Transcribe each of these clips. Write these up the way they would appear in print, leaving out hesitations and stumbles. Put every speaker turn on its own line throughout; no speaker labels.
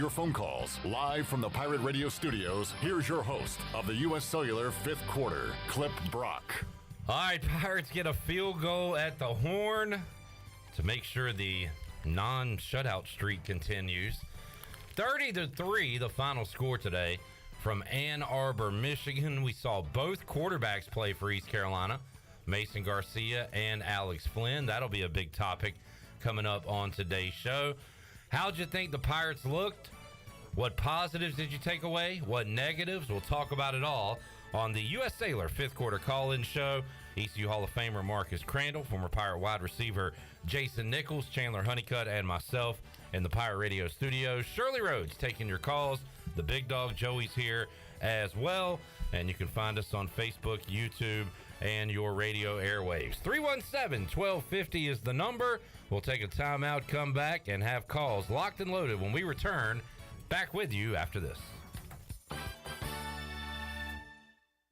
your phone calls. Live from the Pirate Radio studios, here's your host of the U.S. Cellular fifth quarter, Clip Brock.
All right, Pirates get a field goal at the horn to make sure the non-shutout streak continues. 30-3, the final score today from Ann Arbor, Michigan. We saw both quarterbacks play for East Carolina, Mason Garcia and Alex Flynn. That'll be a big topic coming up on today's show. How'd you think the Pirates looked? What positives did you take away? What negatives? We'll talk about it all on the U.S. Sailor fifth quarter call-in show. ECU Hall of Famer Marcus Crandall, former Pirate wide receiver Jason Nichols, Chandler Honeycutt, and myself in the Pirate Radio studios. Shirley Rhodes taking your calls. The big dog Joey's here as well. And you can find us on Facebook, YouTube, and your radio airwaves. 317-1250 is the number. We'll take a timeout, come back, and have calls locked and loaded when we return. Back with you after this.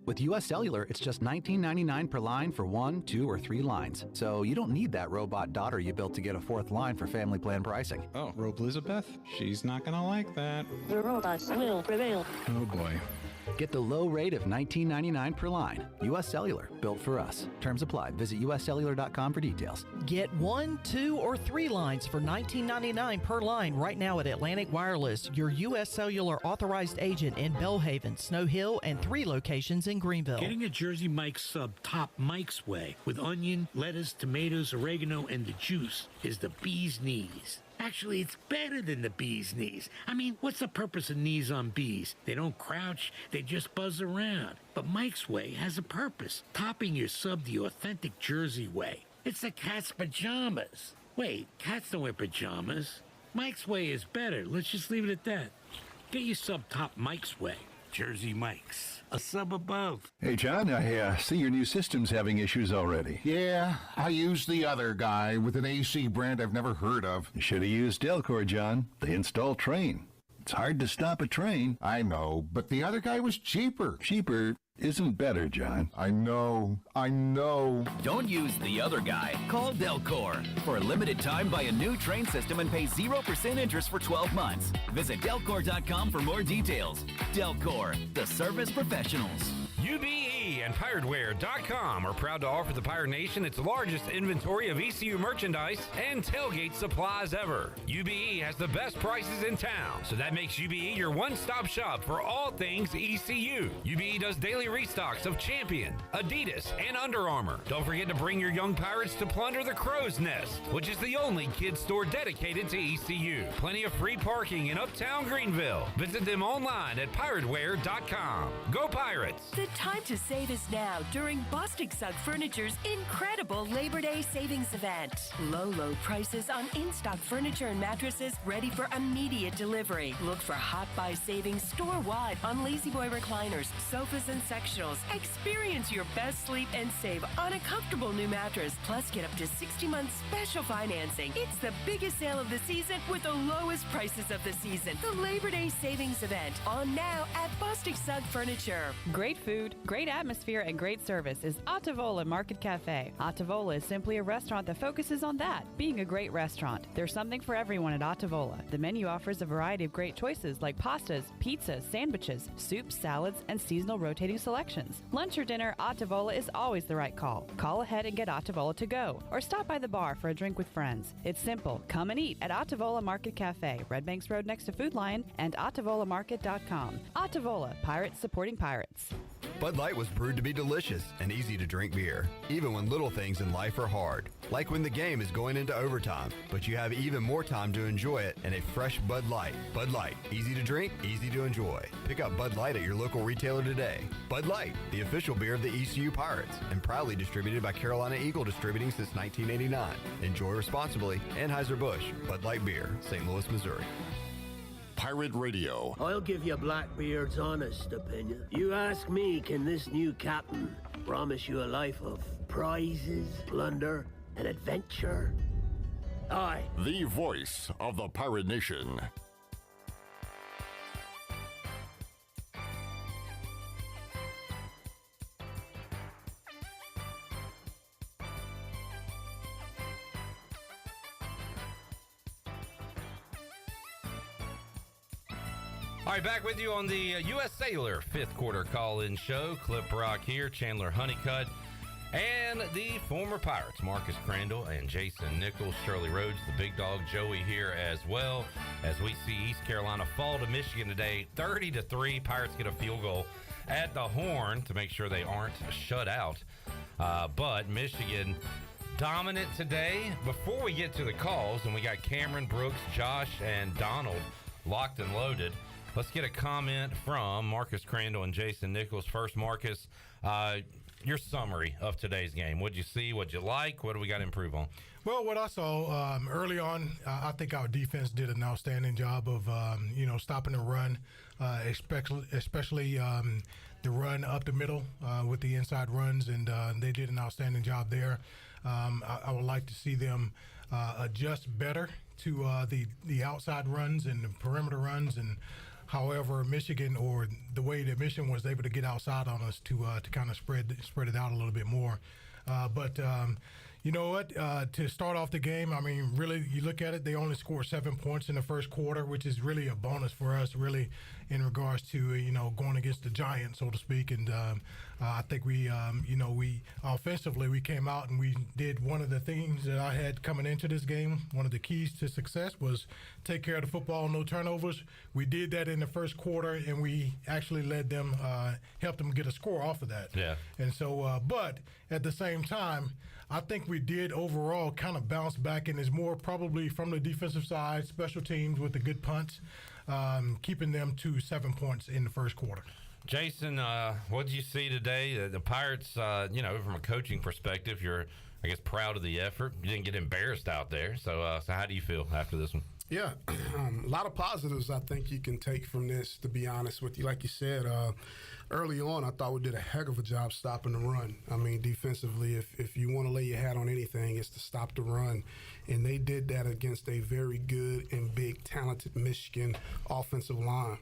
With U.S. Cellular, it's just $19.99 per line for 1, 2, or 3 lines. So you don't need that robot daughter you built to get a 4th line for family plan pricing.
Oh, Rope Elizabeth? She's not gonna like that.
The robots will prevail.
Oh boy.
Get the low rate of $19.99 per line. U.S. Cellular, built for us. Terms apply. Visit uscellular.com for details.
Get 1, 2, or 3 lines for $19.99 per line right now at Atlantic Wireless, your U.S. Cellular authorized agent in Bellhaven, Snow Hill, and 3 locations in Greenville.
Getting a Jersey Mike's sub top Mike's way with onion, lettuce, tomatoes, oregano, and the juice is the bee's knees. Actually, it's better than the bee's knees. I mean, what's the purpose of knees on bees? They don't crouch, they just buzz around. But Mike's Way has a purpose, topping your sub the authentic Jersey way. It's the cat's pajamas. Wait, cats don't wear pajamas. Mike's Way is better. Let's just leave it at that. Get your sub top Mike's Way. Jersey Mike's. A sub above.
Hey, John, I see your new system's having issues already.
Yeah, I used the other guy with an AC brand I've never heard of.
You should have used Delcor, John. They install Train. It's hard to stop a train.
I know, but the other guy was cheaper.
Cheaper isn't better, John.
I know.
Don't use the other guy. Call Delcor. For a limited time, buy a new Train system and pay 0% interest for 12 months. Visit Delcor.com for more details. Delcor, the service professionals.
UBE and PirateWear.com are proud to offer the Pirate Nation its largest inventory of ECU merchandise and tailgate supplies ever. UBE has the best prices in town, so that makes UBE your one-stop shop for all things ECU. UBE does daily restocks of Champion, Adidas, and Under Armour. Don't forget to bring your young Pirates to plunder the Crow's Nest, which is the only kids store dedicated to ECU. Plenty of free parking in Uptown Greenville. Visit them online at PirateWear.com. Go Pirates!
The time to save is now during Bostic Sugg Furniture's incredible Labor Day savings event. Low prices on in-stock furniture and mattresses ready for immediate delivery. Look for hot buy savings store-wide on Lazy Boy recliners, sofas, and sectionals. Experience your best sleep and save on a comfortable new mattress. Plus, get up to 60 months special financing. It's the biggest sale of the season with the lowest prices of the season. The Labor Day savings event on now at Bostic Sugg Furniture.
Great food, great atmosphere, and great service is Ottavola Market Cafe. Ottavola is simply a restaurant that focuses on that, being a great restaurant. There's something for everyone at Ottavola. The menu offers a variety of great choices like pastas, pizzas, sandwiches, soups, salads, and seasonal rotating selections. Lunch or dinner, Ottavola is always the right call. Call ahead and get Ottavola to go, or stop by the bar for a drink with friends. It's simple. Come and eat at Ottavola Market Cafe, Red Banks Road next to Food Lion, and OttavolaMarket.com. Ottavola, Pirates supporting Pirates.
Bud Light was brewed to be delicious and easy to drink beer, even when little things in life are hard. Like when the game is going into overtime, but you have even more time to enjoy it in a fresh Bud Light. Bud Light, easy to drink, easy to enjoy. Pick up Bud Light at your local retailer today. Bud Light, the official beer of the ECU Pirates, and proudly distributed by Carolina Eagle Distributing since 1989. Enjoy responsibly. Anheuser-Busch, Bud Light Beer, St. Louis, Missouri.
Pirate Radio.
I'll give you Blackbeard's honest opinion. You ask me, can this new captain promise you a life of prizes, plunder, and adventure? Aye.
The voice of the Pirate Nation.
All right, back with you on the U.S. Cellular fifth quarter call-in show. Clip Rock here, Chandler Honeycutt, and the former Pirates, Marcus Crandall and Jason Nichols, Shirley Rhodes, the big dog, Joey here as well, as we see East Carolina fall to Michigan today, 30-3. Pirates get a field goal at the horn to make sure they aren't shut out. But Michigan dominant today. Before we get to the calls, and we got Cameron, Brooks, Josh, and Donald locked and loaded, let's get a comment from Marcus Crandall and Jason Nichols. First, Marcus, your summary of today's game. What'd you see? What'd you like? What do we got to improve on?
Well, what I saw early on, I think our defense did an outstanding job of, stopping the run, especially the run up the middle with the inside runs, and they did an outstanding job there. I would like to see them adjust better to the outside runs and the perimeter runs, and however Michigan, or the way that Michigan was able to get outside on us to kind of spread it out a little bit more. But you know what? To start off the game, I mean, really, you look at it, they only scored 7 points in the first quarter, which is really a bonus for us, really, in regards to, going against the Giants, so to speak. And I think we offensively, we came out and we did one of the things that I had coming into this game. One of the keys to success was take care of the football, no turnovers. We did that in the first quarter, and we actually led them, helped them get a score off of that.
Yeah.
And so, but at the same time, I think we did overall kind of bounce back, and it's more probably from the defensive side, special teams with the good punts, keeping them to 7 points in the first quarter.
Jason, what did you see today? The Pirates, from a coaching perspective, you're, I guess, proud of the effort. You didn't get embarrassed out there. So how do you feel after this one?
Yeah, a lot of positives I think you can take from this, to be honest with you. Like you said, early on, I thought we did a heck of a job stopping the run. I mean, defensively, if you want to lay your hat on anything, it's to stop the run. And they did that against a very good and big, talented Michigan offensive line.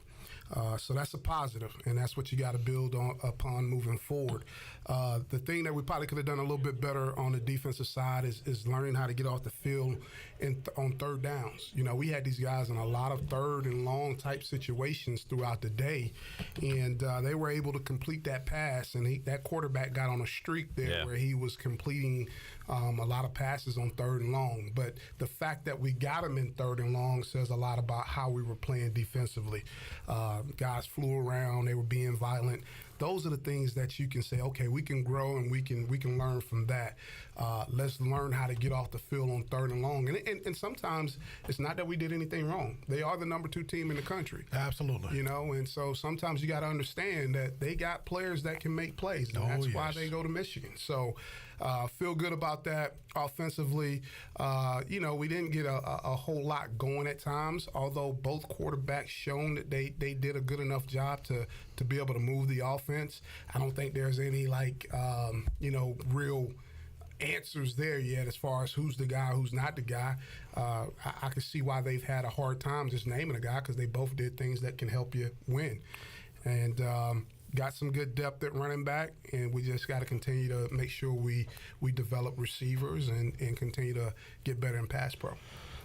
So that's a positive, and that's what you got to build upon moving forward. The thing that we probably could have done a little bit better on the defensive side is learning how to get off the field on third downs. We had these guys in a lot of third and long type situations throughout the day, and they were able to complete that pass, and that quarterback got on a streak there where he was completing a lot of passes on third and long. But the fact that we got him in third and long says a lot about how we were playing defensively. Guys flew around, they were being violent. Those are the things that you can say, okay, we can grow and we can learn from that. Let's learn how to get off the field on third and long. And sometimes it's not that we did anything wrong. They are the number 2 team in the country.
Absolutely.
And so sometimes you got to understand that they got players that can make plays, and that's why they go to Michigan. So feel good about that. Offensively, we didn't get a whole lot going at times, although both quarterbacks shown that they did a good enough job to be able to move the offense. I don't think there's any real answers there yet as far as who's the guy, who's not the guy. I can see why they've had a hard time just naming a guy, because they both did things that can help you win. And got some good depth at running back, and we just got to continue to make sure we develop receivers and continue to get better in pass pro.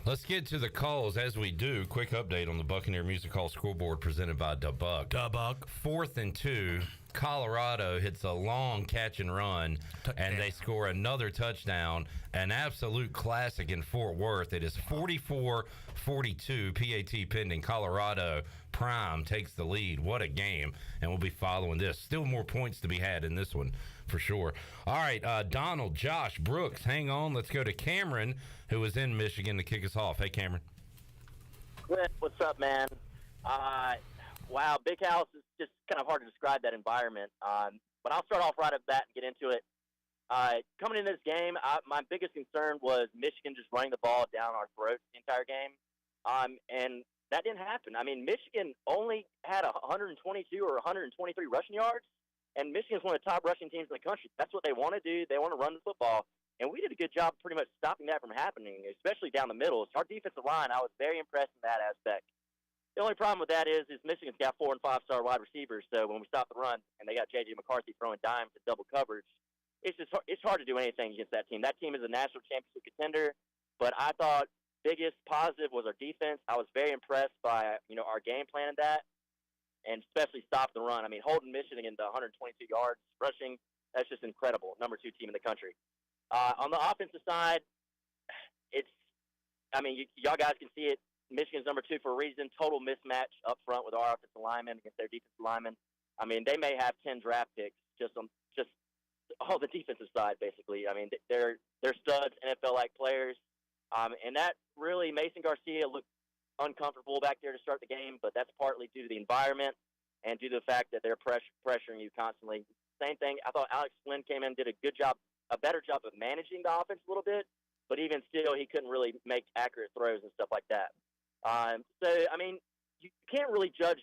Let's get to the calls. As we do, quick update on the Buccaneer Music Hall scoreboard presented by DeBuck. 4th and 2. Colorado hits a long catch and run, and they score another touchdown. An absolute classic in Fort Worth. It is 44-42, PAT pending. Colorado Prime takes the lead. What a game, and we'll be following this. Still more points to be had in this one, for sure. All right, Donald, Josh, Brooks, hang on. Let's go to Cameron, who was in Michigan, to kick us off. Hey, Cameron.
Clint, what's up, man? Wow, Big House is just kind of hard to describe that environment. But I'll start off right at that and get into it. Coming into this game, my biggest concern was Michigan just running the ball down our throats the entire game. And that didn't happen. I mean, Michigan only had 122 or 123 rushing yards, and Michigan's one of the top rushing teams in the country. That's what they want to do. They want to run the football. And we did a good job pretty much stopping that from happening, especially down the middle. So our defensive line, I was very impressed in that aspect. The only problem with that is Michigan's got 4- and 5-star wide receivers, so when we stop the run and they got J.J. McCarthy throwing dimes at double coverage, it's hard to do anything against that team. That team is a national championship contender, but I thought biggest positive was our defense. I was very impressed by our game plan in that. and especially stop the run. I mean, holding Michigan to 122 yards rushing, that's just incredible. Number 2 team in the country. On the offensive side, y'all guys can see it. Michigan's number 2 for a reason. Total mismatch up front with our offensive linemen against their defensive linemen. I mean, they may have 10 draft picks just all the defensive side, basically. I mean, they're studs, NFL-like players. And that really, Mason Garcia looked uncomfortable back there to start the game, but that's partly due to the environment and due to the fact that they're pressuring you constantly. Same thing, I thought Alex Flynn came in and did a better job of managing the offense a little bit, but even still, he couldn't really make accurate throws and stuff like that. So, I mean, you can't really judge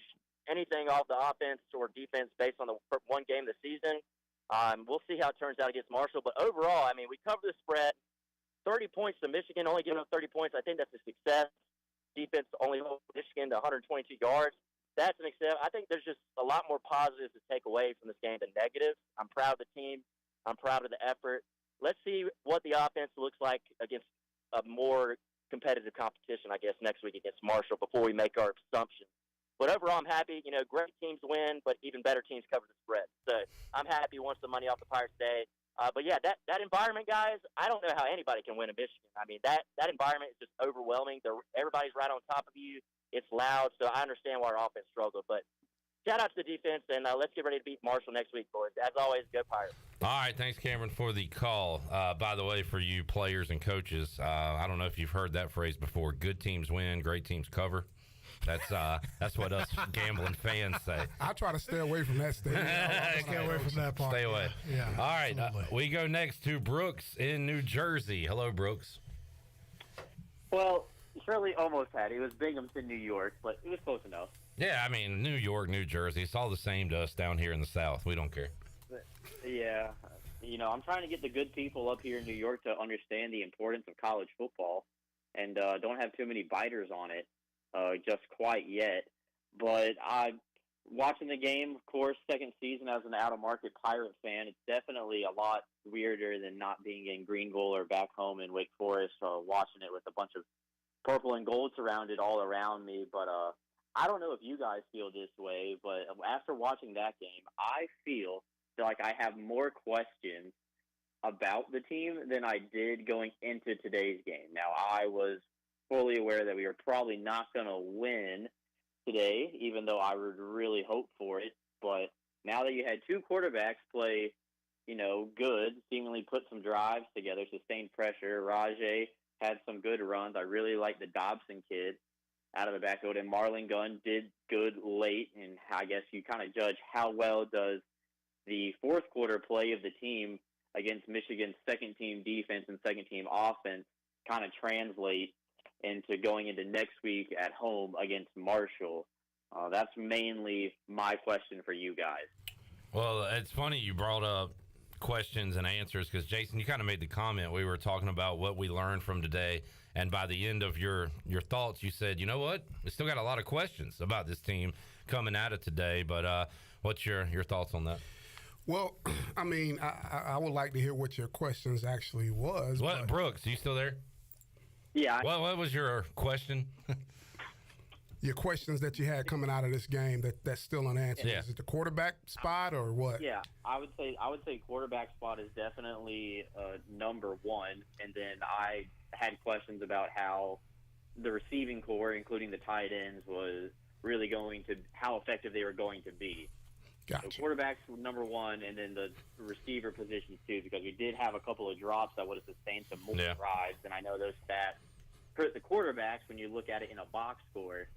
anything off the offense or defense based on the one game this season. We'll see how it turns out against Marshall. But overall, I mean, we covered the spread. 30 points to Michigan, only giving up 30 points. I think that's a success. Defense only holding Michigan to 122 yards. That's an success. I think there's just a lot more positives to take away from this game than negatives. I'm proud of the team. I'm proud of the effort. Let's see what the offense looks like against a more competitive competition, I guess, next week against Marshall before we make our assumptions. But overall, I'm happy. You know, great teams win, but even better teams cover the spread. So I'm happy once the money off the Pirates Day. But, yeah, that environment, guys, I don't know how anybody can win in Michigan. I mean, that environment is just overwhelming. Everybody's right on top of you. It's loud, so I understand why our offense struggled. But shout out to the defense, and let's get ready to beat Marshall next week, boys. As always, go Pirates.
All right, thanks, Cameron, for the call. By the way, for you players and coaches, I don't know if you've heard that phrase before. Good teams win, great teams cover. That's what us gambling fans say.
I try to stay away from that statement.
Stay away from that part.
Stay away.
Yeah.
All right, we go next to Brooks in New Jersey. Hello, Brooks.
Well, Shirley almost had. It was Binghamton, New York, but it was close enough.
Yeah, I mean, New York, New Jersey, it's all the same to us down here in the South. We don't care.
Yeah. You know, I'm trying to get the good people up here in New York to understand the importance of college football and don't have too many biters on it just quite yet. But watching the game, of course, second season as an out-of-market Pirate fan, it's definitely a lot weirder than not being in Greenville or back home in Wake Forest watching it with a bunch of purple and gold surrounded all around me. But I don't know if you guys feel this way, but after watching that game, I feel like I have more questions about the team than I did going into today's game. Now, I was fully aware that we were probably not going to win today, even though I would really hope for it. But now that you had two quarterbacks play, good, seemingly put some drives together, sustained pressure, Rajay had some good runs. I really like the Dobson kid out of the backfield, and Marlon Gunn did good late, and I guess you kind of judge how well does the fourth quarter play of the team against Michigan's second-team defense and second-team offense kind of translate into going into next week at home against Marshall. That's mainly my question for you guys.
Well, it's funny you brought up questions and answers because, Jason, you kind of made the comment. We were talking about what we learned from today, and by the end of your thoughts, you said, you know what? We still got a lot of questions about this team coming at it today, but what's your thoughts on that?
Well, I mean, I would like to hear what your questions actually was.
What, Brooks, are you still there?
Yeah.
What was your question?
Your questions that you had coming out of this game that's still unanswered.
Yeah.
Is it the quarterback spot or what?
Yeah, I would say quarterback spot is definitely number one, and then I had questions about how the receiving core, including the tight ends, was really how effective they were going to be.
Gotcha.
So quarterbacks were number one, and then the receiver positions too, because we did have a couple of drops that would have sustained some more drives, and I know those stats hurt the quarterbacks when you look at it in a box score.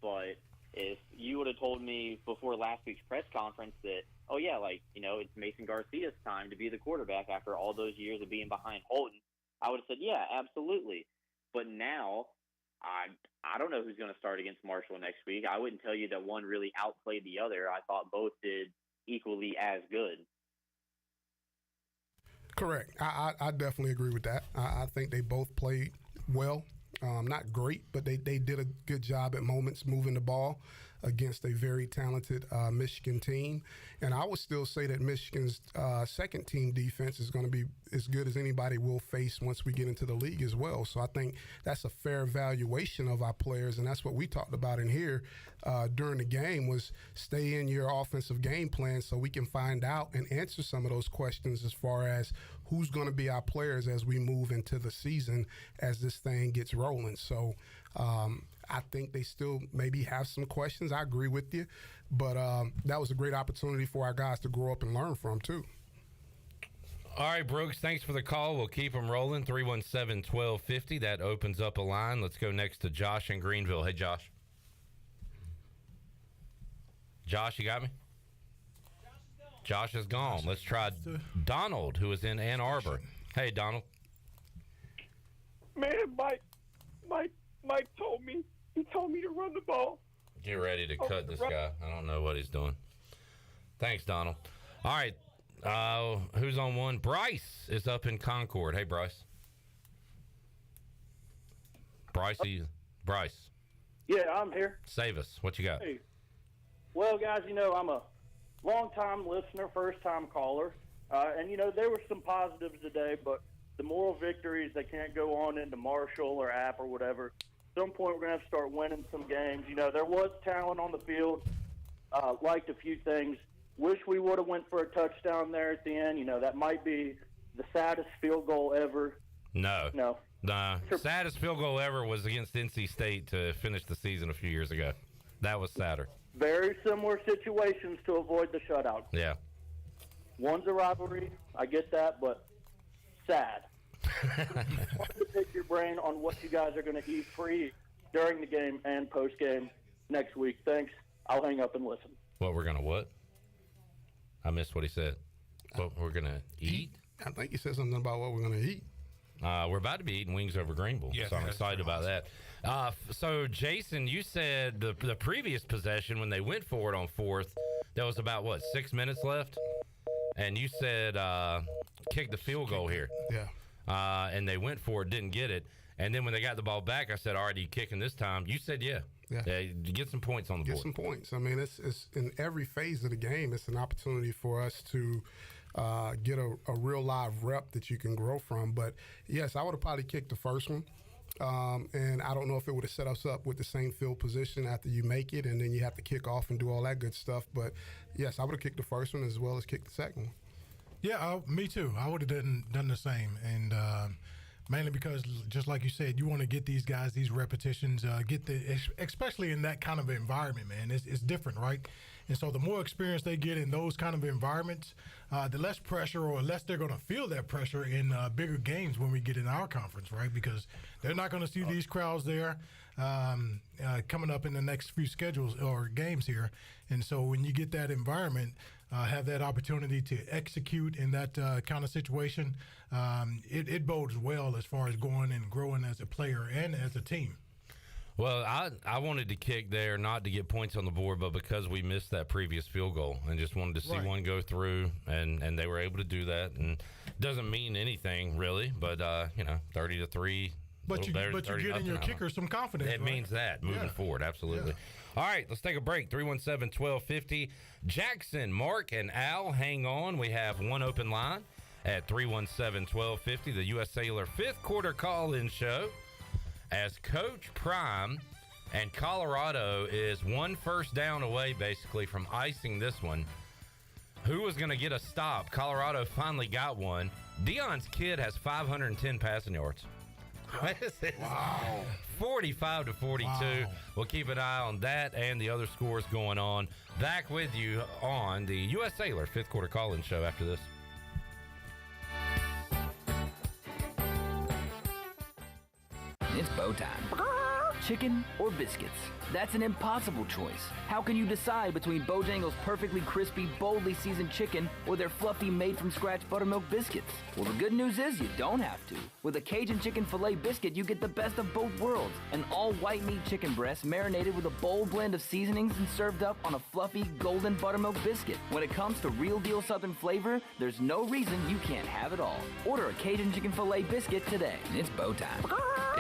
But if you would have told me before last week's press conference that, it's Mason Garcia's time to be the quarterback after all those years of being behind Holton, I would have said, yeah, absolutely. But now, I don't know who's going to start against Marshall next week. I wouldn't tell you that one really outplayed the other. I thought both did equally as good.
Correct. I definitely agree with that. I think they both played well. Not great, but they did a good job at moments moving the ball. against a very talented Michigan team. And I would still say that Michigan's second team defense is going to be as good as anybody will face once we get into the league as well. So I think that's a fair evaluation of our players, and that's what we talked about in here during the game, was stay in your offensive game plan so we can find out and answer some of those questions as far as who's going to be our players as we move into the season as this thing gets rolling. So I think they still maybe have some questions. I agree with you. But that was a great opportunity for our guys to grow up and learn from, too.
All right, Brooks, thanks for the call. We'll keep them rolling. 317-1250. That opens up a line. Let's go next to Josh in Greenville. Hey, Josh. Josh, you got me? Josh is gone. Let's try Donald, who is in Ann Arbor. Hey, Donald.
Man, Mike told me. He told me to run the ball.
Get ready to cut this guy. I don't know what he's doing. Thanks, Donald. All right. Who's on one? Bryce is up in Concord. Hey, Bryce. Bryce.
Yeah, I'm here.
Save us. What you got?
Hey. Well, guys, I'm a long-time listener, first-time caller. And, there were some positives today, but the moral victories, they can't go on into Marshall or App or whatever. At some point, we're going to have to start winning some games. There was talent on the field. Liked a few things. Wish we would have went for a touchdown there at the end. That might be the saddest field goal ever.
No. Nah. Saddest field goal ever was against NC State to finish the season a few years ago. That was sadder.
Very similar situations to avoid the shutout.
Yeah.
One's a rivalry. I get that, but sad. I wanted to pick your brain on what you guys are going to eat pre, during the game, and post-game next week. Thanks. I'll hang up and listen.
What we're going to what? I missed what he said. What we're going to eat?
I think he said something about what we're going to eat.
We're about to be eating wings over Greenville, so I'm excited about that. So, Jason, you said the previous possession, when they went for it on fourth, there was about, 6 minutes left? And you said kick the field goal here.
Yeah.
And they went for it, didn't get it. And then when they got the ball back, I said, all right, are you kicking this time? You said, yeah. Get some points on the board.
Get some points. I mean, it's in every phase of the game, it's an opportunity for us to get a real live rep that you can grow from. But, yes, I would have probably kicked the first one. And I don't know if it would have set us up with the same field position after you make it, and then you have to kick off and do all that good stuff. But, yes, I would have kicked the first one as well as kicked the second one.
Yeah, me too. I would have done the same. And mainly because, just like you said, you want to get these guys these repetitions, especially in that kind of environment, man. It's different, right? And so the more experience they get in those kind of environments, the less pressure, or less they're going to feel that pressure in bigger games when we get in our conference, right? Because they're not going to see these crowds there coming up in the next few schedules or games here. And so when you get that environment, have that opportunity to execute in that kind of situation, it bodes well as far as going and growing as a player and as a team.
Well, I wanted to kick there not to get points on the board, but because we missed that previous field goal and just wanted to see one go through, and they were able to do that. And it doesn't mean anything really, but 30-3.
But you're getting your kicker some confidence.
It means that moving forward, absolutely. Yeah. All right, let's take a break. 317-1250. Jackson, Mark, and Al, hang on. We have one open line at 317-1250, the U.S. Cellular fifth quarter call-in show. As Coach Prime and Colorado is one first down away, basically, from icing this one. Who was going to get a stop? Colorado finally got one. Deion's kid has 510 passing yards.
Wow.
45-42. Wow. We'll keep an eye on that and the other scores going on. Back with you on the U.S. Cellular fifth quarter call-in show after this.
It's bow time. Chicken or biscuits? That's an impossible choice. How can you decide between Bojangles' perfectly crispy, boldly seasoned chicken or their fluffy, made-from-scratch buttermilk biscuits? Well, the good news is you don't have to. With a Cajun chicken filet biscuit, you get the best of both worlds. An all-white meat chicken breast marinated with a bold blend of seasonings and served up on a fluffy, golden buttermilk biscuit. When it comes to real-deal Southern flavor, there's no reason you can't have it all. Order a Cajun chicken filet biscuit today. It's bow time.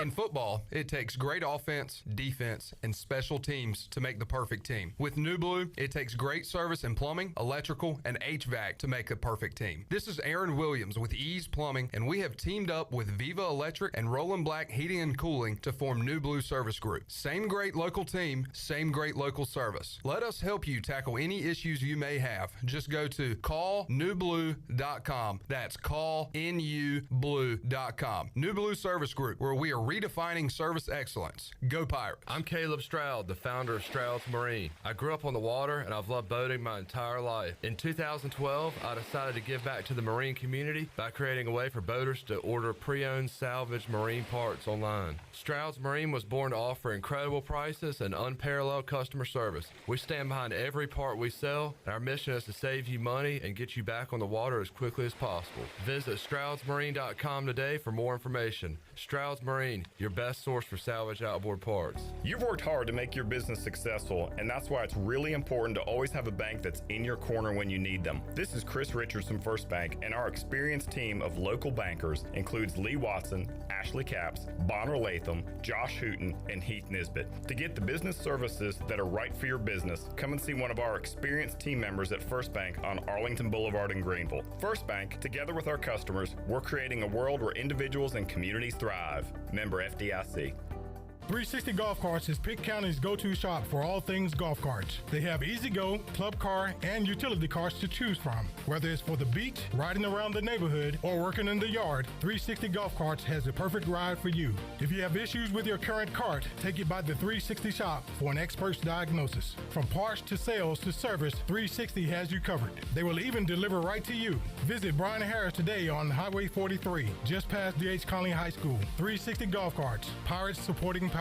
In football, it takes great offense, defense, and special teams to make the perfect team. With New Blue, it takes great service in plumbing, electrical, and HVAC to make the perfect team. This is Aaron Williams with Ease Plumbing, and we have teamed up with Viva Electric and Roland Black Heating and Cooling to form New Blue Service Group. Same great local team, same great local service. Let us help you tackle any issues you may have. Just go to callnewblue.com. That's callnublue.com. New Blue Service Group, where we are redefining service excellence. Go Pirates.
I'm Caleb Stroud, the founder of Stroud's Marine. I grew up on the water and I've loved boating my entire life. In 2012, I decided to give back to the marine community by creating a way for boaters to order pre-owned salvage marine parts online. Stroud's Marine was born to offer incredible prices and unparalleled customer service. We stand behind every part we sell, and our mission is to save you money and get you back on the water as quickly as possible. Visit StroudsMarine.com today for more information. Stroud's Marine, your best source for salvage outboard parts.
You've worked hard to make your business successful, and that's why it's really important to always have a bank that's in your corner when you need them. This is Chris Richards from First Bank, and our experienced team of local bankers includes Lee Watson, Ashley Capps, Bonner Latham, Josh Hooten, and Heath Nisbet. To get the business services that are right for your business, come and see one of our experienced team members at First Bank on Arlington Boulevard in Greenville. First Bank, together with our customers, we're creating a world where individuals and communities thrive. Member FDIC.
360 Golf Carts is Pitt County's go-to shop for all things golf carts. They have easy-go, club car, and utility carts to choose from. Whether it's for the beach, riding around the neighborhood, or working in the yard, 360 Golf Carts has the perfect ride for you. If you have issues with your current cart, take it by the 360 shop for an expert's diagnosis. From parts to sales to service, 360 has you covered. They will even deliver right to you. Visit Brian Harris today on Highway 43, just past D.H. Conley High School. 360 Golf Carts, Pirates supporting Pirates.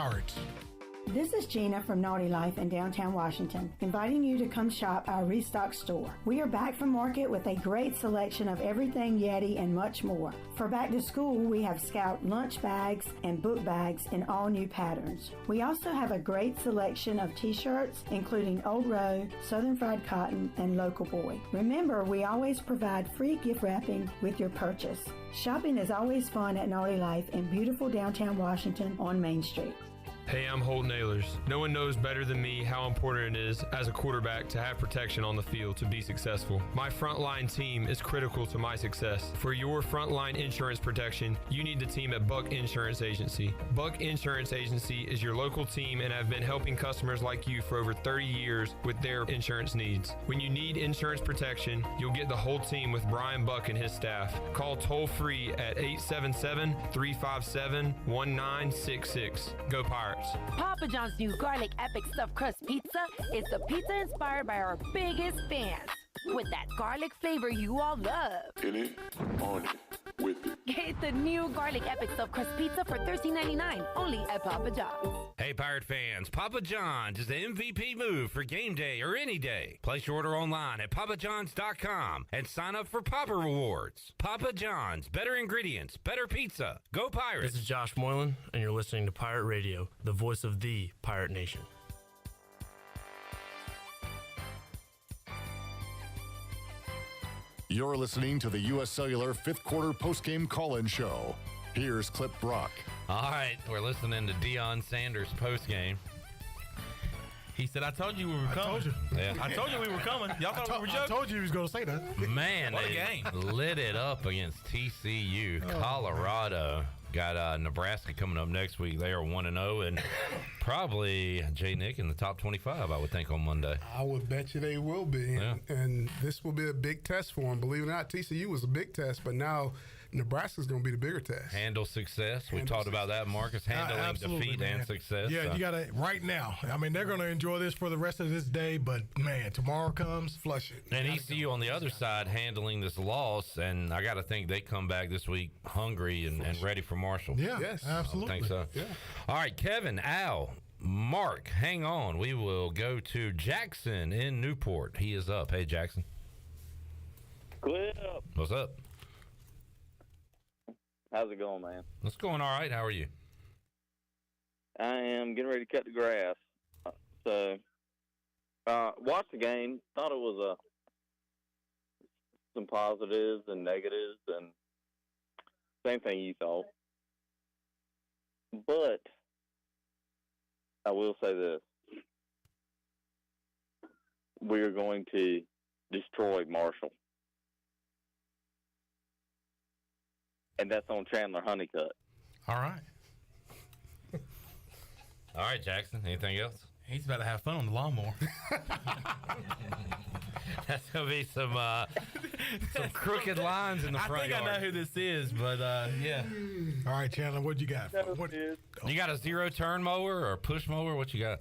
This is Gina from Naughty Life in downtown Washington, inviting you to come shop our Restock store. We are back from market with a great selection of everything Yeti and much more. For back to school, we have Scout lunch bags and book bags in all new patterns. We also have a great selection of t-shirts, including Old Road, Southern Fried Cotton, and Local Boy. Remember, we always provide free gift wrapping with your purchase. Shopping is always fun at Naughty Life in beautiful downtown Washington on Main Street.
Hey, I'm Holton Ahlers. No one knows better than me how important it is as a quarterback to have protection on the field to be successful. My frontline team is critical to my success. For your frontline insurance protection, you need the team at Buck Insurance Agency. Buck Insurance Agency is your local team and have been helping customers like you for over 30 years with their insurance needs. When you need insurance protection, you'll get the whole team with Brian Buck and his staff. Call toll free at 877-357-1966. Go Pirates.
Papa John's new garlic epic stuffed crust pizza is the pizza inspired by our biggest fans. With that garlic flavor you all love.
In it, on it, with it.
Get the new garlic epic stuffed crust pizza for $13.99 only at Papa John's.
Hey, Pirate fans, Papa John's is the MVP move for game day or any day. Place your order online at papajohns.com and sign up for Papa Rewards. Papa John's, better ingredients, better pizza. Go Pirates.
This is Josh Moylan, and you're listening to Pirate Radio, the voice of the Pirate Nation.
You're listening to the U.S. Cellular fifth quarter postgame call-in show. Here's Clip Brock.
All right, we're listening to Deion Sanders postgame.
He said, I told you we were coming.
I told you.
Yeah.
I told you we were coming. Y'all thought we were joking?
I told you he was going to say that.
Man,
What a
they
game.
lit it up against TCU. Colorado got Nebraska coming up next week. They are 1-0 and probably Jay Nick in the top 25, I would think, on Monday.
I would bet you they will be.
Yeah.
And this will be a big test for them. Believe it or not, TCU was a big test, but now Nebraska's going to be the bigger test.
Handle success. We talked about that, Marcus. Handling defeat
man.
and success.
Yeah, you got to right now. I mean, they're going to enjoy this for the rest of this day, but, man, tomorrow comes, flush it.
And ECU on the other side handling this loss, and I got to think they come back this week hungry and ready for Marshall.
Yeah, yes, absolutely.
I think so.
Yeah.
All right, Kevin, Al, Mark, hang on. We will go to Jackson in Newport. He is up. Hey, Jackson.
Clip.
What's up?
How's it going, man?
It's going all right. How are you?
I am getting ready to cut the grass. Watched the game. Thought it was some positives and negatives, and same thing you thought.
But I will say this. We are going to destroy Marshall. And that's on Chandler Honeycutt.
All right.
All right, Jackson. Anything else?
He's about to have fun on the lawnmower.
That's gonna be some crooked lines in the front yard.
I know who this is, but yeah.
All right, Chandler, what you got?
You got a zero-turn mower or a push mower? What you got?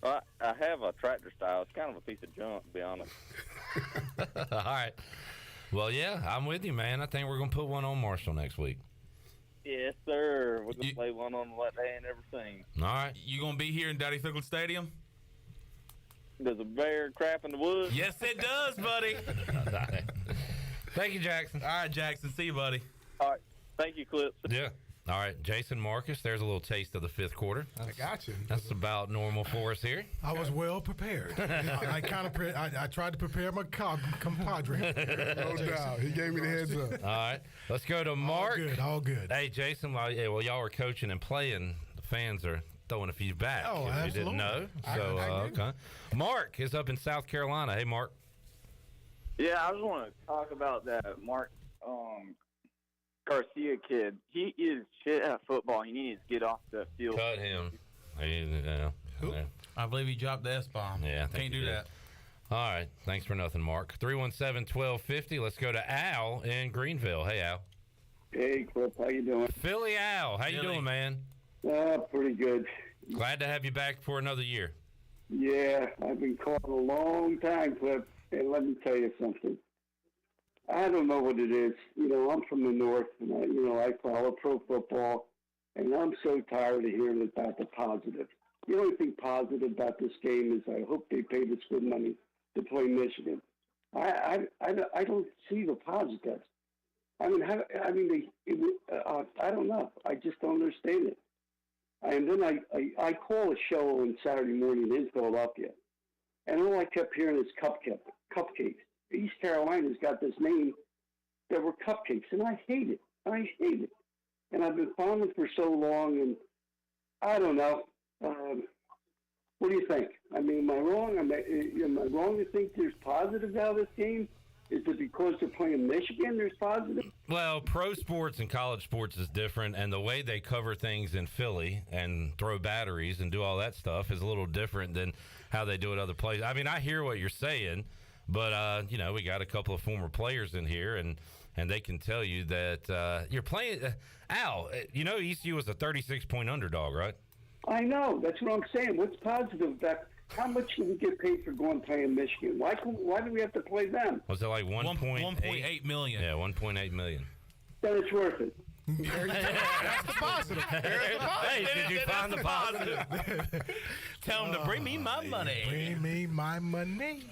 I have a tractor style. It's kind of a piece of junk, to be honest.
All right. Well, yeah, I'm with you, man. I think we're gonna put one on Marshall next week.
Yes, sir. We're going to play one on what they ain't never seen.
All right.
You going to be here in Daddy Fickle Stadium?
Does a bear crap in the woods?
Yes, it does, buddy.
Thank you, Jackson.
All right, Jackson. See you, buddy.
All right. Thank you, Clips.
Yeah. All right, Jason Marcus, there's a little taste of the fifth quarter.
I got you.
That's about normal for us here.
I was well prepared. I tried to prepare my compadre.
No doubt. He gave me the heads up.
All right, let's go to Mark.
All good.
Hey, Jason, while y'all were coaching and playing, the fans are throwing a few back.
Oh,
if
absolutely.
you didn't know. So, okay. Mark is up in South Carolina. Hey, Mark.
Yeah, I just want to talk about that Mark Garcia kid. He is shit at football. He needs to get off the field.
Cut him.
I believe he dropped the S-bomb.
Yeah, I think
Can't do
he did.
that.
All right. Thanks for nothing, Mark. 317-1250. Let's go to Al in Greenville. Hey, Al.
Hey, Cliff. How you doing?
Philly Al. How you doing, man?
Pretty good.
Glad to have you back for another year.
Yeah, I've been calling a long time, Cliff. And let me tell you something. I don't know what it is. You know, I'm from the North, and I follow pro football, and I'm so tired of hearing about the positive. The only thing positive about this game is I hope they paid us good money to play Michigan. I don't see the positives. I don't know. I just don't understand it. And then I call a show on Saturday morning in Philadelphia, and all I kept hearing is cupcakes. East Carolina's got this name that were cupcakes, and I hate it. And I've been following it for so long, and I don't know. What do you think? I mean, am I wrong? Am I wrong to think there's positives out of this game? Is it because they're playing Michigan there's positive?
Well, pro sports and college sports is different, and the way they cover things in Philly and throw batteries and do all that stuff is a little different than how they do it other places. I mean, I hear what you're saying, but, we got a couple of former players in here, and they can tell you that you're playing Al, ECU was a 36-point underdog, right?
I know. That's what I'm saying. What's positive about how much do we get paid for going playing Michigan? Why do we have to play them?
Was it like
1.8 million?
Yeah, 1.8 million.
Then it's worth it.
That's the positive.
Hey, did you find the positive?
Tell them to bring me my money.
Bring me my money.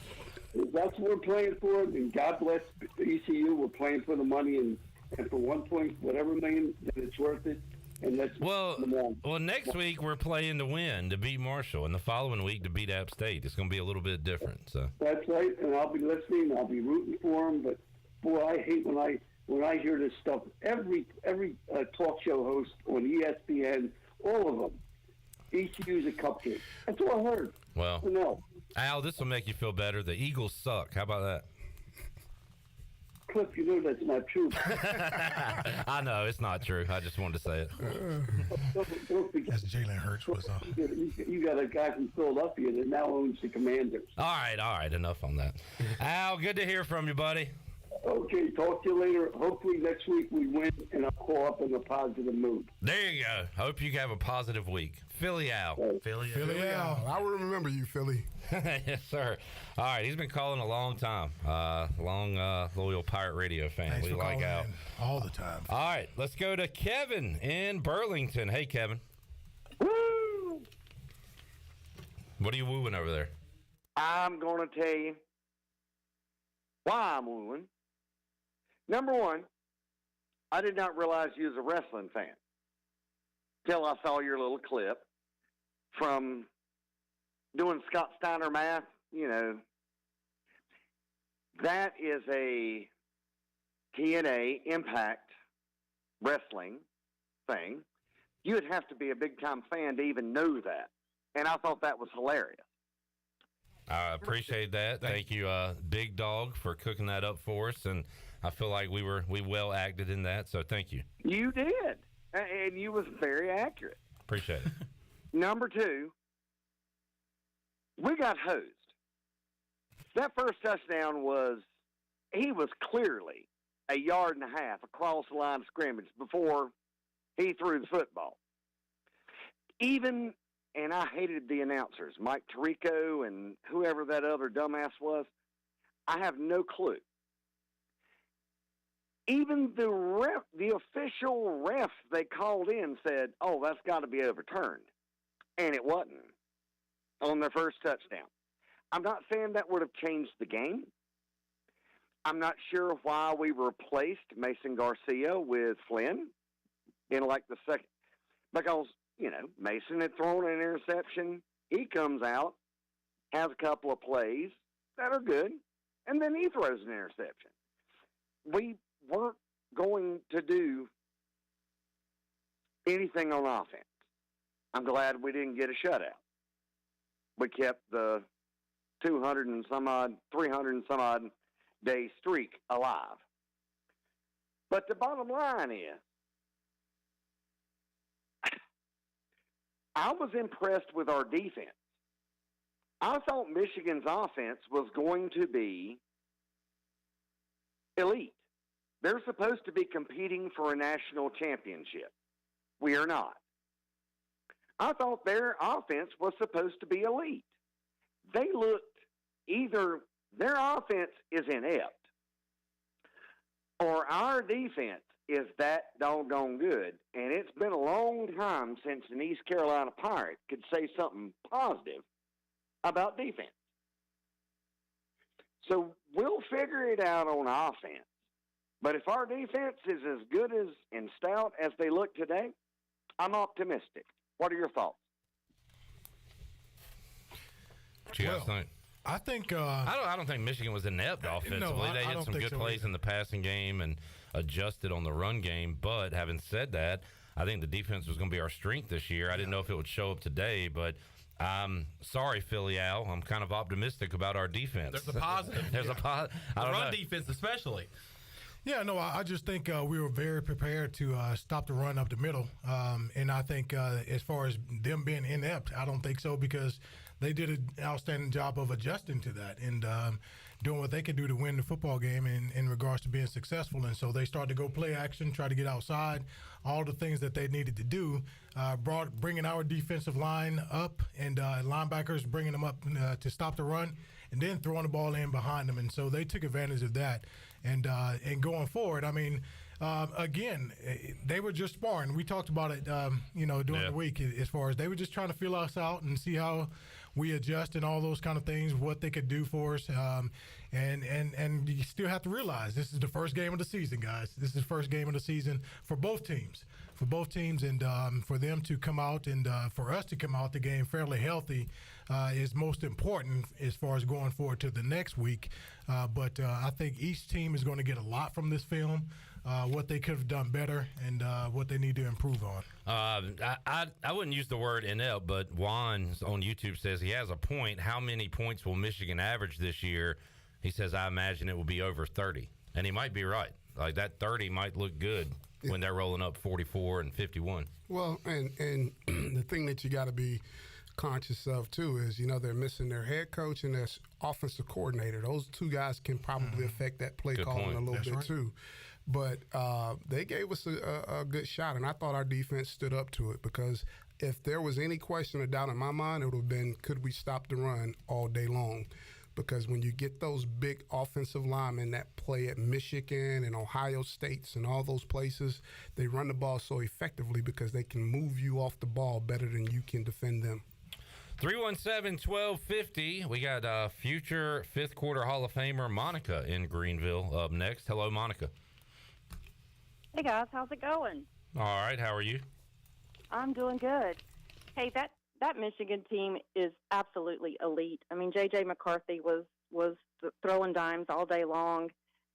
If that's what we're playing for, and God bless ECU, we're playing for the money, and for 1 point whatever million, then it's worth it. And that's
well, next week we're playing to win, to beat Marshall, and the following week to beat App State. It's going to be a little bit different. So
that's right, and I'll be listening. I'll be rooting for them. But boy, I hate when I hear this stuff. Every talk show host on ESPN, all of them, ECU's a cupcake. That's all I heard.
Well,
no.
Al, this will make you feel better. The Eagles suck. How about that?
Cliff, you know that's not true.
I know it's not true. I just wanted to say it.
Don't forget,
as Jalen Hurts was on.
You got a guy from Philadelphia that now owns the Commanders.
All right. Enough on that. Al, good to hear from you, buddy.
Okay, talk to you later. Hopefully next week we win, and I'll call up in a positive mood.
There you go. Hope you have a positive week. Philly Al.
Philly
Al. I will remember you, Philly.
Yes, sir. All right, he's been calling a long time. Loyal Pirate Radio fan.
Thanks
we
for
like Al
all the time.
All right, let's go to Kevin in Burlington. Hey, Kevin.
Woo!
What are you wooing over there?
I'm going to tell you why I'm wooing. Number one, I did not realize you was a wrestling fan till I saw your little clip from doing Scott Steiner math. That is a TNA Impact Wrestling thing. You'd have to be a big-time fan to even know that. And I thought that was hilarious.
I appreciate that. Thank you, Big Dog, for cooking that up for us. And I feel like we well acted in that, so thank you.
You did. And you was very accurate.
Appreciate it.
Number 2, we got hosed. That first touchdown he was clearly a yard and a half across the line of scrimmage before he threw the football. And I hated the announcers, Mike Tirico and whoever that other dumbass was. I have no clue. Even the official ref they called in said, oh, that's got to be overturned. And it wasn't on their first touchdown. I'm not saying that would have changed the game. I'm not sure why we replaced Mason Garcia with Flynn in like the second. Because, Mason had thrown an interception. He comes out, has a couple of plays that are good, and then he throws an interception. We weren't going to do anything on offense. I'm glad we didn't get a shutout. We kept the 300 and some odd day streak alive. But the bottom line is, I was impressed with our defense. I thought Michigan's offense was going to be elite. They're supposed to be competing for a national championship. We are not. I thought their offense was supposed to be elite. They looked either their offense is inept or our defense is that doggone good. And it's been a long time since an East Carolina Pirate could say something positive about defense. So we'll figure it out on offense. But if our defense is as good as and stout as they look today, I'm optimistic. What are your thoughts?
What you guys think?
I think
I don't think Michigan was inept offensively.
No,
they had some good plays in the passing game and adjusted on the run game. But having said that, I think the defense was going to be our strength this year. I didn't know if it would show up today, but I'm sorry, Philly Al. I'm kind of optimistic about our defense.
There's a positive.
There's a positive.
The run defense especially.
Yeah, no, I just think we were very prepared to stop the run up the middle. And I think as far as them being inept, I don't think so, because they did an outstanding job of adjusting to that and doing what they could do to win the football game in regards to being successful. And so they started to go play action, try to get outside, all the things that they needed to do, bringing our defensive line up and linebackers bringing them up to stop the run, and then throwing the ball in behind them. And so they took advantage of that. And going forward, I mean, again, they were just sparring. We talked about it, during the week, as far as they were just trying to feel us out and see how we adjust and all those kind of things, what they could do for us. And you still have to realize this is the first game of the season, guys. This is the first game of the season for both teams. And for them to come out and for us to come out the game fairly healthy is most important as far as going forward to the next week. But I think each team is going to get a lot from this film, what they could have done better and what they need to improve on.
I wouldn't use the word inept, but Juan on YouTube says he has a point. How many points will Michigan average this year? He says, I imagine it will be over 30. And he might be right. Like that 30 might look good when they're rolling up 44 and 51.
Well, and the thing that you got to be conscious of too is, they're missing their head coach and their offensive coordinator. Those two guys can probably affect that play calling a little bit too. But they gave us a good shot, and I thought our defense stood up to it, because if there was any question or doubt in my mind, it would have been, could we stop the run all day long? Because when you get those big offensive linemen that play at Michigan and Ohio States and all those places, they run the ball so effectively because they can move you off the ball better than you can defend them.
317-1250. We got future fifth quarter Hall of Famer Monica in Greenville up next. Hello, Monica.
Hey, guys. How's it going?
All right. How are you?
I'm doing good. Hey, that Michigan team is absolutely elite. I mean, J.J. McCarthy was throwing dimes all day long.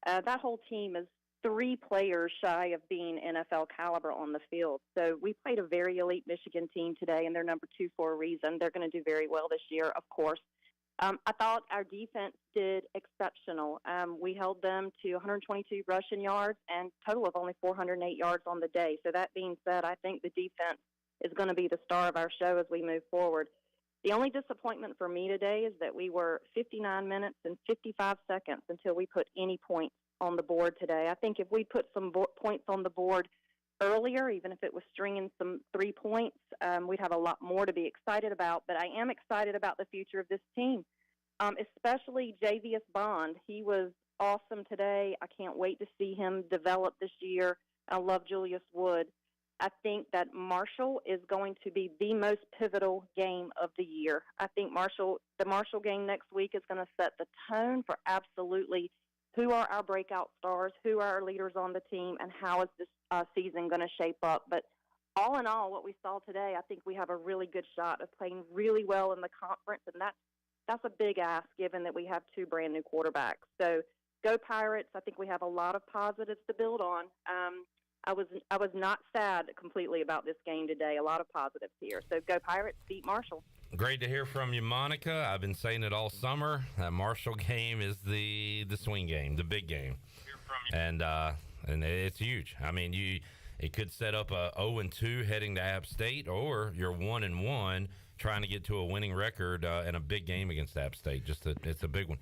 That whole team is 3 players shy of being NFL caliber on the field. So we played a very elite Michigan team today, and they're number 2 for a reason. They're going to do very well this year, of course. I thought our defense did exceptional. We held them to 122 rushing yards and total of only 408 yards on the day. So that being said, I think the defense is going to be the star of our show as we move forward. The only disappointment for me today is that we were 59 minutes and 55 seconds until we put any points on the board today. I think if we put some points on the board earlier, even if it was stringing some 3 points, we'd have a lot more to be excited about. But I am excited about the future of this team, especially Javius Bond. He was awesome today. I can't wait to see him develop this year. I love Julius Wood. I think that Marshall is going to be the most pivotal game of the year. I think the Marshall game next week is going to set the tone for absolutely who are our breakout stars, who are our leaders on the team, and how is this season going to shape up. But all in all, what we saw today, I think we have a really good shot of playing really well in the conference, and that's a big ask given that we have 2 brand new quarterbacks. So go Pirates. I think we have a lot of positives to build on. I was not sad completely about this game today. A lot of positives here. So go Pirates, beat Marshall.
Great to hear from you, Monica. I've been saying it all summer. That Marshall game is the swing game, the big game, and it's huge. I mean, it could set up a 0-2 heading to App State, or you're 1-1 trying to get to a winning record in a big game against App State. It's a big one.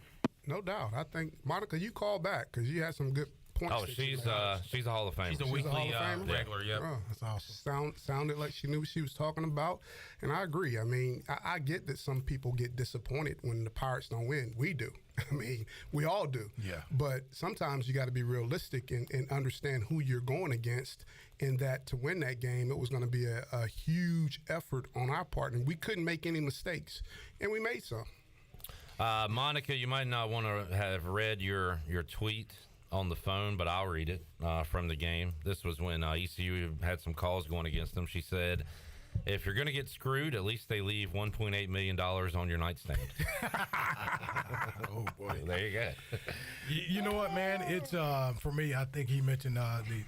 No doubt. I think Monica, you call back because you had some good points.
Oh, she's a Hall of Famer.
She's a weekly regular. Yep.
Oh, that's awesome. Sounded like she knew what she was talking about, and I agree. I mean, I get that some people get disappointed when the Pirates don't win. We do. I mean, we all do.
Yeah.
But sometimes you got to be realistic and understand who you're going against. In that to win that game, it was going to be a huge effort on our part, and we couldn't make any mistakes, and we made some.
Monica, you might not want to have read your tweet on the phone, but I'll read it from the game. This was when ECU had some calls going against them. She said, if you're going to get screwed, at least they leave $1.8 million on your nightstand.
Oh, boy.
There you go.
You know what, man? It's, for me, I think he mentioned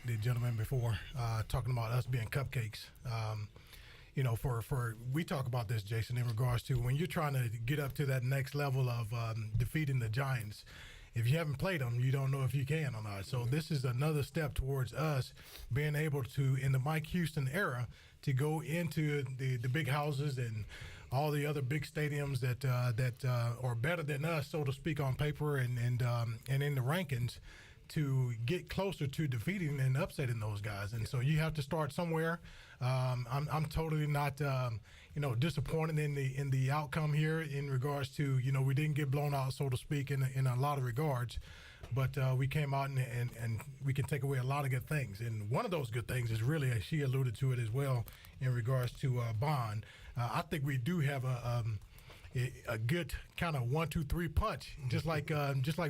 the gentleman before talking about us being cupcakes. You know, we talk about this, Jason, in regards to when you're trying to get up to that next level of defeating the Giants. If you haven't played them, you don't know if you can or not. So this is another step towards us being able to, in the Mike Houston era, to go into the big houses and all the other big stadiums that are better than us, so to speak, on paper and in the rankings, to get closer to defeating and upsetting those guys. And so you have to start somewhere. I'm totally not disappointed in the outcome here in regards to, we didn't get blown out, so to speak, in a lot of regards. But we came out and we can take away a lot of good things. And one of those good things is really, as she alluded to it as well, in regards to Bond. I think we do have a good kind of 1-2-3 punch, just like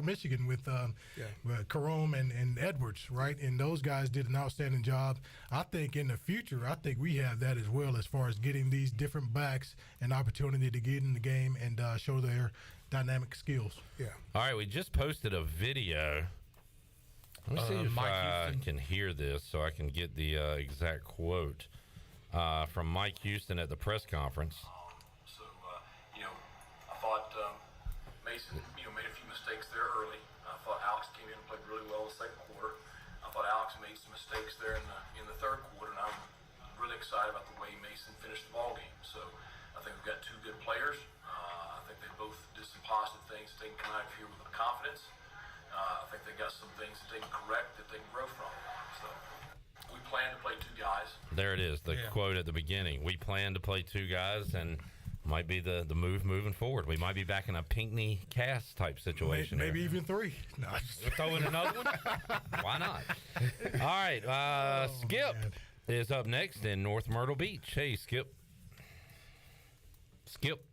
Michigan with Carome and Edwards, right? And those guys did an outstanding job. I think in the future, we have that as well, as far as getting these different backs an opportunity to get in the game and show their dynamic skills.
Yeah.
All right, we just posted a video. Let me see if I can hear this so I can get the exact quote from Mike Houston at the press conference.
I thought Mason, made a few mistakes there early. I thought Alex came in and played really well in the second quarter. I thought Alex made some mistakes there in the third quarter, and I'm really excited about the way Mason finished the ball game. So I think we've got 2 good players. I think they both did some positive things that they can come out of here with confidence. I think they got some things that they can correct, that they can grow from. So we plan to play 2 guys.
There it is, the quote at the beginning. We plan to play 2 guys, and might be the move moving forward. We might be back in a Pinckney Cass type situation.
Maybe even 3. No,
we'll throw in another one. Why not? All right, Skip is up next in North Myrtle Beach. Hey, Skip. Skip.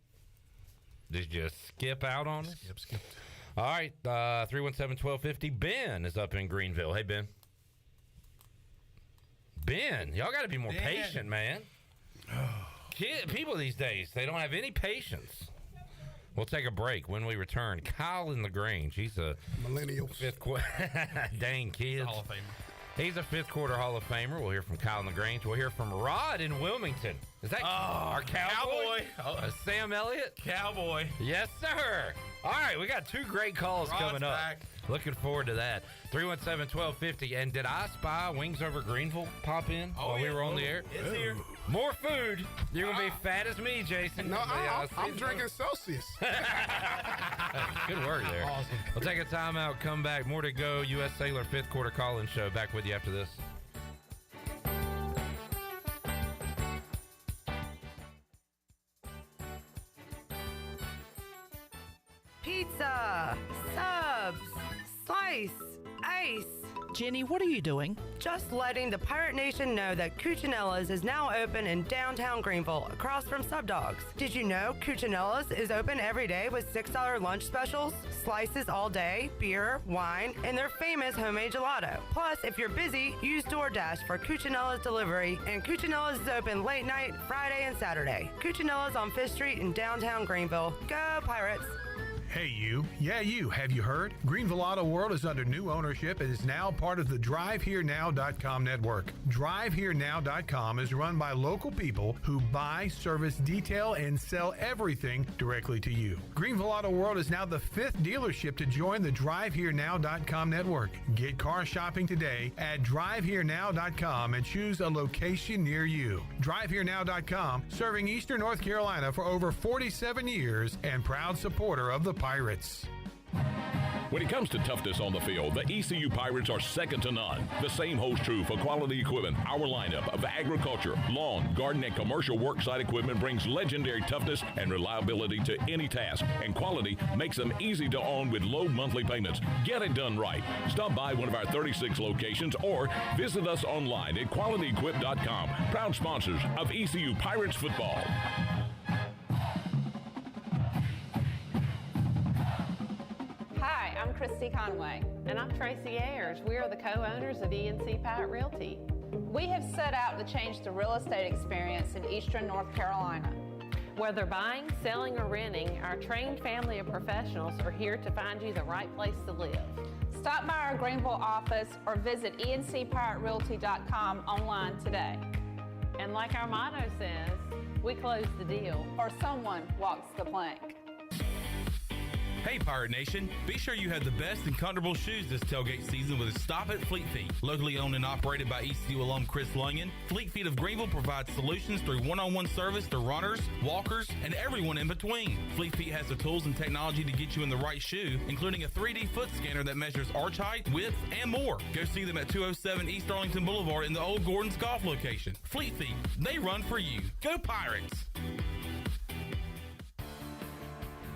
Did you skip out on us?
Skipped.
All right, 317-1250. Ben is up in Greenville. Hey, Ben. Ben, y'all got to be more patient, man. People these days, they don't have any patience. We'll take a break. When we return, Kyle in LaGrange. He's a
millennial
fifth quarter. Dang kids.
Hall of Famer.
He's a fifth quarter Hall of Famer. We'll hear from Kyle in LaGrange. We'll hear from Rod in Wilmington. Is that our cowboy? Sam Elliott?
Cowboy.
Yes, sir. All right, we got two great calls
Rod's
coming up.
back.
Looking forward to that. 317-1250. And did I spy Wings Over Greenville pop in while we were on the air?
It's here.
More food. You're going to be fat as me, Jason.
No, I'm drinking Celsius.
Good work there.
Awesome.
We'll take a timeout, come back. More to go. U.S. Cellular fifth quarter call-in show. Back with you after this.
Pizza, subs, slice, ice.
Jenny, what are you doing?
Just letting the Pirate Nation know that Cucinella's is now open in downtown Greenville, across from Subdogs. Did you know Cucinella's is open every day with $6 lunch specials, slices all day, beer, wine, and their famous homemade gelato. Plus, if you're busy, use DoorDash for Cucinella's delivery, and Cucinella's is open late night, Friday and Saturday. Cucinella's on 5th Street in downtown Greenville. Go Pirates!
Hey you, yeah you, have you heard? Greenville Auto World is under new ownership and is now part of the DriveHereNow.com network. DriveHereNow.com is run by local people who buy, service, detail, and sell everything directly to you. Greenville Auto World is now the 5th dealership to join the DriveHereNow.com network. Get car shopping today at DriveHereNow.com and choose a location near you. DriveHereNow.com, serving Eastern North Carolina for over 47 years and proud supporter of the Pirates.
When it comes to toughness on the field, the ECU Pirates are second to none. The same holds true for quality equipment. Our lineup of agriculture, lawn, garden, and commercial worksite equipment brings legendary toughness and reliability to any task, and quality makes them easy to own with low monthly payments. Get it done right. Stop by one of our 36 locations or visit us online at QualityEquip.com. Proud sponsors of ECU Pirates football.
Hi, I'm Christy Conway.
And I'm Tracy Ayers. We are the co-owners of ENC Pirate Realty.
We have set out to change the real estate experience in Eastern North Carolina.
Whether buying, selling, or renting, our trained family of professionals are here to find you the right place to live.
Stop by our Greenville office or visit encpiraterealty.com online today.
And like our motto says, we close the deal.
Or someone walks the plank.
Hey Pirate Nation, be sure you have the best and comfortable shoes this tailgate season with a stop at Fleet Feet. Locally owned and operated by ECU alum Chris Lunyon, Fleet Feet of Greenville provides solutions through one-on-one service to runners, walkers, and everyone in between. Fleet Feet has the tools and technology to get you in the right shoe, including a 3D foot scanner that measures arch height, width, and more. Go see them at 207 East Arlington Boulevard in the old Gordon's Golf location. Fleet Feet, they run for you. Go Pirates!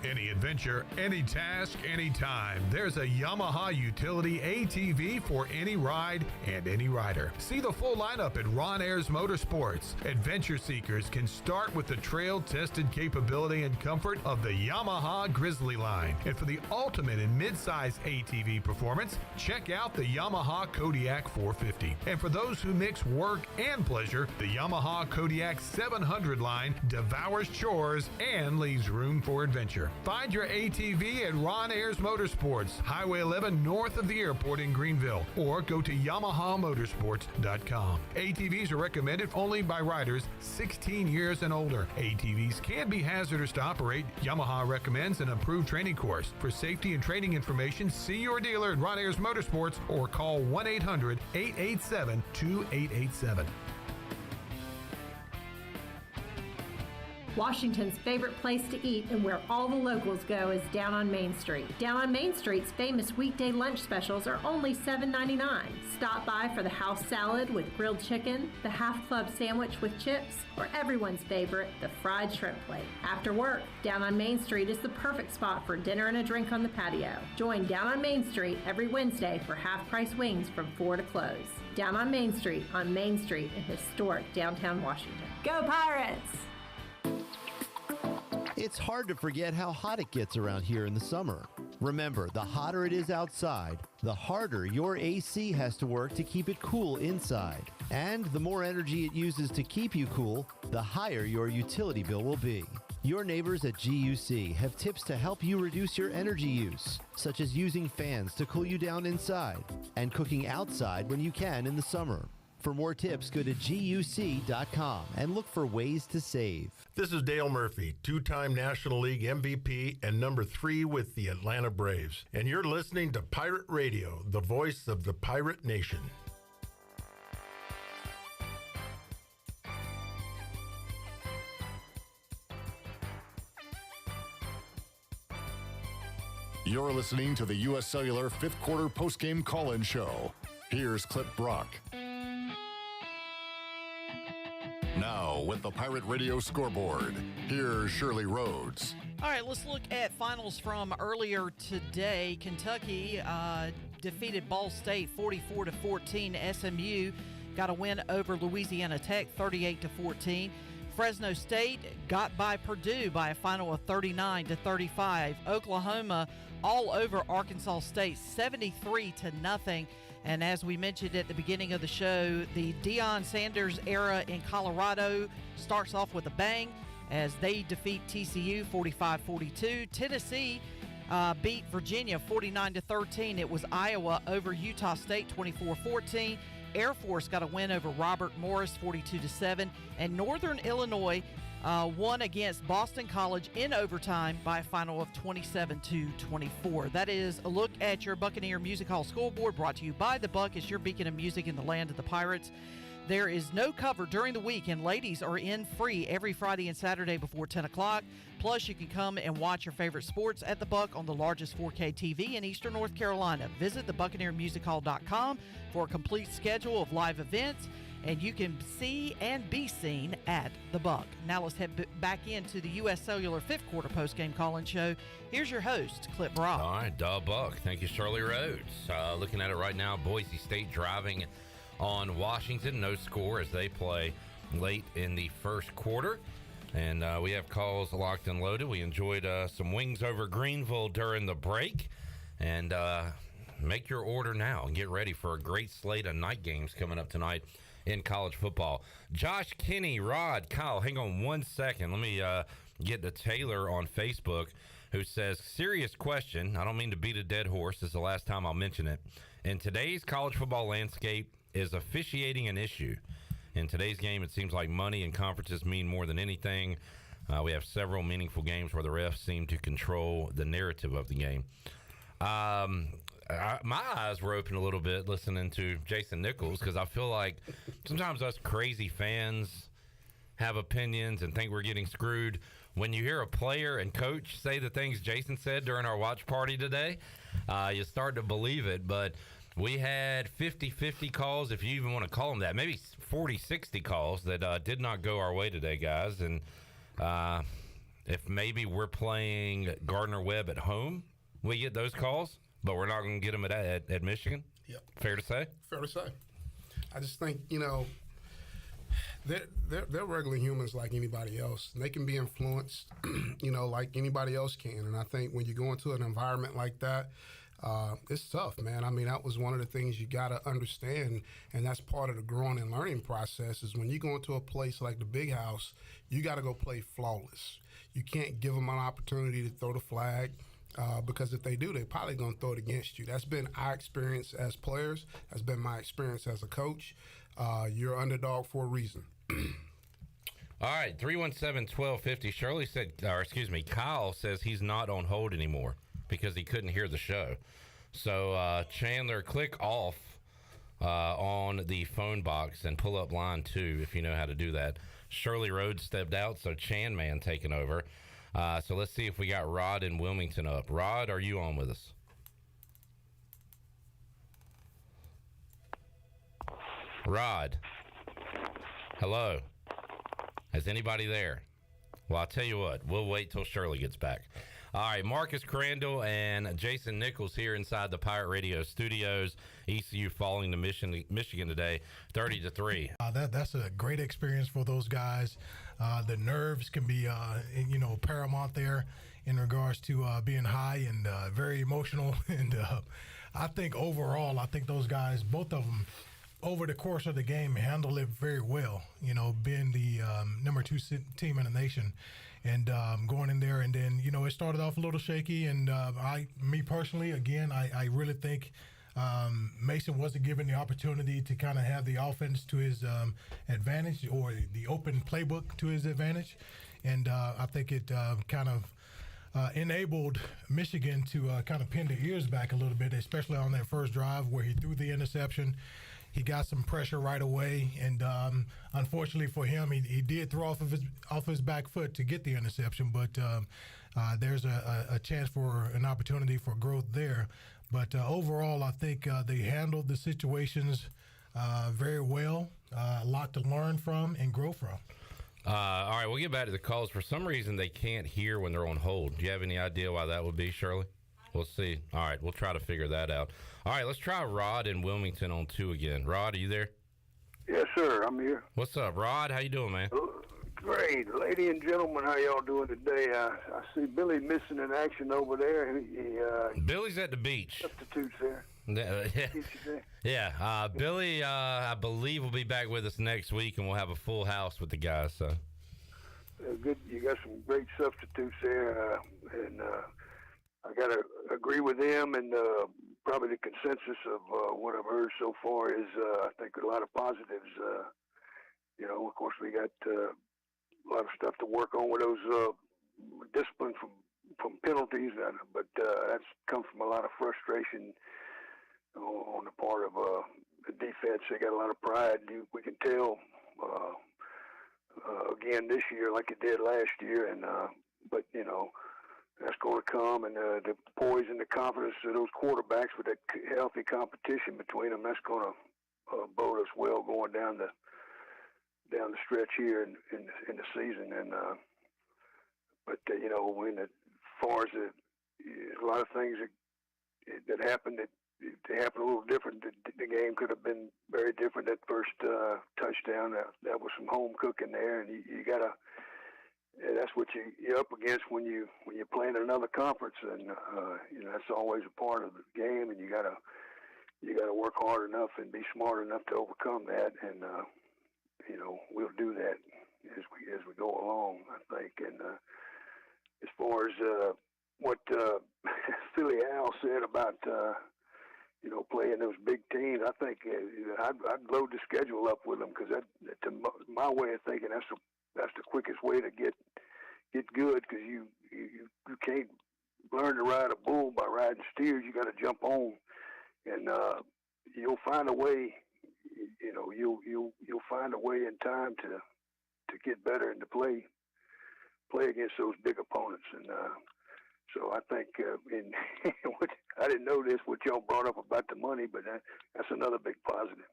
Any adventure, any task, anytime. There's a Yamaha utility ATV for any ride and any rider. See the full lineup at Ron Ayers Motorsports. Adventure seekers can start with the trail-tested capability and comfort of the Yamaha Grizzly line. And for the ultimate in mid-size ATV performance, check out the Yamaha Kodiak 450. And for those who mix work and pleasure, the Yamaha Kodiak 700 line devours chores and leaves room for adventure. Find your ATV at Ron Ayers Motorsports, Highway 11 north of the airport in Greenville, or go to YamahaMotorsports.com. ATVs are recommended only by riders 16 years and older. ATVs can be hazardous to operate. Yamaha recommends an approved training course. For safety and training information, see your dealer at Ron Ayers Motorsports or call 1-800-887-2887.
Washington's favorite place to eat and where all the locals go is down on Main Street. Down on Main Street's famous weekday lunch specials are only $7.99. Stop by for the house salad with grilled chicken, the half club sandwich with chips, or everyone's favorite, the fried shrimp plate. After work, Down on Main Street is the perfect spot for dinner and a drink on the patio. Join Down on Main Street every Wednesday for half-price wings from 4 to close. Down on Main Street in historic downtown Washington. Go Pirates!
It's hard to forget how hot it gets around here in the summer. Remember, the hotter it is outside, the harder your AC has to work to keep it cool inside. And the more energy it uses to keep you cool, the higher your utility bill will be. Your neighbors at GUC have tips to help you reduce your energy use, such as using fans to cool you down inside and cooking outside when you can in the summer. For more tips, go to GUC.com and look for ways to save.
This is Dale Murphy, two-time National League MVP and number 3 with the Atlanta Braves. And you're listening to Pirate Radio, the voice of the Pirate Nation.
You're listening to the U.S. Cellular fifth quarter postgame call-in show. Here's Clip Brock. Now, with the Pirate Radio scoreboard, here's Shirley Rhodes.
All right, let's look at finals from earlier today. Kentucky defeated Ball State 44-14. SMU got a win over Louisiana Tech 38-14. Fresno State got by Purdue by a final of 39-35. Oklahoma all over Arkansas State 73-0. And as we mentioned at the beginning of the show, the Deion Sanders era in Colorado starts off with a bang as they defeat TCU 45-42. Tennessee beat Virginia 49-13. It was Iowa over Utah State 24-14. Air Force got a win over Robert Morris 42-7. And Northern Illinois won against Boston College in overtime by a final of 27-24. That is a look at your Buccaneer Music Hall scoreboard, brought to you by The Buck. It's your beacon of music in the land of the Pirates. There is no cover during the week, and ladies are in free every Friday and Saturday before 10 o'clock. Plus, you can come and watch your favorite sports at The Buck on the largest 4K TV in Eastern North Carolina. Visit thebuccaneermusichall.com for a complete schedule of live events, and you can see and be seen at The Buck. Now let's head back into the U.S. Cellular fifth quarter postgame call-in show. Here's your host, Clip Brock.
All right, Buck. Thank you, Shirley Rhodes. Looking at it right now, Boise State driving on Washington. No score as they play late in the first quarter. And we have calls locked and loaded. We enjoyed some wings over Greenville during the break. And make your order now and get ready for a great slate of night games coming up tonight in college football. Josh, Kenny, Rod, Kyle, hang on 1 second. Let me get to Taylor on Facebook, who says, serious question. I don't mean to beat a dead horse. This is the last time I'll mention it. In today's college football landscape, is officiating an issue? In today's game, it seems like money and conferences mean more than anything. We have several meaningful games where the refs seem to control the narrative of the game. My eyes were open a little bit listening to Jason Nichols, because I feel like sometimes us crazy fans have opinions and think we're getting screwed. When you hear a player and coach say the things Jason said during our watch party today, you start to believe it. But we had 50-50 calls, if you even want to call them that, maybe 40-60 calls that did not go our way today, guys. And if maybe we're playing Gardner-Webb at home, we get those calls, but we're not going to get them at Michigan?
Yep.
Fair to say?
Fair to say. I just think, they're regular humans like anybody else. And they can be influenced, like anybody else can. And I think when you go into an environment like that, it's tough, man. I mean, that was one of the things you got to understand, and that's part of the growing and learning process, is when you go into a place like the Big House, you got to go play flawless. You can't give them an opportunity to throw the flag, because if they do, they're probably going to throw it against you. That's been our experience as players. That's been my experience as a coach. You're underdog for a reason.
All right, 317-1250. Shirley said, Kyle says he's not on hold anymore because he couldn't hear the show. So, Chandler, click off on the phone box and pull up line 2 if you know how to do that. Shirley Rhodes stepped out, so Chan Man taking over. So let's see if we got Rod in Wilmington up. Rod, are you on with us? Rod. Hello. Is anybody there? Well, I'll tell you what. We'll wait till Shirley gets back. All right, Marcus Crandall and Jason Nichols here inside the Pirate Radio studios. ECU falling to Michigan today, 30-3.
That's a great experience for those guys. The nerves can be, paramount there in regards to being high and very emotional. And I think overall, those guys, both of them, over the course of the game, handled it very well. Being the number 2 team in the nation. and going in there. And then, it started off a little shaky. And me personally, again, I really think Mason wasn't given the opportunity to kind of have the offense to his advantage, or the open playbook to his advantage. And I think it kind of enabled Michigan to kind of pin their ears back a little bit, especially on that first drive where he threw the interception. He got some pressure right away, and unfortunately for him, he did throw off his back foot to get the interception. But there's a chance for an opportunity for growth there. But overall, I think they handled the situations very well. A lot to learn from and grow from.
All right, we'll get back to the calls. For some reason, they can't hear when they're on hold. Do you have any idea why that would be, Shirley? We'll see. All right, we'll try to figure that out. All right, let's try Rod in Wilmington on 2 again. Rod, are you there?
Yes, sir. I'm here.
What's up, Rod? How you doing, man?
Great. Lady and gentlemen, how y'all doing today? I see Billy missing in action over there.
Billy's at the beach.
Substitutes there.
Yeah. Billy, I believe, will be back with us next week, and we'll have a full house with the guys. So
good. You got some great substitutes there, and I got to agree with them. And probably the consensus of what I've heard so far is, I think, a lot of positives. Of course, we got a lot of stuff to work on with those discipline from penalties, but that's come from a lot of frustration on the part of the defense. They got a lot of pride. We can tell again this year, like it did last year, and but that's going to come, and the poise and the confidence of those quarterbacks with that healthy competition between them, that's going to bode us well going down the stretch here in the season. And but as far as a lot of things that happened, they happened a little different. The game could have been very different. That first touchdown, that was some home cooking there, and you gotta. That's what you're up against when you're playing in another conference, and that's always a part of the game, and you gotta work hard enough and be smart enough to overcome that, and we'll do that as we go along, I think. And as far as what Philly Al said about playing those big teams, I think I'd load the schedule up with them, because to my way of thinking, that's the quickest way to get good, because you can't learn to ride a bull by riding steers. You got to jump on, and you'll find a way. You'll find a way in time to get better and to play against those big opponents. And so I think, I didn't know this, what y'all brought up about the money, but that's another big positive.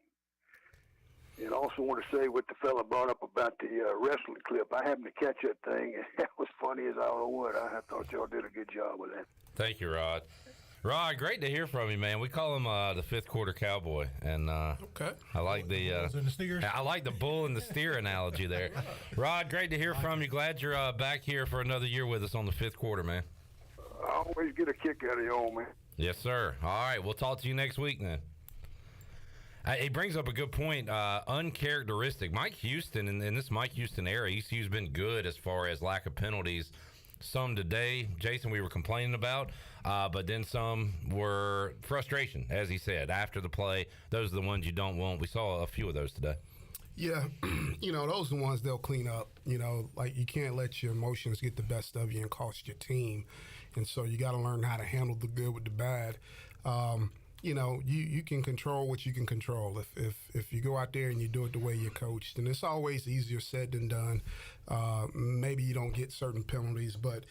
And I also want to say what the fella brought up about the wrestling clip. I happened to catch that thing, and that was funny as I don't know what. I thought y'all did a good job with that.
Thank you, Rod. Rod, great to hear from you, man. We call him the fifth quarter cowboy, and
okay.
I like I like the bull and the steer analogy there. Rod, great to hear from you. Glad you're back here for another year with us on the fifth quarter, man.
I always get a kick out of y'all, man.
Yes, sir. All right, we'll talk to you next week then. He brings up a good point. Uncharacteristic. Mike Houston, in this Mike Houston era, ECU's been good as far as lack of penalties. Some today, Jason, we were complaining about, but then some were frustration, as he said, after the play. Those are the ones you don't want. We saw a few of those today.
Yeah, those are the ones they'll clean up. Like you can't let your emotions get the best of you and cost your team. And so you got to learn how to handle the good with the bad. You can control what you can control. If you go out there and you do it the way you're coached, and it's always easier said than done. Maybe you don't get certain penalties, but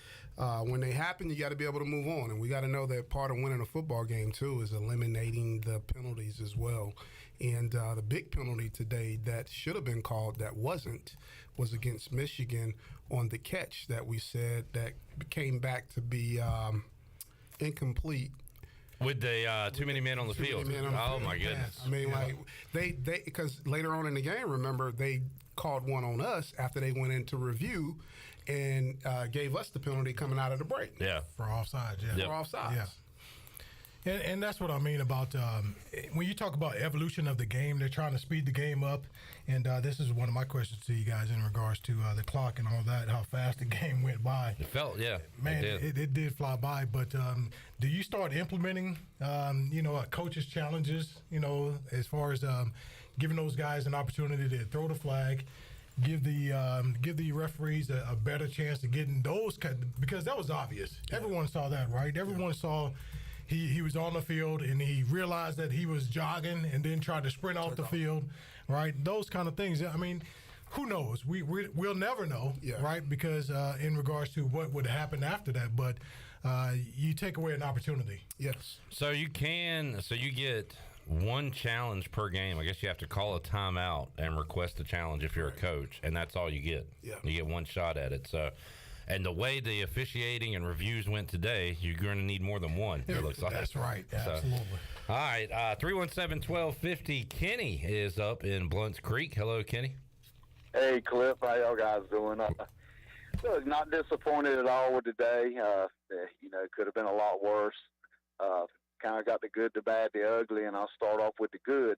when they happen, you got to be able to move on. And we got to know that part of winning a football game, too, is eliminating the penalties as well. And the big penalty today that should have been called that wasn't was against Michigan on the catch that we said that came back to be incomplete.
With the too many men on the field. Oh, my goodness.
I mean, like, they because later on in the game, remember, they called one on us after they went into review and gave us the penalty coming out of the break.
Yeah.
For offsides, yeah.
For offsides.
Yeah. And that's what I mean about when you talk about evolution of the game, they're trying to speed the game up. And this is one of my questions to you guys in regards to the clock and all that, how fast the game went by.
It felt, yeah.
Man, it did fly by. But do you start implementing, coaches' challenges, as far as giving those guys an opportunity to throw the flag, give the referees a better chance of getting those, because that was obvious. Yeah. Everyone saw that, right? Everyone saw he was on the field and he realized that he was jogging and then tried to sprint off the field, right? Those kind of things. I mean, who knows? We'll never know, right? Because in regards to what would happen after that, but you take away an opportunity.
Yes.
So you get one challenge per game. I guess you have to call a timeout and request a challenge if you're a coach, and that's all you get.
Yeah.
You get one shot at it. So, and the way the officiating and reviews went today, you're going to need more than one, it looks like.
That's right.
So,
absolutely.
All right. 317-1250. Kenny is up in Blunt's Creek. Hello, Kenny.
Hey, Cliff. How y'all guys doing? Not disappointed at all with today. It could have been a lot worse. Kind of got the good, the bad, the ugly, and I'll start off with the good.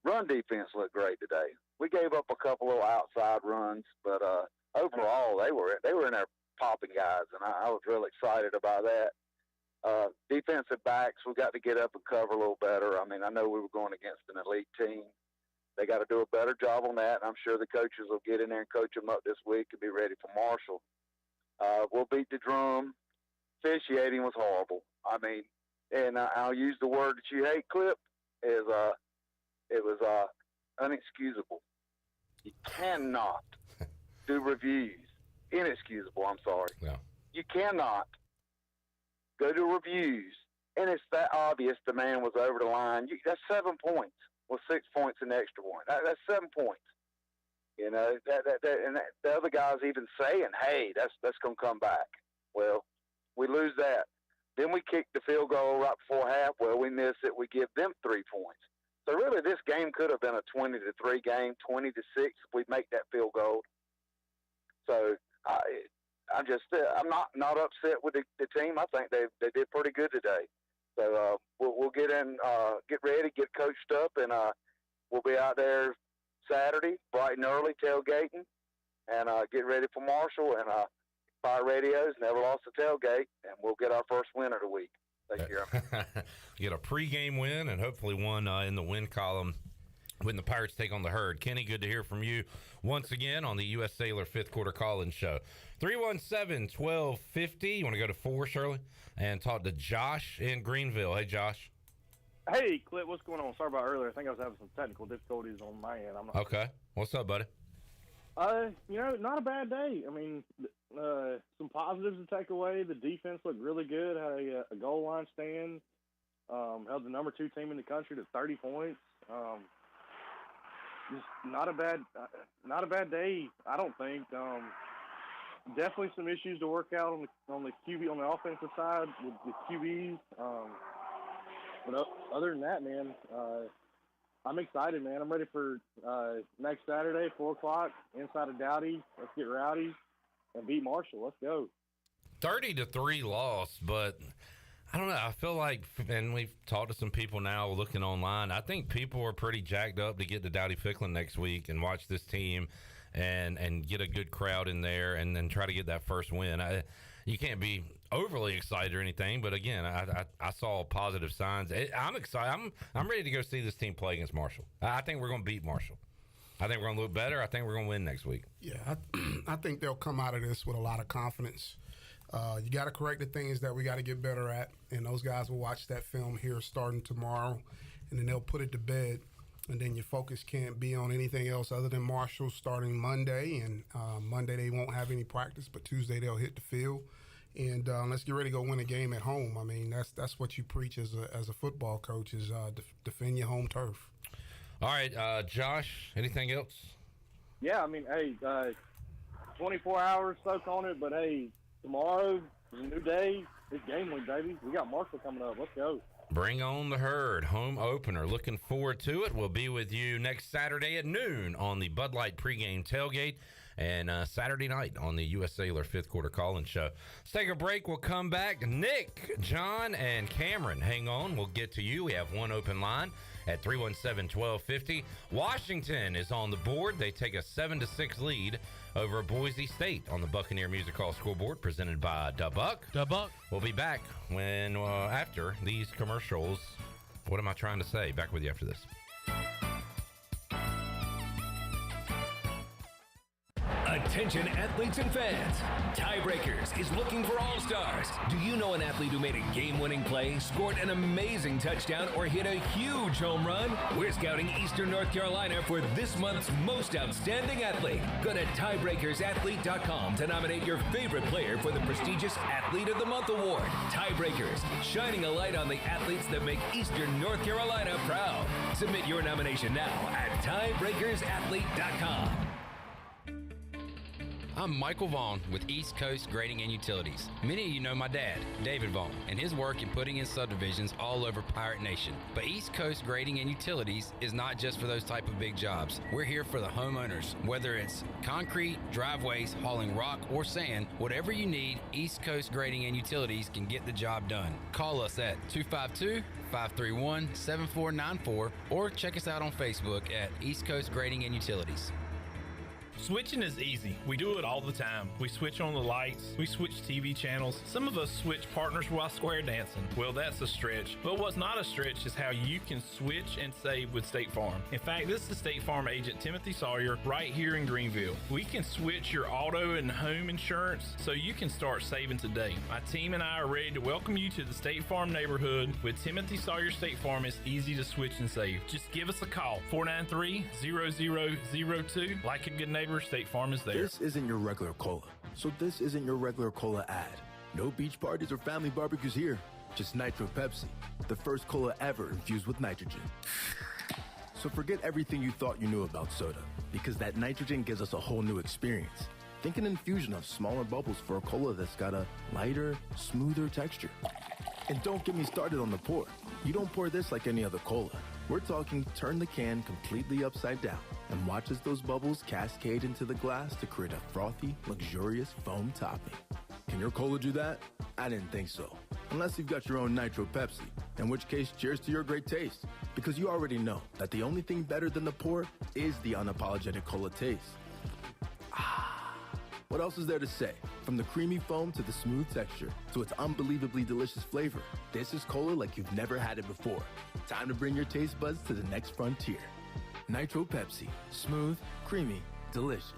Run defense looked great today. We gave up a couple little outside runs, but overall they were in there popping guys, and I was real excited about that. Defensive backs, we got to get up and cover a little better. I mean, I know we were going against an elite team. They got to do a better job on that, and I'm sure the coaches will get in there and coach them up this week and be ready for Marshall. We'll beat the drum. Officiating was horrible. I mean, and I'll use the word that you hate, Clip, it was unexcusable. You cannot do reviews. Inexcusable, I'm sorry.
Yeah.
You cannot go to reviews, and it's that obvious the man was over the line. That's 7 points with 6 points in the extra point. That's 7 points. And the other guy's even saying, hey, that's going to come back. Well, we lose that. Then we kick the field goal right before half. Well, we miss it. We give them 3 points. So really, this game could have been a 20-3 game, 20-6 if we make that field goal. So I'm not upset with the team. I think they did pretty good today. So we'll get in, get ready, get coached up, and we'll be out there Saturday, bright and early, tailgating, and get ready for Marshall. And Fire Radios never lost a tailgate, and we'll get our first win of the week. Thank you.
Get a pregame win and hopefully one in the win column when the Pirates take on the Herd. Kenny, good to hear from you once again on the U.S. Cellular fifth quarter call-in show. 317-1250. You want to go to 4, Shirley, and talk to Josh in Greenville. Hey, Josh.
Hey, Clint, what's going on? Sorry about earlier. I think I was having some technical difficulties on my end.
Okay. What's up, buddy?
Not a bad day. I mean, some positives to take away. The defense looked really good. Had a goal line stand. Held the number 2 team in the country to 30 points. Just not a bad day, I don't think. Definitely some issues to work out on the QB on the offensive side with the QBs. But other than that, man, I'm excited, man. I'm ready for next Saturday, 4 o'clock, inside of Dowdy. Let's get rowdy and beat Marshall. Let's go.
30-3 loss, but I don't know. I feel like, and we've talked to some people now looking online, I think people are pretty jacked up to get to Dowdy Ficklin next week and watch this team and get a good crowd in there and then try to get that first win. You can't be overly excited or anything, but again, I saw positive signs. I'm excited. I'm ready to go see this team play against Marshall. I think we're going to beat Marshall. I think we're going to look better. I think we're going to win next week.
Yeah, I think they'll come out of this with a lot of confidence. You got to correct the things that we got to get better at, and those guys will watch that film here starting tomorrow, and then they'll put it to bed, and then your focus can't be on anything else other than Marshall starting Monday, and Monday they won't have any practice, but Tuesday they'll hit the field, and let's get ready to go win a game at home. I mean, that's what you preach as a football coach is defend your home turf.
All right, Josh, anything else?
Yeah, I mean, hey, 24 hours soak on it, but hey, tomorrow is a new day. It's game week, baby. We got Marshall coming up. Let's go.
Bring on the Herd, home opener. Looking forward to it. We'll be with you next Saturday at noon on the Bud Light pregame tailgate and Saturday night on the U.S. Cellular fifth quarter call-in show. Let's take a break. We'll come back. Nick, John, and Cameron, hang on. We'll get to you. We have one open line at 317-1250. Washington is on the board. They take a 7-6 lead over Boise State on the Buccaneer Music Hall scoreboard, presented by Dubuck. We'll be back when after these commercials. What am I trying to say? Back with you after this.
Attention athletes and fans. Tiebreakers is looking for all-stars. Do you know an athlete who made a game-winning play, scored an amazing touchdown, or hit a huge home run? We're scouting Eastern North Carolina for this month's most outstanding athlete. Go to tiebreakersathlete.com to nominate your favorite player for the prestigious Athlete of the Month award. Tiebreakers, shining a light on the athletes that make Eastern North Carolina proud. Submit your nomination now at tiebreakersathlete.com.
I'm Michael Vaughn with East Coast Grading and Utilities. Many of you know my dad, David Vaughn, and his work in putting in subdivisions all over Pirate Nation. But East Coast Grading and Utilities is not just for those type of big jobs. We're here for the homeowners. Whether it's concrete, driveways, hauling rock, or sand, whatever you need, East Coast Grading and Utilities can get the job done. Call us at 252-531-7494 or check us out on Facebook at East Coast Grading and Utilities.
Switching is easy. We do it all the time. We switch on the lights. We switch TV channels. Some of us switch partners while square dancing. Well, that's a stretch. But what's not a stretch is how you can switch and save with State Farm. In fact, this is State Farm agent Timothy Sawyer right here in Greenville. We can switch your auto and home insurance so you can start saving today. My team and I are ready to welcome you to the State Farm neighborhood. With Timothy Sawyer State Farm, it's easy to switch and save. Just give us a call, 493-0002. Like a good neighbor, State Farm is there.
This isn't your regular cola, so this isn't your regular cola ad. No beach parties or family barbecues here, just Nitro Pepsi, the first cola ever infused with nitrogen. So forget everything you thought you knew about soda, because that nitrogen gives us a whole new experience. Think an infusion of smaller bubbles for a cola that's got a lighter, smoother texture. And don't get me started on the pour. You don't pour this like any other cola. We're talking turn the can completely upside down and watch as those bubbles cascade into the glass to create a frothy, luxurious foam topping. Can your cola do that? I didn't think so. Unless you've got your own Nitro Pepsi, in which case, cheers to your great taste. Because you already know that the only thing better than the pour is the unapologetic cola taste. What else is there to say? From the creamy foam to the smooth texture to its unbelievably delicious flavor, this is cola like you've never had it before. Time to bring your taste buds to the next frontier. Nitro Pepsi. Smooth, creamy, delicious.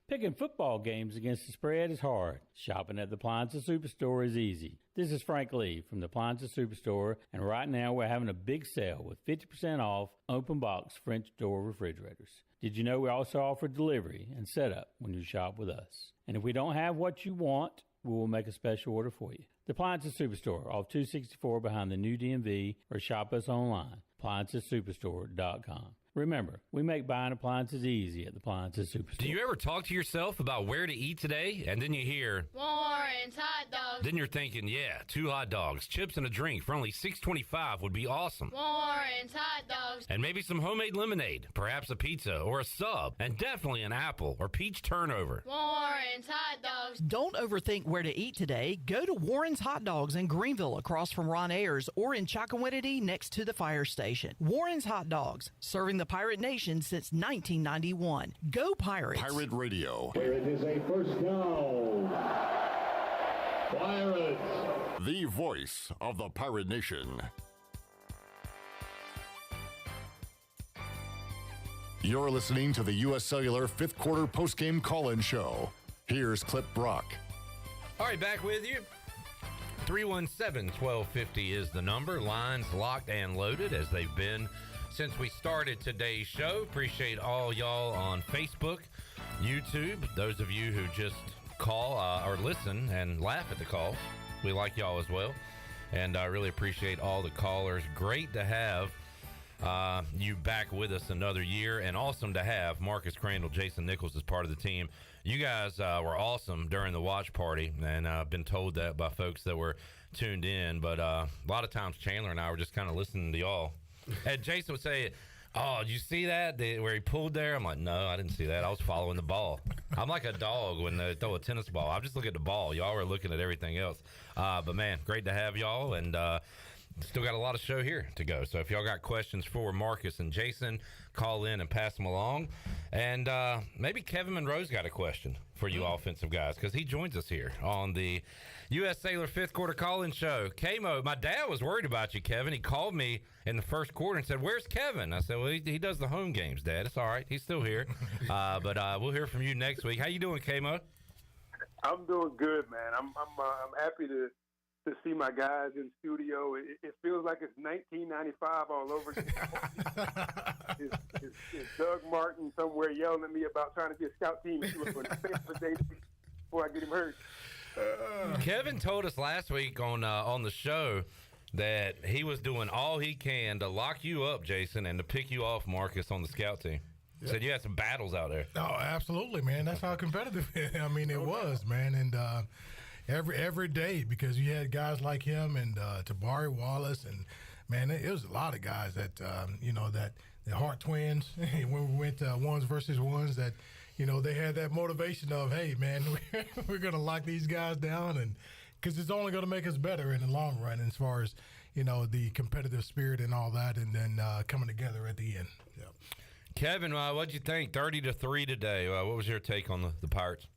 Picking football games against the spread is hard. Shopping at the Appliances Superstore is easy. This is Frank Lee from the Appliances Superstore, and right now we're having a big sale with 50% off open box French door refrigerators. Did you know we also offer delivery and setup when you shop with us? And if we don't have what you want, we will make a special order for you. The Appliances Superstore off 264 behind the new DMV, or shop us online, AppliancesSuperstore.com. Remember, we make buying appliances easy at the Appliances Superstore.
Do you ever talk to yourself about where to eat today, and then you hear
Warren's Hot Dogs?
Then you're thinking, yeah, 2 hot dogs, chips, and a drink for only $6.25 would be awesome.
Warren's Hot Dogs.
And maybe some homemade lemonade, perhaps a pizza or a sub, and definitely an apple or peach turnover.
Warren's Hot Dogs.
Don't overthink where to eat today. Go to Warren's Hot Dogs in Greenville across from Ron Ayers, or in Chocowinity next to the fire station. Warren's Hot Dogs, serving the Pirate Nation since 1991. Go Pirates!
Pirate Radio.
Here it is, a first down. Pirates.
The voice of the Pirate Nation. You're listening to the U.S. Cellular fifth quarter postgame call-in show. Here's Clip Brock.
All right, back with you. 317-1250 is the number. Lines locked and loaded as they've been since we started today's show. Appreciate all y'all on Facebook, YouTube, those of you who just call or listen and laugh at the calls. We like y'all as well. And I really appreciate all the callers. Great to have you back with us another year, and awesome to have Marcus Crandall, Jason Nichols as part of the team. You guys were awesome during the watch party, and I've been told that by folks that were tuned in. But a lot of times Chandler and I were just kind of listening to y'all. And Jason would say, Oh, did you see that? Where he pulled there? I'm like, no, I didn't see that. I was following the ball. I'm like a dog when they throw a tennis ball. I'm just looking at the ball. Y'all are looking at everything else. But, man, great to have y'all. And still got a lot of show here to go. So if y'all got questions for Marcus and Jason, call in and pass them along. And maybe Kevin Monroe's got a question for you offensive guys because he joins us here on the U.S. Cellular fifth quarter call-in show. K-Mo, my dad was worried about you, Kevin. He called me in the first quarter and said, "Where's Kevin?" I said, "Well, he does the home games, Dad. It's all right. He's still here." But we'll hear from you next week. How you doing, K-Mo?
I'm doing good, man. I'm happy to see my guys in studio. It feels like it's 1995 all over again. It's Doug Martin somewhere yelling at me about trying to get scout team before I get him hurt.
Kevin told us last week on the show that he was doing all he can to lock you up, Jason, and to pick you off, Marcus, on the scout team. Yep. Said you had some battles out there.
Oh, absolutely, man. That's how competitive I mean, it was, man. And every day, because you had guys like him and Tabari Wallace, and man, it was a lot of guys that that the Hart twins when we went ones versus ones, that they had that motivation of, hey man, we're gonna lock these guys down, and because it's only gonna make us better in the long run as far as the competitive spirit and all that, and then coming together at the end. Yeah.
Kevin, what'd you think? 30-3 today. What was your take on the Pirates?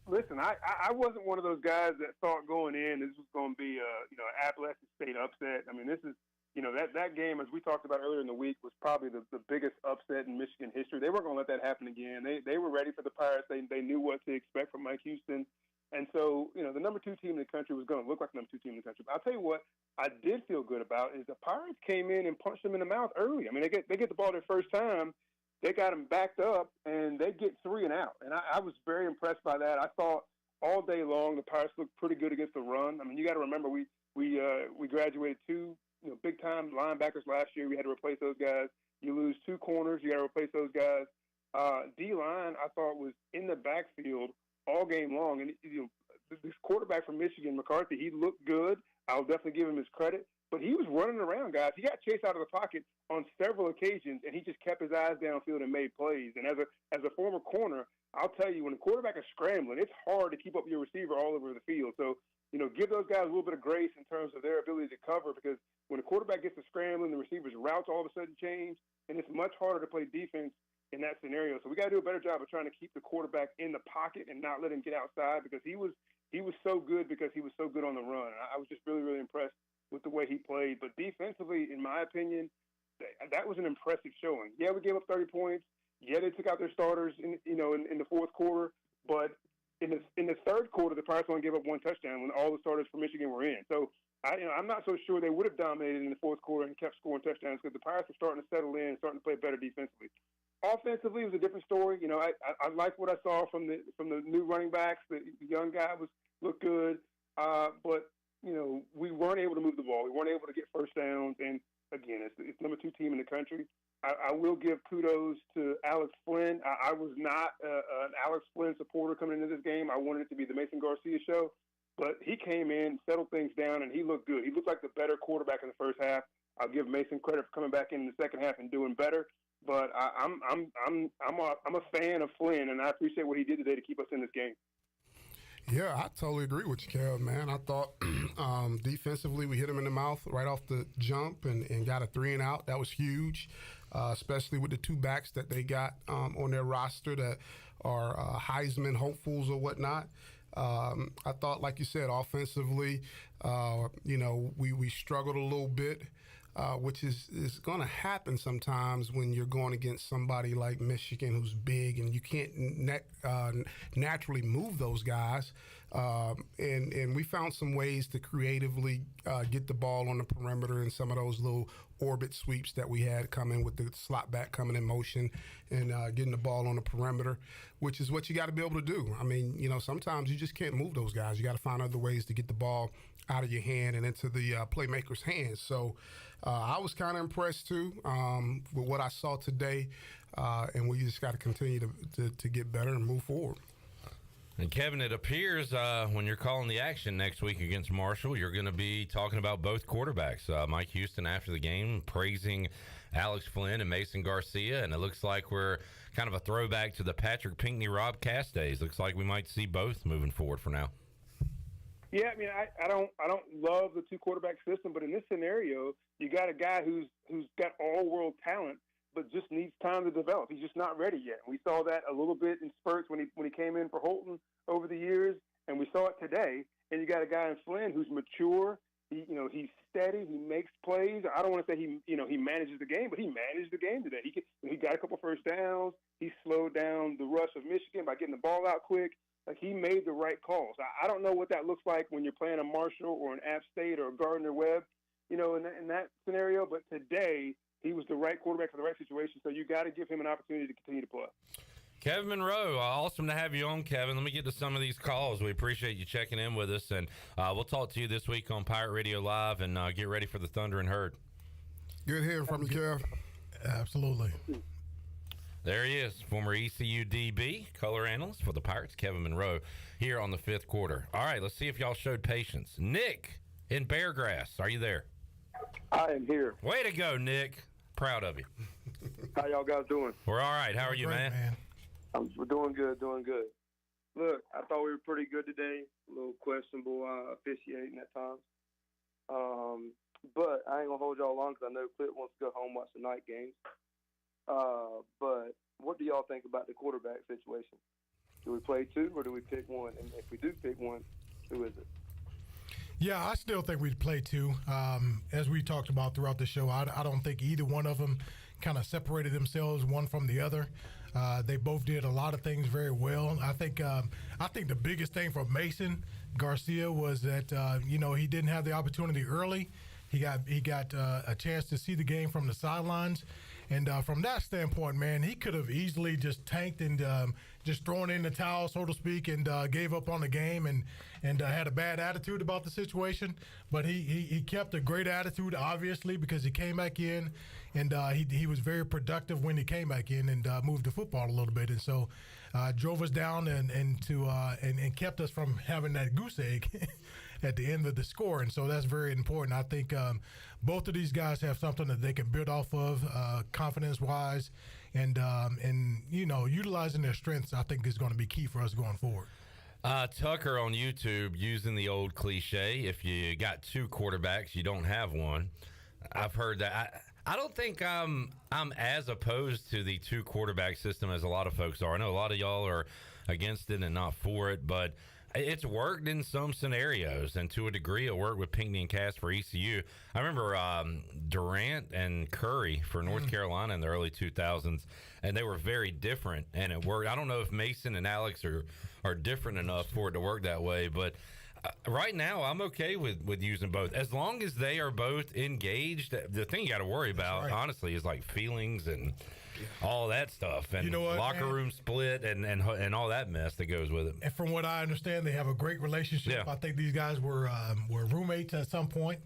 Listen, I wasn't one of those guys that thought going in this was going to be an Appalachian State upset. I mean, this is that game, as we talked about earlier in the week, was probably the biggest upset in Michigan history. They weren't going to let that happen again. They were ready for the Pirates. They knew what to expect from Mike Houston, and so the number 2 team in the country was going to look like the number 2 team in the country. But I'll tell you what I did feel good about is the Pirates came in and punched them in the mouth early. I mean, they get the ball their first time. They got them backed up, and they get 3 and out. And I was very impressed by that. I thought all day long the Pirates looked pretty good against the run. I mean, you got to remember we graduated 2 big-time linebackers last year. We had to replace those guys. You lose 2 corners, you got to replace those guys. D-line, I thought, was in the backfield all game long. And this quarterback from Michigan, McCarthy, he looked good. I'll definitely give him his credit. But he was running around, guys. He got chased out of the pocket on several occasions, and he just kept his eyes downfield and made plays. And as a former corner, I'll tell you, when the quarterback is scrambling, it's hard to keep up your receiver all over the field. So, give those guys a little bit of grace in terms of their ability to cover, because when the quarterback gets to scrambling, the receiver's routes all of a sudden change, and it's much harder to play defense in that scenario. So we got to do a better job of trying to keep the quarterback in the pocket and not let him get outside, because he was so good because he was so good on the run. I was just really, really impressed with the way he played. But defensively, in my opinion, that was an impressive showing. Yeah, we gave up 30 points. Yeah, they took out their starters in the fourth quarter. But in the third quarter, the Pirates only gave up 1 touchdown when all the starters for Michigan were in. So I'm not so sure they would have dominated in the fourth quarter and kept scoring touchdowns, because the Pirates were starting to settle in, starting to play better defensively. Offensively, it was a different story. I liked what I saw from the new running backs. The young guy looked good, but we weren't able to move the ball. We weren't able to get first downs. And again, it's number 2 team in the country. I will give kudos to Alex Flynn. I was not an Alex Flynn supporter coming into this game. I wanted it to be the Mason Garcia show, but he came in, settled things down, and he looked good. He looked like the better quarterback in the first half. I'll give Mason credit for coming back in the second half and doing better. But I'm a fan of Flynn, and I appreciate what he did today to keep us in this game.
Yeah, I totally agree with you, Kev, man. I thought defensively we hit him in the mouth right off the jump and got a 3 and out. That was huge, especially with the 2 backs that they got on their roster that are Heisman hopefuls or whatnot. I thought, like you said, offensively, we struggled a little bit. Which is going to happen sometimes when you're going against somebody like Michigan who's big and you can't naturally move those guys. And we found some ways to creatively get the ball on the perimeter and some of those little orbit sweeps that we had coming with the slot back coming in motion and getting the ball on the perimeter, which is what you got to be able to do. I mean, sometimes you just can't move those guys. You got to find other ways to get the ball out of your hand and into the playmaker's hands. So I was kind of impressed, too, with what I saw today, and we just got to continue to get better and move forward.
And Kevin, it appears when you're calling the action next week against Marshall, you're going to be talking about both quarterbacks. Mike Houston after the game praising Alex Flynn and Mason Garcia, and it looks like we're kind of a throwback to the Patrick Pinckney-Rob Cass days. Looks like we might see both moving forward for now.
Yeah, I mean, I don't love the 2-quarterback system, but in this scenario, you got a guy who's got all-world talent, but just needs time to develop. He's just not ready yet. We saw that a little bit in spurts when he came in for Holton over the years, and we saw it today. And you got a guy in Flynn who's mature. He's steady. He makes plays. I don't want to say he manages the game, but he managed the game today. He got a couple first downs. He slowed down the rush of Michigan by getting the ball out quick. Like, he made the right calls. I don't know what that looks like when you're playing a Marshall or an App State or a Gardner-Webb, in that scenario. But today, he was the right quarterback for the right situation, so you got to give him an opportunity to continue to play.
Kevin Monroe, awesome to have you on, Kevin. Let me get to some of these calls. We appreciate you checking in with us, and we'll talk to you this week on Pirate Radio Live, and get ready for the Thunder and Herd.
Good hearing from you, Kev.
Absolutely.
There he is, former ECU DB, color analyst for the Pirates, Kevin Monroe, here on the fifth quarter. All right, let's see if y'all showed patience. Nick in Beargrass, are you there?
I am here.
Way to go, Nick. Proud of you.
How y'all guys doing?
We're all right. How are you, man?
We're doing good, Look, I thought we were pretty good today. A little questionable officiating at times. But I ain't going to hold y'all long because I know Clip wants to go home and watch the night games. But what do y'all think about the quarterback situation? Do we play two or do we pick one? And if we do pick one, who is it?
Yeah, I still think we'd play two. As we talked about throughout the show, I don't think either one of them kind of separated themselves one from the other. They both did a lot of things very well. I think the biggest thing for Mason Garcia was that he didn't have the opportunity early. He got a chance to see the game from the sidelines. And from that standpoint, man, he could have easily just tanked and just thrown in the towel, so to speak, and gave up on the game and had a bad attitude about the situation. But he kept a great attitude, obviously, because he came back in and he was very productive when he came back in and moved the football a little bit. And so drove us down and kept us from having that goose egg at the end of the score. And so that's very important. I think both of these guys have something that they can build off of confidence-wise. And utilizing their strengths, I think, is going to be key for us going forward.
Tucker on YouTube using the old cliche, if you got two quarterbacks, you don't have one. I've heard that. I don't think I'm as opposed to the two quarterback system as a lot of folks are. I know a lot of y'all are against it and not for it, but it's worked in some scenarios, and to a degree it worked with Pinckney and Cass for ECU. I remember Durant and Curry for North Carolina in the early 2000s, and they were very different, and it worked. I don't know if Mason and Alex are different enough for it to work that way, but right now I'm okay with using both. As long as they are both engaged, the thing you got to worry about, honestly, is like feelings and all that stuff, and locker room split and all that mess that goes with it.
And from what I understand, they have a great relationship. Yeah. I think these guys were roommates at some point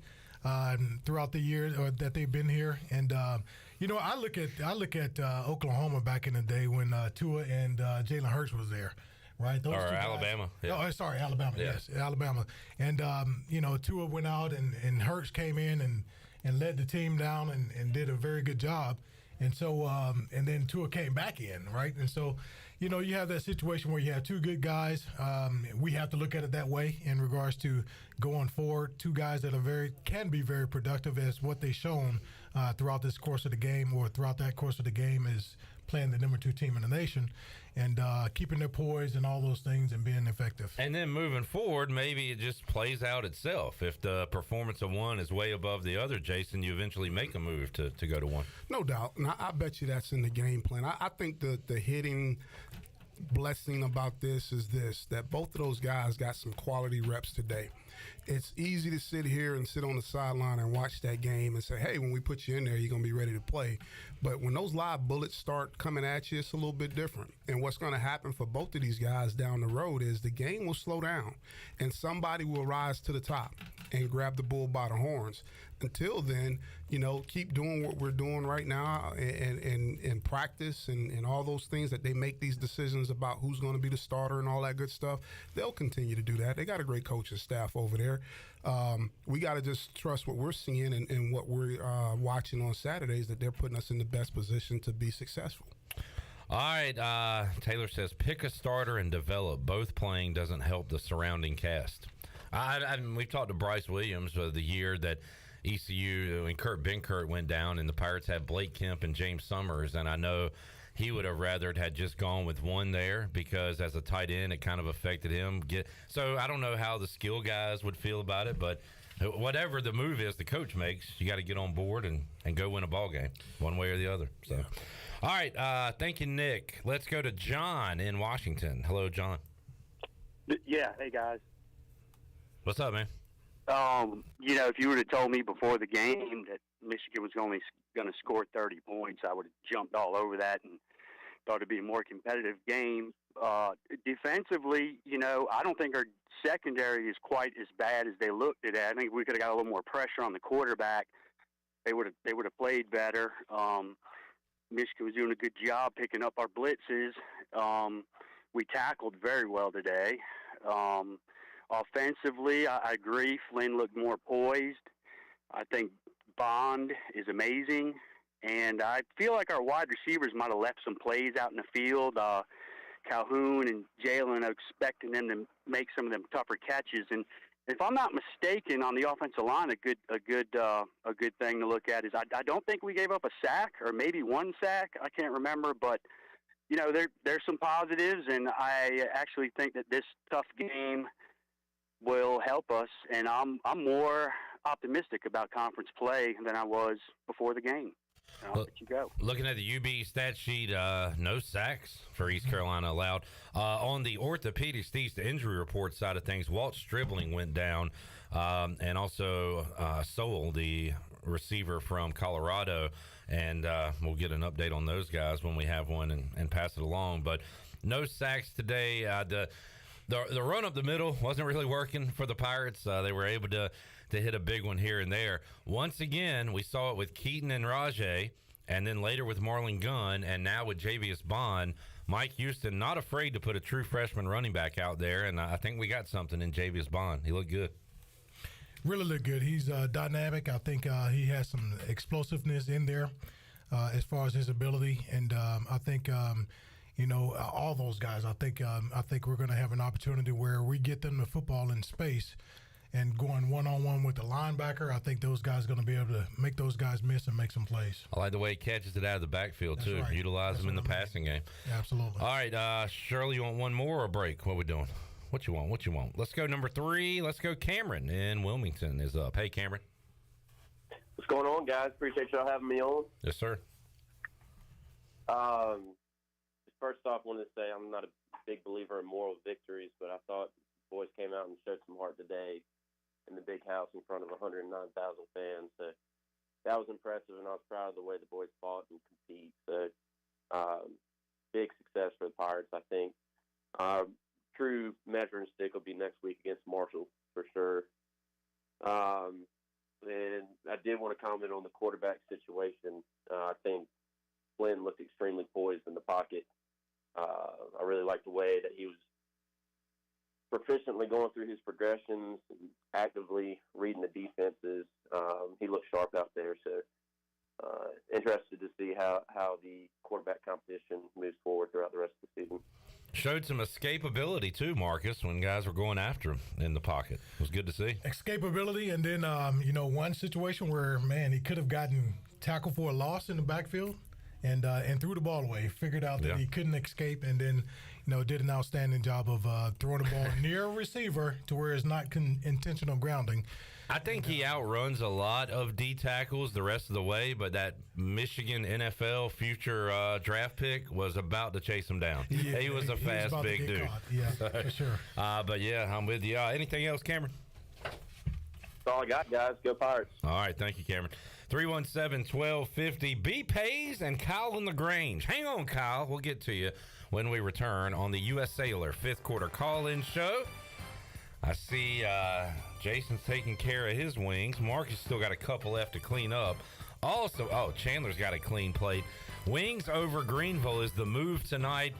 throughout the years that they've been here. And I look at Oklahoma back in the day when Tua and Jalen Hurts was there. Right, those
or Alabama.
Yeah. Oh, sorry, Alabama. Yeah. Yes, Alabama. And Tua went out and Hurts came in and led the team down and did a very good job. And so, and then Tua came back in, right? And so, you have that situation where you have two good guys. We have to look at it that way in regards to going forward. Two guys that can be very productive, as what they've shown throughout this course of the game, or throughout that course of the game, is playing the number 2 team in the nation and keeping their poise and all those things and being effective.
And then moving forward, maybe it just plays out itself. If the performance of one is way above the other, Jason, you eventually make a move to go to one.
No doubt. And I bet you that's in the game plan. I think the hitting blessing about this is that both of those guys got some quality reps today. it's easy to sit here and sit on the sideline and watch that game and say, hey, when we put you in there, you're going to be ready to play. But when those live bullets start coming at you, it's a little bit different. And what's going to happen for both of these guys down the road is the game will slow down and somebody will rise to the top and grab the bull by the horns. Until then, keep doing what we're doing right now and practice and all those things that they make these decisions about who's going to be the starter and all that good stuff. They'll continue to do that. They got a great coaching staff over there. We got to just trust what we're seeing and what we're watching on Saturdays, that they're putting us in the best position to be successful.
All right. Taylor says, pick a starter and develop. Both playing doesn't help the surrounding cast. We've talked to Bryce Williams the year that ECU and Kurt Benkert went down, and the Pirates had Blake Kemp and James Summers, and I know he would have rather had just gone with one there because as a tight end, it kind of affected him. So I don't know how the skill guys would feel about it, but whatever the move is the coach makes, you got to get on board and go win a ball game one way or the other. So, all right. Thank you, Nick. Let's go to John in Washington. Hello, John.
Yeah. Hey, guys.
What's up, man?
If you would have told me before the game that Michigan was only going to score 30 points, I would have jumped all over that and thought it'd be a more competitive game. Defensively, I don't think our secondary is quite as bad as they looked at. I think we could have got a little more pressure on the quarterback. They would have played better. Michigan was doing a good job picking up our blitzes. We tackled very well today. Offensively, I agree. Flynn looked more poised. I think Bond is amazing. And I feel like our wide receivers might have left some plays out in the field. Calhoun and Jalen are expecting them to make some of them tougher catches. And if I'm not mistaken, on the offensive line, a good thing to look at is I don't think we gave up a sack, or maybe one sack. I can't remember, but there's some positives, and I actually think that this tough game will help us, and I'm more optimistic about conference play than I was before the game. I'll let you go.
Looking at the UB stat sheet, no sacks for East Carolina allowed. On the orthopedics, the injury report side of things, Walt Stribling went down, and also Sowell, the receiver from Colorado, and we'll get an update on those guys when we have one and pass it along. But no sacks today. The run up the middle wasn't really working for the Pirates. They were able to hit a big one here and there. Once again, we saw it with Keaton and Rajay, and then later with Marlon Gunn, and now with Javius Bond. Mike Houston not afraid to put a true freshman running back out there, and I think we got something in Javius Bond. He looked good.
Really looked good. He's dynamic. I think he has some explosiveness in there as far as his ability, and I think all those guys. I think we're going to have an opportunity where we get them the football in space and going one-on-one with the linebacker. I think those guys are going to be able to make those guys miss and make some plays.
I like the way he catches it out of the backfield,
That's
too.
right.
Utilize them in the passing game.
Yeah, absolutely.
All right, Shirley, you want one more or a break? What we doing? What you want? Let's go number 3. Let's go Cameron in Wilmington is up. Hey, Cameron.
What's going on, guys? Appreciate y'all having me on.
Yes, sir.
First off, I wanted to say I'm not a big believer in moral victories, but I thought the boys came out and showed some heart today in the big house in front of 109,000 fans. So that was impressive, and I was proud of the way the boys fought and compete. So big success for the Pirates, I think. True measuring stick will be next week against Marshall for sure. And I did want to comment on the quarterback situation. I think Flynn looked extremely poised in the pocket. I really liked the way that he was proficiently going through his progressions and actively reading the defenses. He looked sharp out there, so interested to see how the quarterback competition moves forward throughout the rest of the season.
Showed some escapability, too, Marcus, when guys were going after him in the pocket. It was good to see.
Escapability, and then, one situation where, man, he could have gotten tackled for a loss in the backfield and threw the ball away. Figured out that he couldn't escape, and then, did an outstanding job of throwing the ball near a receiver to where it's not intentional grounding.
I think he outruns a lot of D tackles the rest of the way, but that Michigan NFL future draft pick was about to chase him down.
Yeah,
he was a fast, big dude.
Yeah, for sure.
But yeah, I'm with you. Anything else, Cameron?
That's all I got, guys. Go Pirates.
All right, thank you, Cameron. 317-1250. B. Pays and Kyle in the Grange. Hang on, Kyle. We'll get to you when we return on the U.S. Cellular fifth quarter call-in show. I see Jason's taking care of his wings. Mark has still got a couple left to clean up. Also, Chandler's got a clean plate. Wings over Greenville is the move tonight.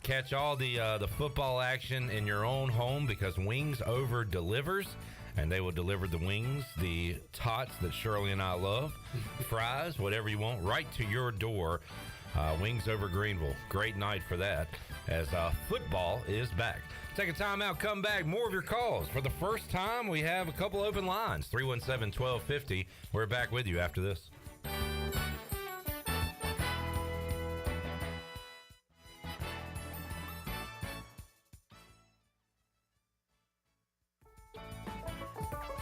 Catch all the football action in your own home because Wings Over delivers, and they will deliver the wings, the tots that Shirley and I love, fries, whatever you want, right to your door. Wings Over Greenville. Great night for that as football is back. Take a time out, come back. More of your calls. For the first time, we have a couple open lines. 317-1250. We're back with you after this.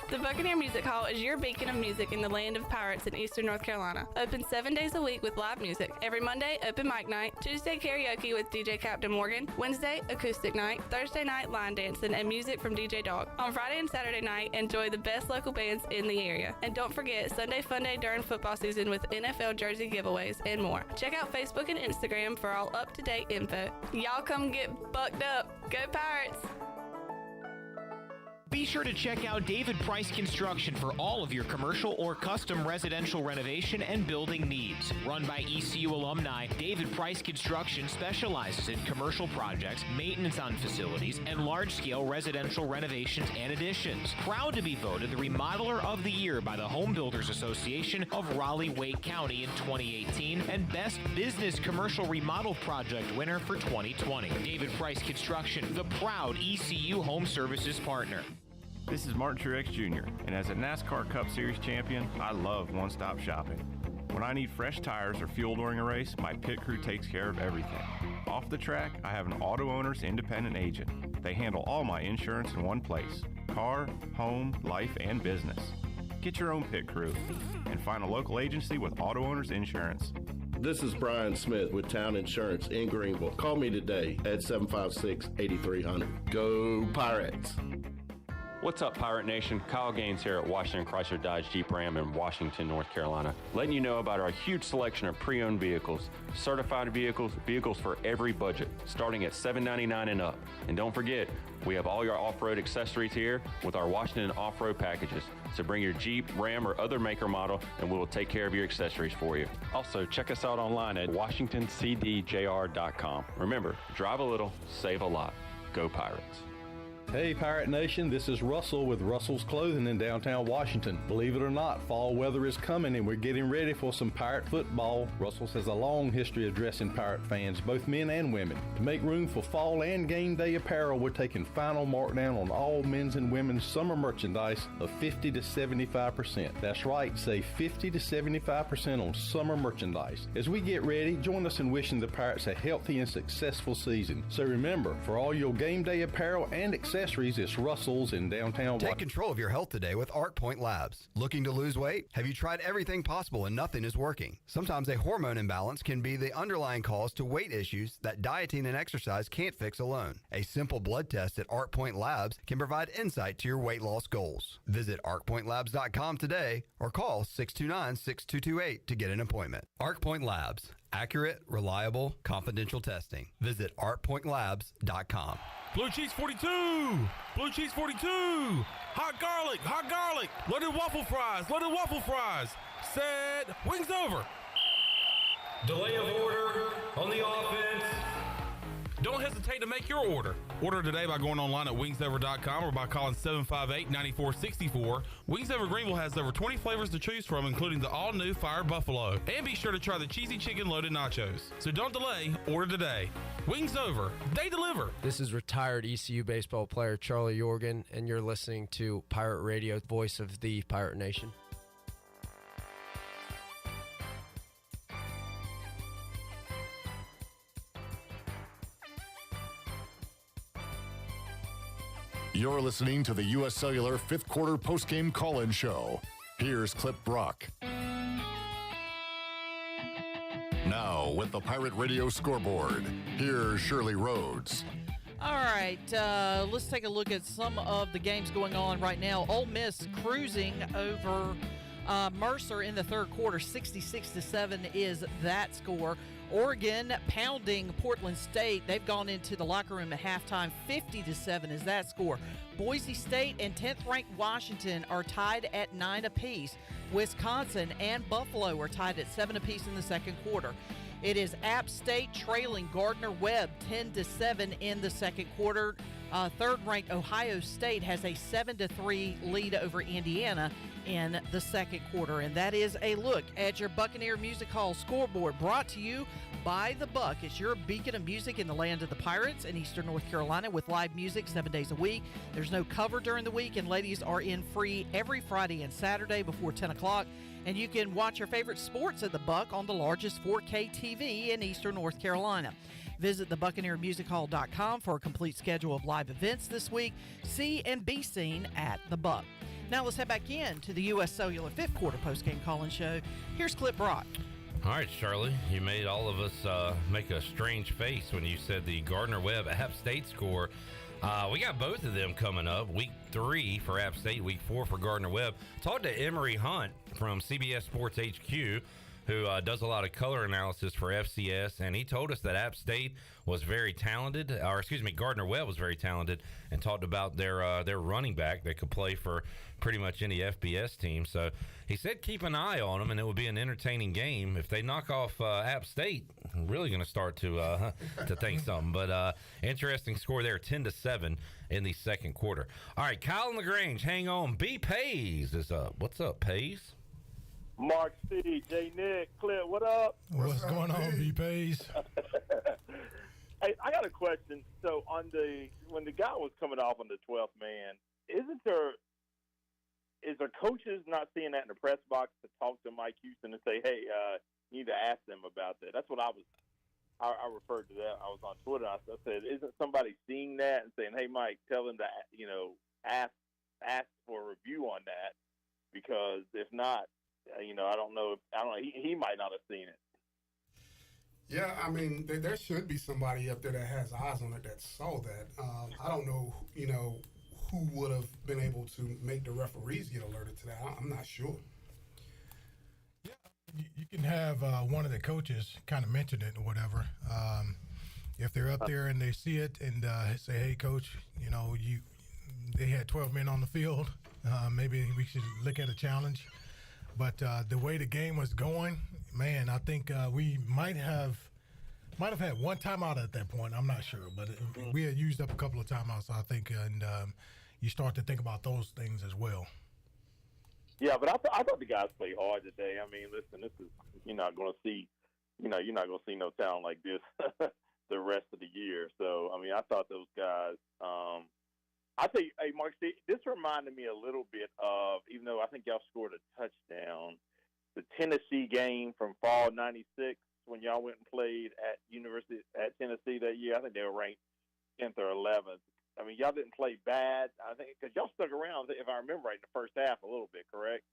The Buccaneer Music Hall is your beacon of music in the land of pirates in eastern North Carolina. Open 7 days a week with live music. Every Monday, open mic night. Tuesday, karaoke with DJ Captain Morgan. Wednesday, acoustic night. Thursday night, line dancing and music from DJ Dog. On Friday and Saturday night, enjoy the best local bands in the area. And don't forget, Sunday Fun Day during football season with NFL jersey giveaways and more. Check out Facebook and Instagram for all up-to-date info. Y'all come get bucked up. Go Pirates!
Be sure to check out David Price Construction for all of your commercial or custom residential renovation and building needs. Run by ECU alumni, David Price Construction specializes in commercial projects, maintenance on facilities, and large-scale residential renovations and additions. Proud to be voted the Remodeler of the Year by the Home Builders Association of Raleigh-Wake County in 2018 and Best Business Commercial Remodel Project winner for 2020. David Price Construction, the proud ECU Home Services partner.
This is Martin Truex Jr., and as a NASCAR Cup Series champion, I love one-stop shopping. When I need fresh tires or fuel during a race, my pit crew takes care of everything. Off the track, I have an Auto Owners independent agent. They handle all my insurance in one place: car, home, life, and business. Get your own pit crew and find a local agency with Auto Owners Insurance.
This is Brian Smith with Town Insurance in Greenville. Call me today at 756-8300. Go Pirates!
What's up, Pirate Nation? Kyle Gaines here at Washington Chrysler Dodge Jeep Ram in Washington, North Carolina, letting you know about our huge selection of pre-owned vehicles, certified vehicles, vehicles for every budget, starting at $799 and up. And don't forget, we have all your off-road accessories here with our Washington off-road packages. So bring your Jeep, Ram, or other maker model, and we will take care of your accessories for you. Also, check us out online at WashingtonCDJR.com. Remember, drive a little, save a lot. Go Pirates.
Hey Pirate Nation, this is Russell with Russell's Clothing in downtown Washington. Believe it or not, fall weather is coming and we're getting ready for some Pirate football. Russell's has a long history of dressing Pirate fans, both men and women. To make room for fall and game day apparel, we're taking final markdown on all men's and women's summer merchandise of 50 to 75%. That's right, save 50 to 75% on summer merchandise. As we get ready, join us in wishing the Pirates a healthy and successful season. So remember, for all your game day apparel and accessories, it's Russell's in downtown
Take control of your health today with Arc Point Labs. Looking to lose weight? Have you tried everything possible and nothing is working? Sometimes a hormone imbalance can be the underlying cause to weight issues that dieting and exercise can't fix alone. A simple blood test at Arc Point Labs can provide insight to your weight loss goals. Visit arcpointlabs.com today or call 629-6228 to get an appointment. Arc Point Labs. Accurate, reliable, confidential testing. Visit artpointlabs.com.
Blue cheese 42! Blue cheese 42! Hot garlic! Hot garlic! Loaded waffle fries! Loaded waffle fries! Said wings over!
Delay of order on the offense.
Don't hesitate to make your order. Order today by going online at wingsover.com or by calling 758-9464. Wings Over Greenville has over 20 flavors to choose from, including the all-new Fire Buffalo. And be sure to try the cheesy chicken loaded nachos. So don't delay, order today. Wings Over, they deliver.
This is retired ECU baseball player Charlie Yorgan, and you're listening to Pirate Radio, voice of the Pirate Nation.
You're listening to the U.S. Cellular fifth quarter postgame call-in show. Here's Clip Brock. Now, with the Pirate Radio Scoreboard, here's Shirley Rhodes.
All right, let's take a look at some of the games going on right now. Ole Miss cruising over Mercer in the third quarter, 66-7 is that score. Oregon pounding Portland State. They've gone into the locker room at halftime, 50-7 is that score. Boise State and 10th-ranked Washington are tied at 9 apiece. Wisconsin and Buffalo are tied at 7 apiece in the second quarter. It is App State trailing Gardner-Webb 10-7 in the second quarter. Third-ranked Ohio State has a 7-3 lead over Indiana in the second quarter. And that is a look at your Buccaneer Music Hall scoreboard, brought to you by The Buck. It's your beacon of music in the land of the Pirates in eastern North Carolina with live music 7 days a week. There's no cover during the week, and ladies are in free every Friday and Saturday before 10 o'clock. And you can watch your favorite sports at The Buck on the largest 4K TV in eastern North Carolina. Visit thebuccaneermusichall.com for a complete schedule of live events this week. See and be seen at The Buck. Now let's head back in to the U.S. Cellular fifth quarter postgame call-in show. Here's Clip Brock.
All right, Shirley, you made all of us make a strange face when you said the Gardner-Webb App State score. We got both of them coming up. Week 3 for App State, Week 4 for Gardner-Webb. Talked to Emery Hunt from CBS Sports HQ, who does a lot of color analysis for FCS, and he told us that App State was very talented, Gardner-Webb was very talented, and talked about their running back that could play for pretty much any FBS team. So he said keep an eye on them, and it will be an entertaining game. If they knock off App State, I'm really going to start to think something. But interesting score there, 10-7 in the second quarter. All right, Kyle LaGrange, hang on. B. Pays is up. What's up, Pays?
Mark C, J Nick, Clip, what up?
What's going on, B. Pays?
Hey, I got a question. So when the guy was coming off on the 12th man, is there coaches not seeing that in the press box to talk to Mike Houston and say, hey, you need to ask them about that? That's what I referred to that. I was on Twitter. I said, isn't somebody seeing that and saying, hey, Mike, tell them to, ask for a review on that? Because if not, I don't know. He might not have seen it.
Yeah, I mean, there should be somebody up there that has eyes on it that saw that. I don't know, who would have been able to make the referees get alerted to that. I'm not sure.
Yeah, you can have one of the coaches kind of mention it or whatever. If they're up there and they see it and say, hey, coach, they had 12 men on the field. Maybe we should look at a challenge. But the way the game was going, man, I think we might have had one timeout at that point. I'm not sure, but we had used up a couple of timeouts, I think, and you start to think about those things as well.
Yeah, but I thought the guys played hard today. I mean, listen, this is you're not going to see no talent like this the rest of the year. So I mean, I thought those guys. I tell you, hey, Mark, this reminded me a little bit of, even though I think y'all scored a touchdown, the Tennessee game from fall '96 when y'all went and played at Tennessee that year. I think they were ranked 10th or 11th. I mean, y'all didn't play bad. I think because y'all stuck around, if I remember right, in the first half a little bit, correct?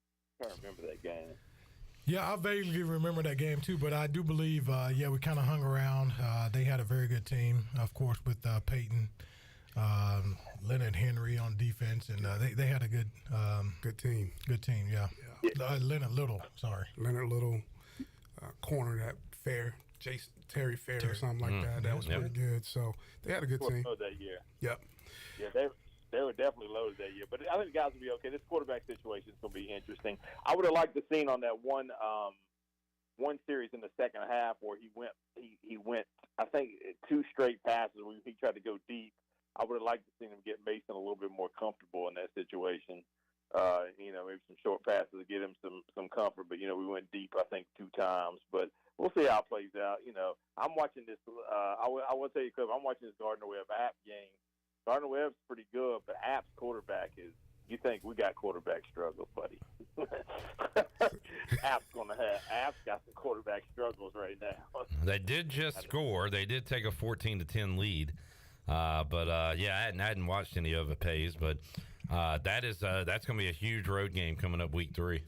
I can't remember that game. Yeah, I vaguely remember that game too, but I do believe, we kind of hung around. They had a very good team, of course, with Peyton. Leonard Henry on defense, and they had a good team. Good team, yeah. Leonard Little, corner that Terry Fair or something like that. That was pretty good. So they had a good team. That year.
Yep.
Yeah, they were definitely loaded that year. But I think the guys will be okay. This quarterback situation is going to be interesting. I would have liked to seen on that one series in the second half where he went I think 2 straight passes where he tried to go deep. I would have liked to see him get Mason a little bit more comfortable in that situation. Maybe some short passes to get him some comfort. But, we went deep, I think, 2 times. But we'll see how it plays out. I'm watching this. I will tell you, Cliff, I'm watching this Gardner-Webb App game. Gardner-Webb's pretty good, but App's quarterback is – you think we got quarterback struggles, buddy. App's got some quarterback struggles right now.
They did just score. They did take a 14-10 lead. I hadn't watched any of it, Pays, but that's going to be a huge road game coming up week 3.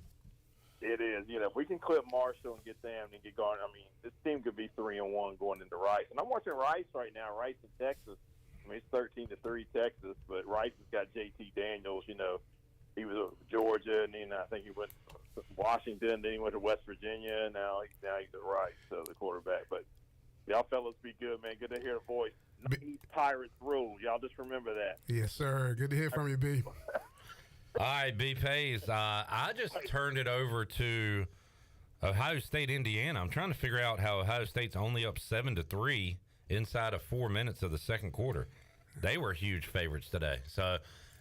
It is. If we can clip Marshall and get them and get Gardner, I mean, this team could be 3-1 going into Rice. And I'm watching Rice right now, Rice in Texas. I mean, it's 13-3 Texas, but Rice has got J.T. Daniels. You know, he was at Georgia, and then I think he went to Washington, then he went to West Virginia, and now he's at Rice, so the quarterback. But y'all fellas be good, man. Good to hear the voice. Pirates rule. Y'all just remember that.
Yes, sir. Good to hear from you, B.
All right, B. Pays. I just turned it over to Ohio State, Indiana. I'm trying to figure out how Ohio State's only up 7-3 inside of 4 minutes of the second quarter. They were huge favorites today. So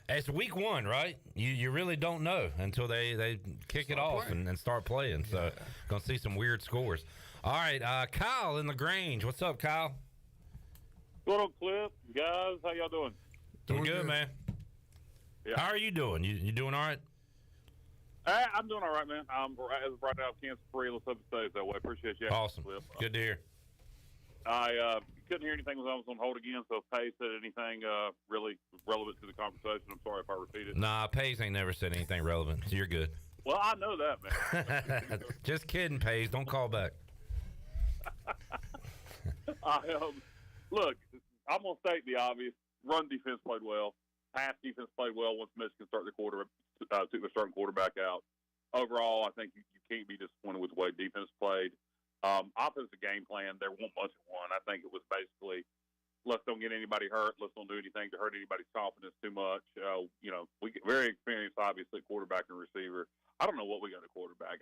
it's week one, right? You really don't know until they kick it off and start playing. So going to see some weird scores. All right, Kyle in LaGrange. What's up, Kyle?
Good old Clip, guys. How y'all doing?
Doing good, man.
Yeah.
How are you doing? You doing all right?
I'm doing all right, man. I'm as of right now, cancer-free. Let's hope it stays that way. Appreciate you.
Awesome.
Clip.
Good to hear.
I couldn't hear anything when I was on hold again, so if Pace said anything really relevant to the conversation, I'm sorry if I repeat it.
Nah, Pays ain't never said anything relevant, so you're good.
Well, I know that, man.
Just kidding, Pays. Don't call back.
Look, I'm going to state the obvious. Run defense played well. Pass defense played well once Michigan took the starting quarterback out. Overall, I think you can't be disappointed with the way defense played. Offensive game plan, there wasn't much of one. I think it was basically, let's don't get anybody hurt. Let's don't do anything to hurt anybody's confidence too much. We get very experienced, obviously, quarterback and receiver. I don't know what we got at quarterback.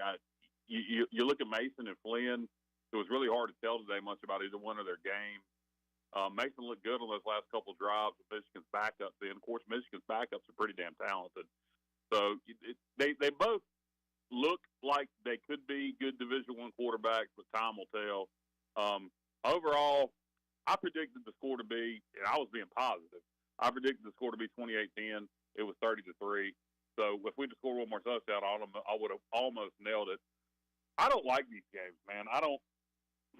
You look at Mason and Flynn. It was really hard to tell today much about either one of their game. Mason looked good on those last couple of drives with Michigan's backups in. Of course, Michigan's backups are pretty damn talented. So they both look like they could be good Division I quarterbacks, but time will tell. Overall, I predicted the score to be, and I was being positive, I predicted the score to be 28-10. It was 30-3. So if we'd have scored one more touchdown, I would have almost nailed it. I don't like these games, man.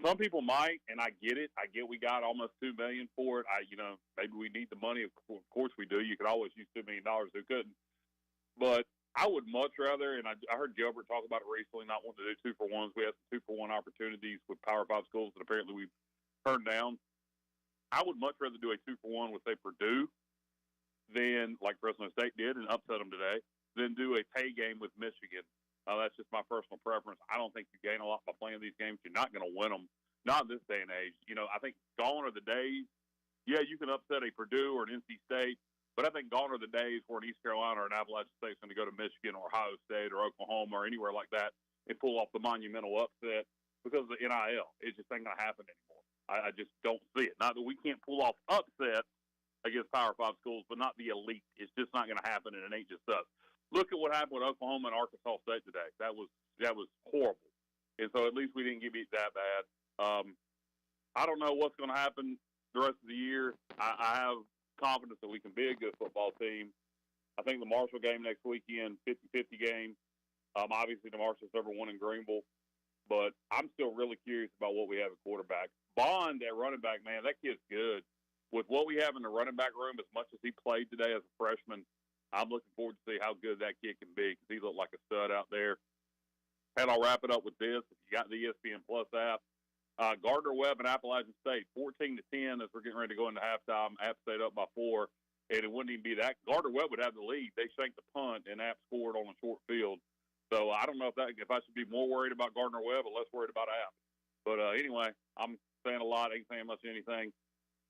Some people might, and I get it. I get we got almost $2 million for it. Maybe we need the money. Of course we do. You could always use $2 million. Who couldn't? But I would much rather, and I heard Gilbert talk about it recently, not wanting to do 2-for-1s. We had some 2-for-1 opportunities with Power 5 schools that apparently we've turned down. I would much rather do a 2-for-1 with, say, Purdue, than like Fresno State did and upset them today, than do a pay game with Michigan. That's just my personal preference. I don't think you gain a lot by playing these games. You're not going to win them. Not in this day and age. I think gone are the days. Yeah, you can upset a Purdue or an NC State, but I think gone are the days where an East Carolina or an Appalachian State is going to go to Michigan or Ohio State or Oklahoma or anywhere like that and pull off the monumental upset because of the NIL. It just ain't going to happen anymore. I just don't see it. Not that we can't pull off upsets against Power 5 schools, but not the elite. It's just not going to happen, and it ain't just us. Look at what happened with Oklahoma and Arkansas State today. That was horrible. And so at least we didn't get beat that bad. I don't know what's going to happen the rest of the year. I have confidence that we can be a good football team. I think the Marshall game next weekend, 50-50 game. Obviously, the Marshall's number one in Greenville. But I'm still really curious about what we have at quarterback. Bond at running back, man, that kid's good. With what we have in the running back room, as much as he played today as a freshman, I'm looking forward to see how good that kid can be because he looked like a stud out there. And I'll wrap it up with this. If you got the ESPN Plus app, Gardner Webb and Appalachian State, 14-10 as we're getting ready to go into halftime. App State up by 4, and it wouldn't even be that. Gardner Webb would have the lead. They shanked the punt, and App scored on a short field. So I don't know if I should be more worried about Gardner Webb or less worried about App. But anyway, I'm saying a lot. Ain't saying much of anything.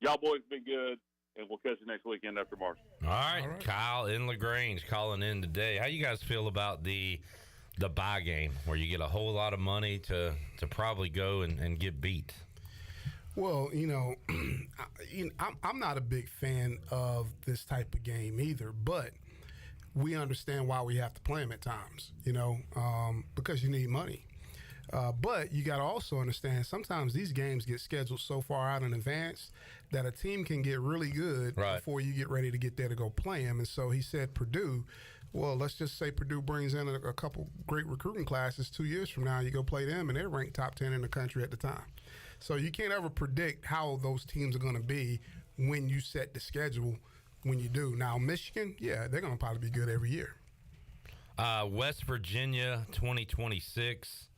Y'all boys be good, and we'll catch you next weekend after March.
All right. Kyle in LaGrange calling in today. How you guys feel about the buy game where you get a whole lot of money to probably go and get beat?
Well, I'm not a big fan of this type of game either, but we understand why we have to play them at times, because you need money. But you got to also understand sometimes these games get scheduled so far out in advance that a team can get really good before you get ready to get there to go play them. And so he said Purdue. Well, let's just say Purdue brings in a couple great recruiting classes 2 years from now. You go play them, and they're ranked top 10 in the country at the time. So you can't ever predict how those teams are going to be when you set the schedule when you do. Now, Michigan, yeah, they're going to probably be good every year.
West Virginia 2026.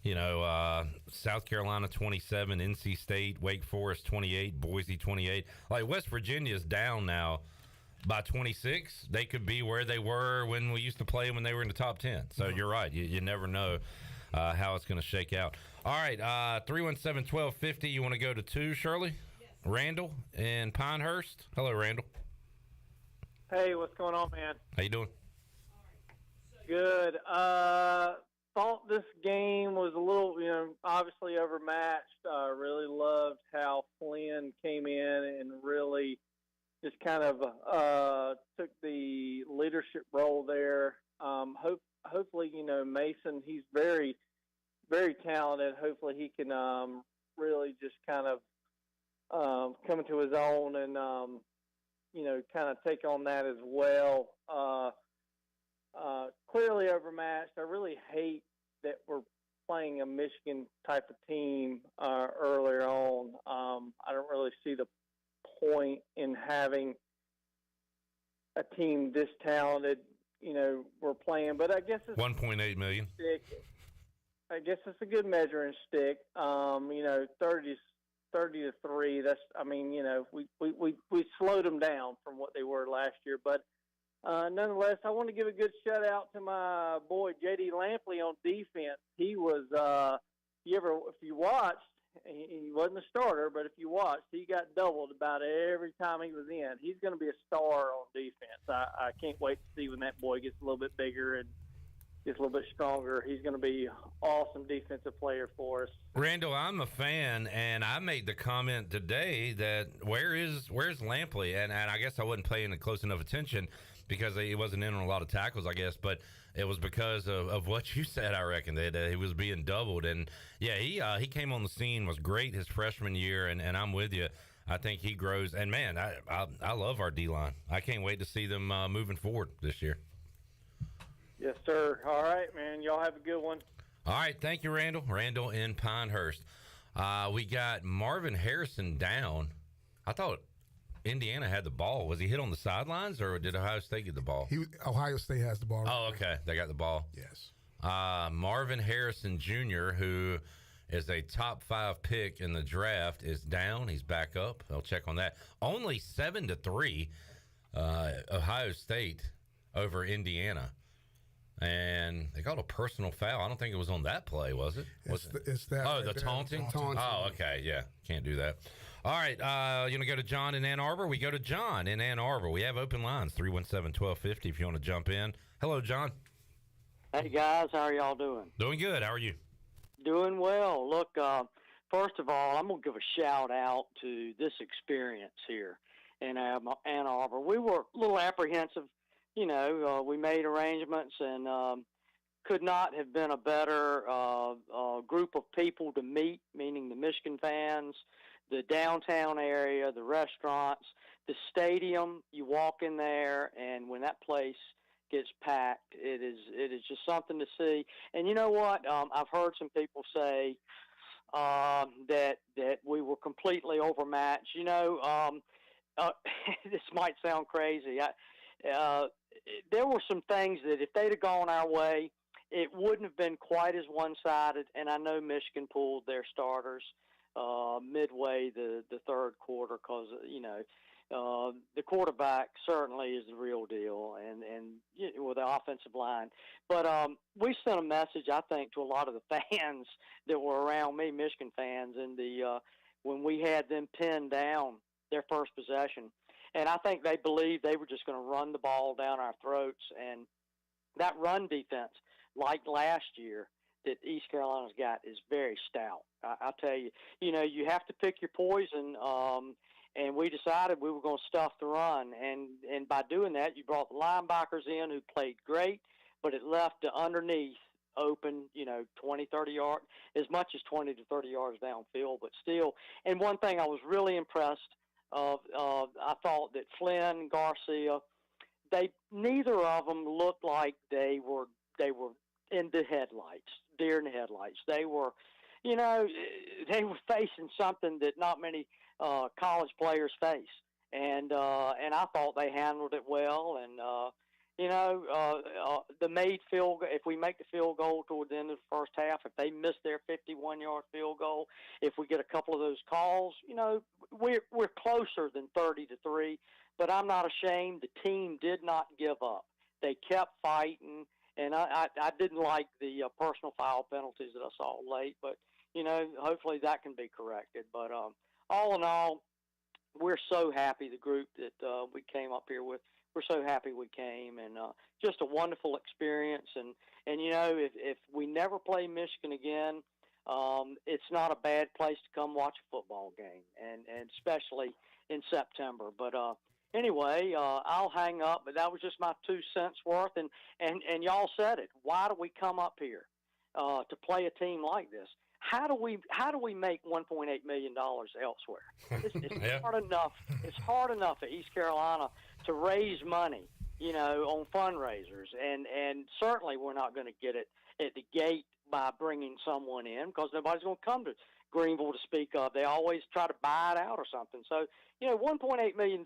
South Carolina 27, NC State, Wake Forest 28, Boise 28. Like West Virginia's down now by 26. They could be where they were when we used to play when they were in the top 10. So you're right. You never know how it's going to shake out. All right, 317-1250. You want to go to 2, Shirley? Yes. Randall in Pinehurst. Hello, Randall.
Hey, what's going on, man?
How you doing?
Good. Thought this game was a little, obviously overmatched. Really loved how Flynn came in and really just kind of took the leadership role there. Hopefully, Mason, he's very, very talented. Hopefully he can really just kind of come into his own and, kind of take on that as well. Clearly overmatched. I really hate that we're playing a Michigan type of team earlier on. I don't really see the point in having a team this talented. We're playing, but I guess it's
$1.8 million.
I guess it's a good measuring stick. 30 to 3. That's, we slowed them down from what they were last year, but nonetheless, I want to give a good shout out to my boy J.D. Lampley on defense. He was, if you watched, he wasn't a starter, but if you watched, he got doubled about every time he was in. He's going to be a star on defense. I can't wait to see when that boy gets a little bit bigger and gets a little bit stronger. He's going to be an awesome defensive player for us.
Randall, I'm a fan, and I made the comment today that where's Lampley? And I guess I wasn't paying close enough attention because he wasn't in on a lot of tackles, I guess, but it was because of what you said, I reckon, that he was being doubled. And, yeah, he came on the scene, was great his freshman year, and I'm with you. I think he grows. And, man, I love our D-line. I can't wait to see them moving forward this year.
Yes, sir. All right, man. Y'all have a good one.
All right. Thank you, Randall. Randall in Pinehurst. We got Marvin Harrison down. I thought Indiana had the ball. Was he hit on the sidelines, or did Ohio State get the ball?
Ohio State has the ball.
Oh, okay. They got the ball.
Yes.
Marvin Harrison Jr., who is a top 5 pick in the draft, is down. He's back up. I'll check on that. Only 7-3, Ohio State over Indiana. And they got a personal foul. I don't think it was on that play, was it?
It's that.
Oh, the taunting? Oh, okay. Yeah, can't do that. All right, you want to go to John in Ann Arbor? We go to John in Ann Arbor. We have open lines, 317-1250 if you want to jump in. Hello, John.
Hey, guys. How are y'all doing?
Doing good. How are you?
Doing well. Look, first of all, I'm going to give a shout-out to this experience here in Ann Arbor. We were a little apprehensive. We made arrangements and could not have been a better group of people to meet, meaning the Michigan fans, the downtown area, the restaurants, the stadium. You walk in there, and when that place gets packed, it is just something to see. And you know what? I've heard some people say that we were completely overmatched. This might sound crazy. There were some things that if they'd have gone our way, it wouldn't have been quite as one-sided. And I know Michigan pulled their starters midway the third quarter because, the quarterback certainly is the real deal and with the offensive line. But we sent a message, I think, to a lot of the fans that were around me, Michigan fans, and when we had them pinned down their first possession. And I think they believed they were just going to run the ball down our throats. And that run defense, like last year, that East Carolina's got is very stout. I'll tell you, you have to pick your poison. And we decided we were going to stuff the run. And by doing that, you brought the linebackers in who played great, but it left the underneath open, 20, 30 yards, as much as 20 to 30 yards downfield, but still. And one thing I was really impressed I thought that Flynn, Garcia, neither of them looked like they were in the headlights, deer in the headlights. They were, they were facing something that not many college players face, and I thought they handled it well, The made field goal, if we make the field goal toward the end of the first half, if they miss their 51-yard field goal, if we get a couple of those calls, we're closer than 30-3. But I'm not ashamed. The team did not give up. They kept fighting, and I didn't like the personal foul penalties that I saw late. But hopefully that can be corrected. But all in all, we're so happy, the group that we came up here with. We're so happy we came, and just a wonderful experience. And if we never play Michigan again, it's not a bad place to come watch a football game, and especially in September. But anyway, I'll hang up. But that was just my 2 cents worth. And y'all said it. Why do we come up here to play a team like this? How do we make $1.8 million elsewhere? It's hard enough. It's hard enough at East Carolina to raise money, on fundraisers, and certainly we're not going to get it at the gate by bringing someone in, because nobody's going to come to Greenville to speak of. They always try to buy it out or something. So, $1.8 million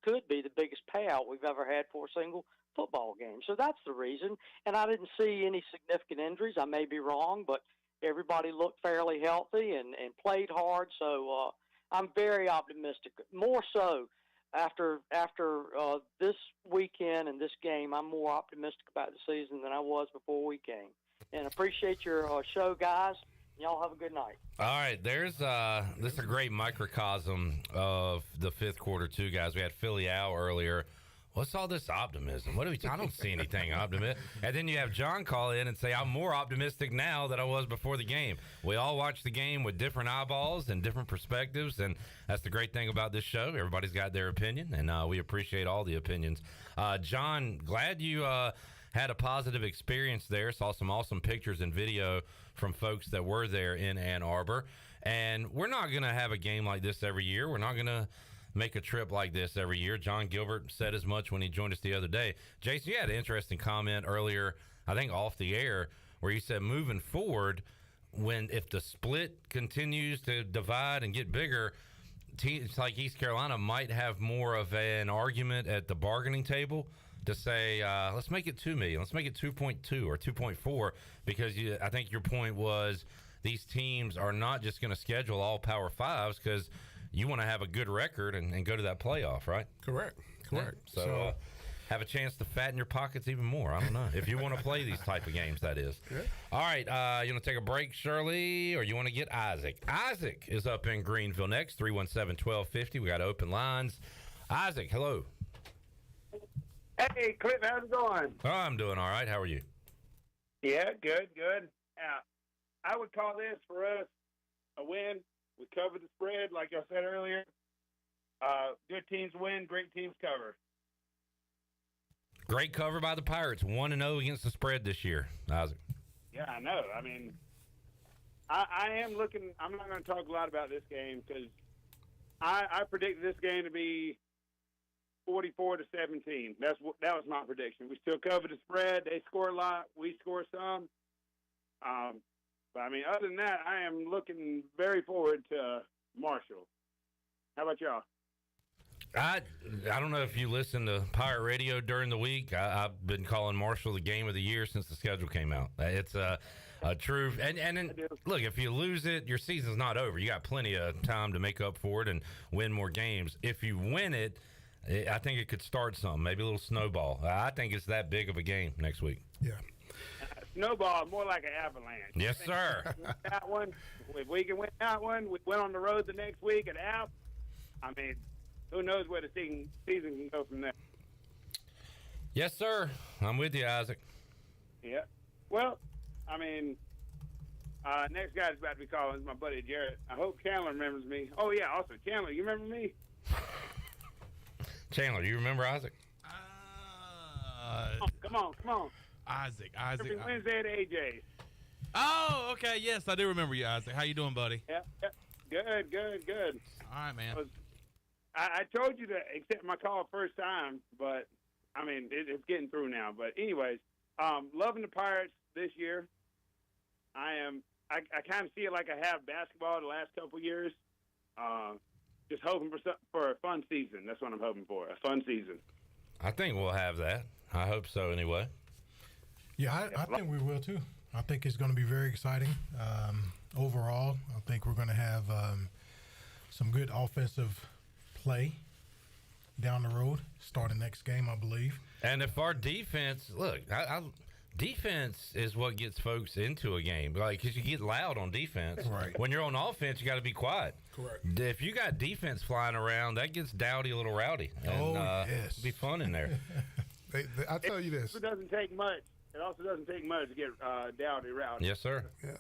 could be the biggest payout we've ever had for a single football game. So that's the reason. And I didn't see any significant injuries. I may be wrong, but everybody looked fairly healthy and played hard. So I'm very optimistic. More so after this weekend and this game, I'm more optimistic about the season than I was before we came. And appreciate your show, guys. Y'all have a good night.
All right, this is a great microcosm of the fifth quarter, too, guys. We had Philly Al earlier. What's all this optimism? I don't see anything optimistic. And then you have John call in and say, I'm more optimistic now than I was before the game. We all watch the game with different eyeballs and different perspectives, and that's the great thing about this show. Everybody's got their opinion, and we appreciate all the opinions. John, glad you had a positive experience there. Saw some awesome pictures and video from folks that were there in Ann Arbor. And we're not going to have a game like this every year. We're not going to make a trip like this every year. John Gilbert said as much when he joined us the other day. Jason, you had an interesting comment earlier, I think off the air, where you said moving forward, if the split continues to divide and get bigger, teams like East Carolina might have more of an argument at the bargaining table to say, let's make it $2 million, let's make it 2.2 or 2.4, because I think your point was these teams are not just going to schedule all Power Fives because you want to have a good record and go to that playoff, right?
Correct.
Yeah. So have a chance to fatten your pockets even more. I don't know. If you want to play these type of games, that is. Yeah. All right. You want to take a break, Shirley, or you want to get Isaac? Isaac is up in Greenville next, 317-1250. We got open lines. Isaac, hello.
Hey, Cliff, how's it going?
Oh, I'm doing all right. How are you?
Yeah, good. I would call this for us a win. We covered the spread, like I said earlier. Good teams win, great teams cover.
Great cover by the Pirates, 1-0 against the spread this year, Isaac.
Yeah, I know. I mean, I am looking. I'm not going to talk a lot about this game because I predicted this game to be 44-17. That was my prediction. We still cover the spread. They score a lot. We score some. But, I mean, other than that, I am looking very forward to Marshall. How about y'all?
I don't know if you listen to Pirate Radio during the week. I've been calling Marshall the game of the year since the schedule came out. It's a true – and look, if you lose it, your season's not over. You got plenty of time to make up for it and win more games. If you win it, I think it could start something, maybe a little snowball. I think it's that big of a game next week.
Yeah.
Snowball, more like an avalanche.
Yes, sir.
That one, if we can win that one, we went on the road the next week at App. I mean, who knows where the season can go from there.
Yes, sir. I'm with you, Isaac.
Yeah. Well, I mean, next guy's about to be calling is my buddy Jarrett. I hope Chandler remembers me. Oh, yeah, also, Chandler, you remember me?
Chandler, you remember Isaac?
Come on.
Isaac.
Every Wednesday at AJ's.
Oh, okay. Yes, I do remember you, Isaac. How you doing, buddy?
Yeah. Good.
All right, man.
I told you to accept my call first time, but, I mean, it's getting through now. But anyways, loving the Pirates this year. I kind of see it like I have basketball the last couple of years. Just hoping for a fun season. That's what I'm hoping for, a fun season.
I think we'll have that. I hope so anyway.
Yeah, I think we will too. I think it's going to be very exciting. Overall, I think we're going to have some good offensive play down the road, starting next game, I believe.
And if our defense, look, defense is what gets folks into a game. Like, because you get loud on defense.
Right.
When you're on offense, you got to be quiet.
Correct.
If you got defense flying around, that gets dowdy, a little rowdy. And,
yes.
It'll be fun in there.
I tell you this.
It doesn't take much. It also doesn't take much to get dowdy, rowdy.
Yes, sir.
Yeah.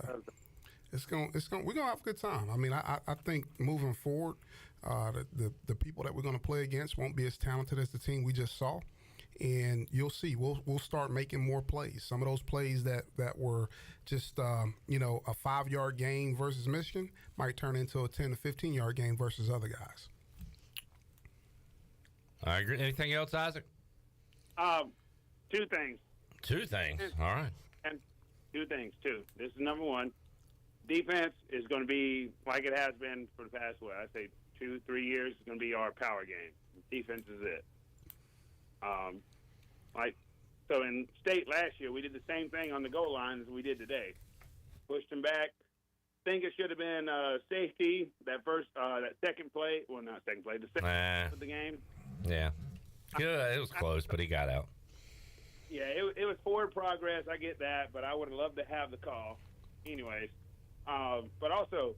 We're gonna have a good time. I mean, I think moving forward, the people that we're gonna play against won't be as talented as the team we just saw, and you'll see. We'll start making more plays. Some of those plays that were just a 5-yard gain versus Michigan might turn into a 10 to 15-yard gain versus other guys.
I agree. Anything else, Isaac?
2 things.
2 things. All right.
And 2 things, too. This is number 1. Defense is going to be like it has been for the past, 2-3 years. It's going to be our power game. Defense is it. So in state last year, we did the same thing on the goal line as we did today. Pushed them back. Think it should have been safety. That second play. Well, not second play. The second play of the game.
Yeah. It was close, but he got out.
Yeah, it was forward progress. I get that, but I would have loved to have the call. Anyways, but also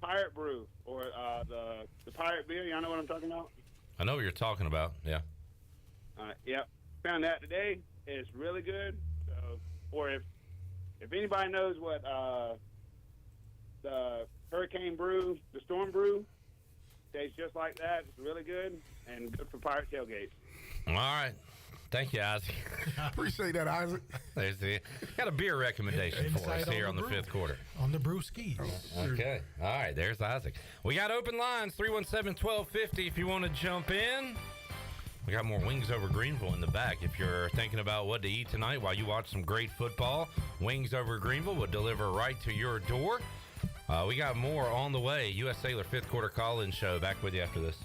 Pirate Brew or the Pirate Beer. Y'all know what I'm talking about?
I know what you're talking about. Yeah.
Yep. Found that today. It's really good. So, or if anybody knows what the Hurricane Brew, the Storm Brew, tastes just like that. It's really good and good for pirate tailgates.
All right. Thank you, Isaac.
Appreciate that, Isaac.
Got a beer recommendation for us here on the fifth quarter.
On the brew skis.
Okay. All right. There's Isaac. We got open lines, 317-1250 if you want to jump in. We got more Wings Over Greenville in the back. If you're thinking about what to eat tonight while you watch some great football, Wings Over Greenville will deliver right to your door. We got more on the way. U.S. Cellular fifth quarter call-in show. Back with you after this.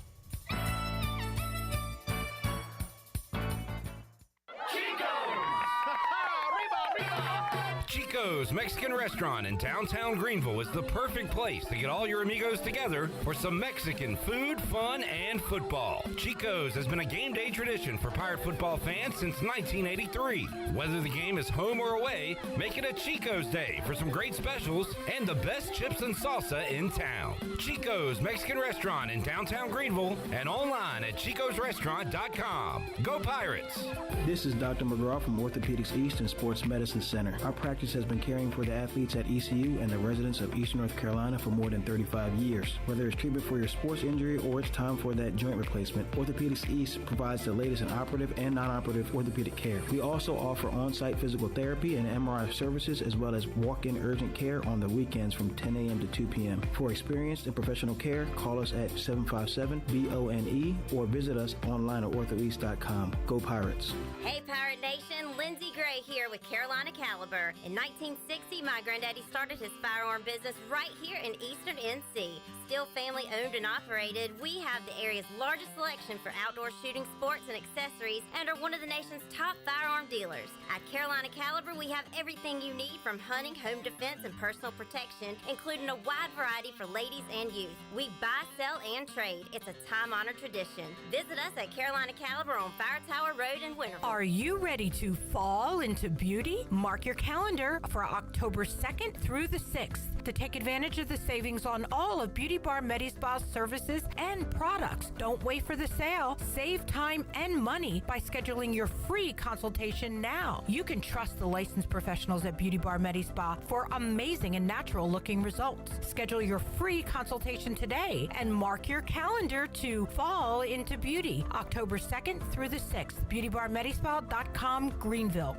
Chico's Mexican Restaurant in downtown Greenville is the perfect place to get all your amigos together for some Mexican food, fun, and football. Chico's has been a game day tradition for Pirate football fans since 1983. Whether the game is home or away, make it a Chico's Day for some great specials and the best chips and salsa in town. Chico's Mexican Restaurant in downtown Greenville and online at chicosrestaurant.com. Go Pirates!
This is Dr. McGraw from Orthopedics East and Sports Medicine Center. Our practice has been caring for the athletes at ECU and the residents of Eastern North Carolina for more than 35 years. Whether it's treatment for your sports injury or it's time for that joint replacement, Orthopedics East provides the latest in operative and non-operative orthopedic care. We also offer on-site physical therapy and MRI services as well as walk-in urgent care on the weekends from 10 a.m. to 2 p.m. For experienced and professional care, call us at 757-BONE or visit us online at orthoeast.com. Go Pirates!
Hey Pirate Nation, Lindsey Gray here with Carolina Caliber. In 1960, my granddaddy started his firearm business right here in Eastern NC. Still family owned and operated, we have the area's largest selection for outdoor shooting sports and accessories and are one of the nation's top firearm dealers. At Carolina Caliber, we have everything you need from hunting, home defense, and personal protection, including a wide variety for ladies and youth. We buy, sell, and trade. It's a time-honored tradition. Visit us at Carolina Caliber on Fire Tower Road in Winterville.
Are you ready to fall into beauty? Mark your calendar for October 2nd through the 6th to take advantage of the savings on all of Beauty Bar Medispa's services and products. Don't wait for the sale. Save time and money by scheduling your free consultation now. You can trust the licensed professionals at Beauty Bar Medispa for amazing and natural looking results. Schedule your free consultation today and mark your calendar to fall into beauty. October 2nd through the 6th. BeautyBarMedispa.com, Greenville.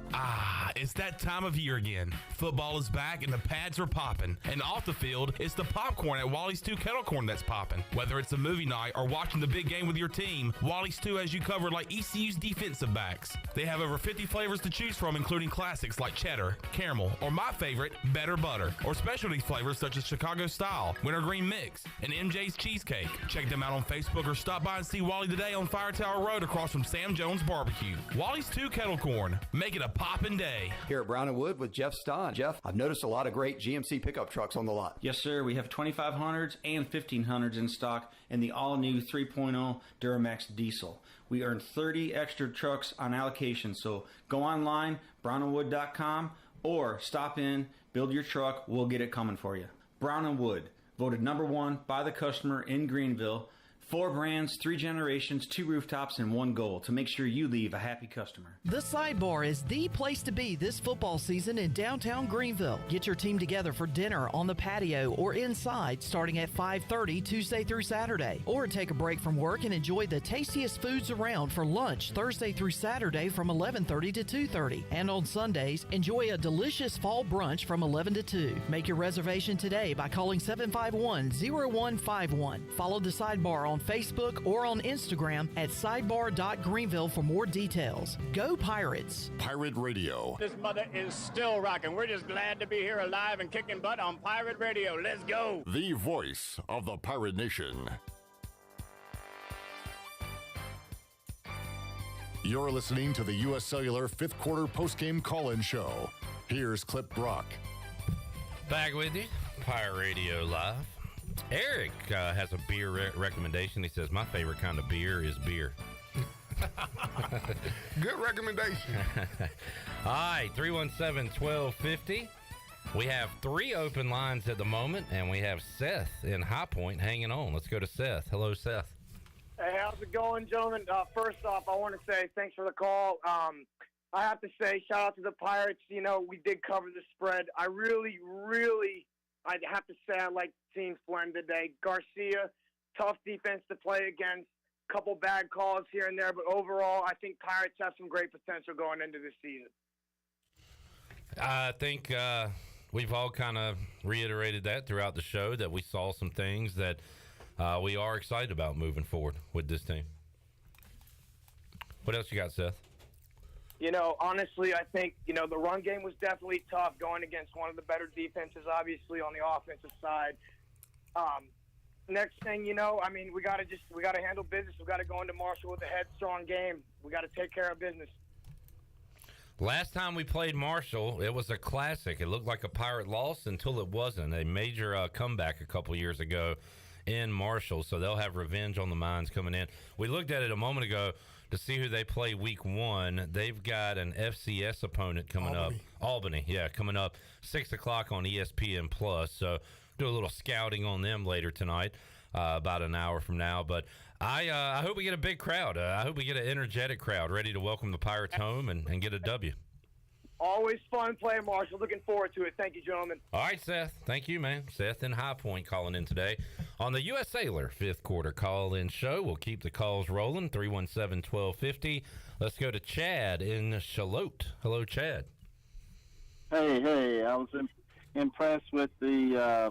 It's that time of year again. Football is back and the pads are popping. And off the field, it's the popcorn at Wally's 2 Kettle Corn that's popping. Whether it's a movie night or watching the big game with your team, Wally's 2 has you covered like ECU's defensive backs. They have over 50 flavors to choose from, including classics like cheddar, caramel, or my favorite, better butter, or specialty flavors such as Chicago Style, Wintergreen Mix, and MJ's Cheesecake. Check them out on Facebook or stop by and see Wally today on Fire Tower Road across from Sam Jones Barbecue. Wally's 2 Kettle Corn. Make it a poppin' day.
Here at Brown & Wood with Jeff Stein. Jeff, I've noticed a lot of great GMC pickup trucks on the lot.
Yes, sir. We have 2500s and 1500s in stock and the all-new 3.0 Duramax diesel. We earn 30 extra trucks on allocation, so go online, brownandwood.com, or stop in, build your truck, we'll get it coming for you. Brown & Wood, voted #1 by the customer in Greenville. 4 brands, 3 generations, 2 rooftops, and 1 goal to make sure you leave a happy customer.
The Sidebar is the place to be this football season in downtown Greenville. Get your team together for dinner on the patio or inside starting at 5:30 Tuesday through Saturday. Or take a break from work and enjoy the tastiest foods around for lunch Thursday through Saturday from 11:30 to 2:30. And on Sundays, enjoy a delicious fall brunch from 11 to 2. Make your reservation today by calling 751-0151. Follow the Sidebar on Facebook or on Instagram at sidebar.greenville for more details. Go Pirates!
Pirate Radio.
This mother is still rocking. We're just glad to be here alive and kicking butt on Pirate Radio. Let's go!
The voice of the Pirate Nation. You're listening to the U.S. Cellular 5th quarter postgame call-in show. Here's Clip Brock.
Back with you, Pirate Radio Live. Eric has a beer recommendation. He says, my favorite kind of beer is beer.
Good recommendation.
All right, 317-1250. We have 3 open lines at the moment, and we have Seth in High Point hanging on. Let's go to Seth. Hello, Seth.
Hey, how's it going, gentlemen? First off, I want to say thanks for the call. I have to say, shout out to the Pirates. You know, we did cover the spread. I really, I'd have to say I like seeing for him today. Garcia, tough defense to play against, couple bad calls here and there, but overall, I think Pirates have some great potential going into this season.
I think we've all kind of reiterated that throughout the show, that we saw some things that we are excited about moving forward with this team. What else you got, Seth?
You know, honestly, I think, you know, the run game was definitely tough going against one of the better defenses, obviously, on the offensive side. Next thing, you know, I mean, we got to handle business. We got to go into Marshall with a headstrong game. We got to take care of business.
Last time we played Marshall, it was a classic. It looked like a Pirate loss until it wasn't. A major comeback a couple years ago in Marshall, so they'll have revenge on the minds coming in. We looked at it a moment ago to see who they play week 1. They've got an FCS opponent coming up. Albany, yeah, coming up 6 o'clock on ESPN+. So do a little scouting on them later tonight, about an hour from now. But I hope we get a big crowd. I hope we get an energetic crowd ready to welcome the Pirates home and get a W.
Always fun playing Marshall. Looking forward to it. Thank you, gentlemen.
All right, Seth. Thank you, man. Seth in High Point calling in today on the U.S. Cellular 5th quarter call-in show. We'll keep the calls rolling, 317-1250. Let's go to Chad in Charlotte. Hello, Chad.
Hey, I was impressed with the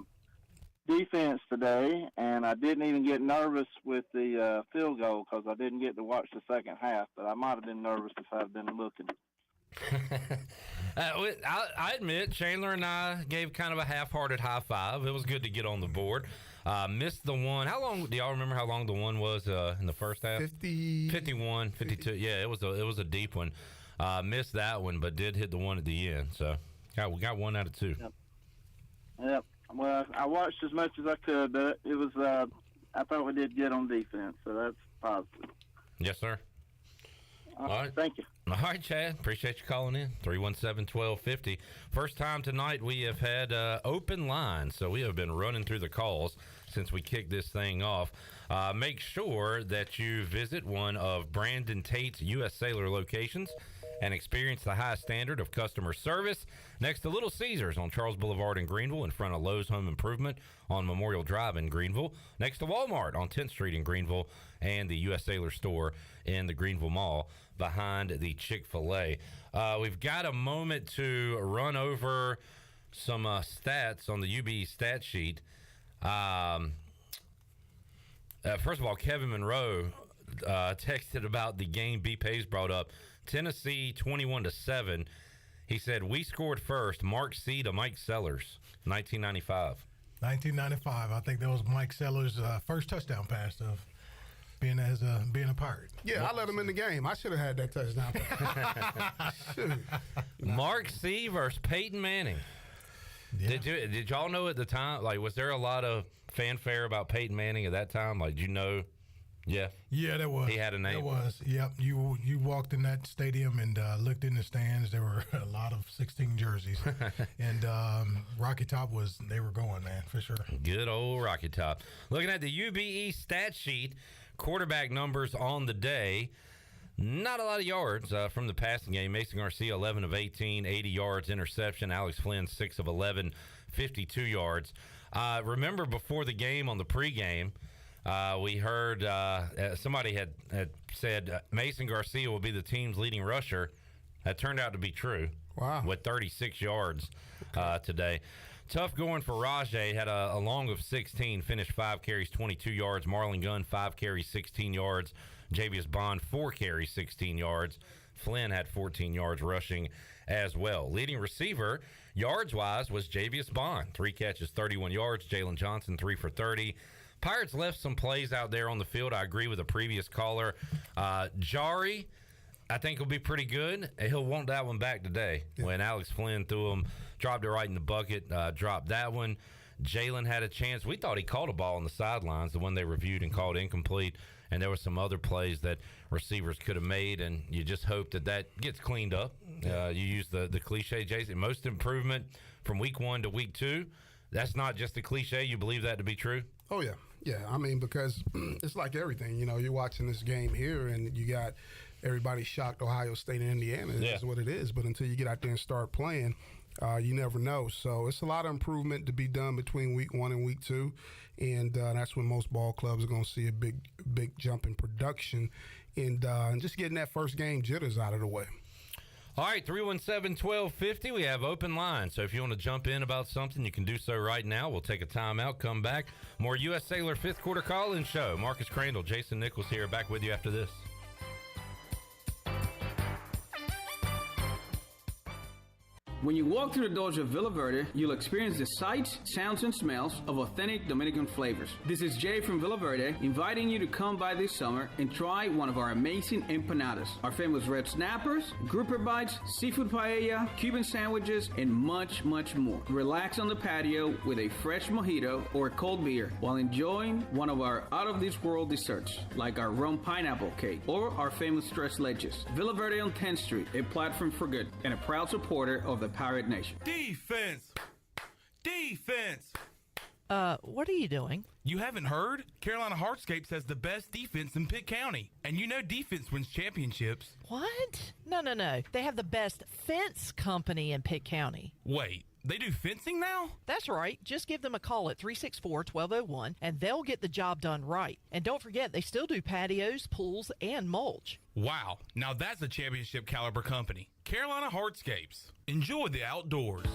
defense today, and I didn't even get nervous with the field goal because I didn't get to watch the second half, but I might have been nervous if I'd been looking.
I admit, Chandler and I gave kind of a half-hearted high five. It was good to get on the board. Missed the one. How long? Do y'all remember how long the one was in the first half? 51, 52. Yeah, it was a deep one. Missed that one, but did hit the one at the end. So we got 1 out of 2.
Yep. Well, I watched as much as I could, but it was. I thought we did good on defense, so that's positive.
Yes, sir. All right.
Thank you.
All right, Chad. Appreciate you calling in. 317-1250. First time tonight we have had open lines, so we have been running through the calls since we kicked this thing off. Make sure that you visit one of Brandon Tate's U.S. Cellular locations and experience the highest standard of customer service next to Little Caesars on Charles Boulevard in Greenville, in front of Lowe's Home Improvement on Memorial Drive in Greenville, next to Walmart on 10th Street in Greenville, and the U.S. Cellular store in the Greenville Mall behind the Chick-fil-A. We've got a moment to run over some stats on the UBE stat sheet. First of all, Kevin Monroe texted about the game B. Pace brought up. Tennessee 21-7. He said, we scored first. Mark C. to Mike Sellers, 1995.
1995. I think that was Mike Sellers' first touchdown pass of being a Pirate.
Yeah, I let him in the game. I should have had that touchdown pass.
Mark C. versus Peyton Manning. Yeah. Did y'all know at the time? Like, was there a lot of fanfare about Peyton Manning at that time? Like, did you know? Yeah.
Yeah, there was.
He had a name.
There was. Yep. You walked in that stadium and looked in the stands. There were a lot of 16 jerseys, and Rocky Top they were going, man, for sure.
Good old Rocky Top. Looking at the UBE stat sheet, quarterback numbers on the day. Not a lot of yards from the passing game. Mason Garcia, 11 of 18, 80 yards, interception. Alex Flynn, 6 of 11, 52 yards. Remember before the game on the pregame, we heard somebody had said Mason Garcia will be the team's leading rusher. That turned out to be true.
Wow.
With 36 yards today. Tough going for Rajay. Had a long of 16, finished 5 carries, 22 yards. Marlon Gunn, 5 carries, 16 yards. Javius Bond, 4 carries, 16 yards. Flynn had 14 yards rushing as well. Leading receiver, yards-wise, was Javius Bond. 3 catches, 31 yards. Jalen Johnson, 3 for 30. Pirates left some plays out there on the field. I agree with the previous caller. Jari, I think will be pretty good. He'll want that one back today. Yeah. When Alex Flynn threw him, dropped it right in the bucket, dropped that one. Jalen had a chance. We thought he caught a ball on the sidelines, the one they reviewed and called incomplete. And there were some other plays that receivers could have made, and you just hope that gets cleaned up. You use the cliche, Jason, most improvement from week 1 to week 2. That's not just a cliche. You believe that to be true?
Oh, yeah. Yeah, I mean, because it's like everything. You know, you're watching this game here, and you got everybody shocked Ohio State and Indiana. That's what it is. But until you get out there and start playing, you never know. So it's a lot of improvement to be done between week 1 and week 2. And that's when most ball clubs are going to see a big jump in production and just getting that first game jitters out of the way.
All right, 317-1250. We have open lines. So if you want to jump in about something, you can do so right now. We'll take a timeout, come back. More U.S. Cellular 5th quarter call-in show. Marcus Crandall, Jason Nichols here, back with you after this.
When you walk through the doors of Villa Verde, you'll experience the sights, sounds, and smells of authentic Dominican flavors. This is Jay from Villa Verde, inviting you to come by this summer and try one of our amazing empanadas. Our famous red snappers, grouper bites, seafood paella, Cuban sandwiches, and much, much more. Relax on the patio with a fresh mojito or a cold beer while enjoying one of our out-of-this-world desserts, like our rum pineapple cake or our famous tres leches. Villa Verde on 10th Street, a platform for good, and a proud supporter of the Pirate Nation.
Defense!
What are you doing?
You haven't heard? Carolina Hardscapes has the best defense in Pitt County. And you know defense wins championships.
What? No. They have the best fence company in Pitt County.
Wait, they do fencing now?
That's right. Just give them a call at 364-1201 and they'll get the job done right. And don't forget, they still do patios, pools, and mulch.
Wow, now that's a championship caliber company. Carolina Hardscapes. Enjoy the outdoors.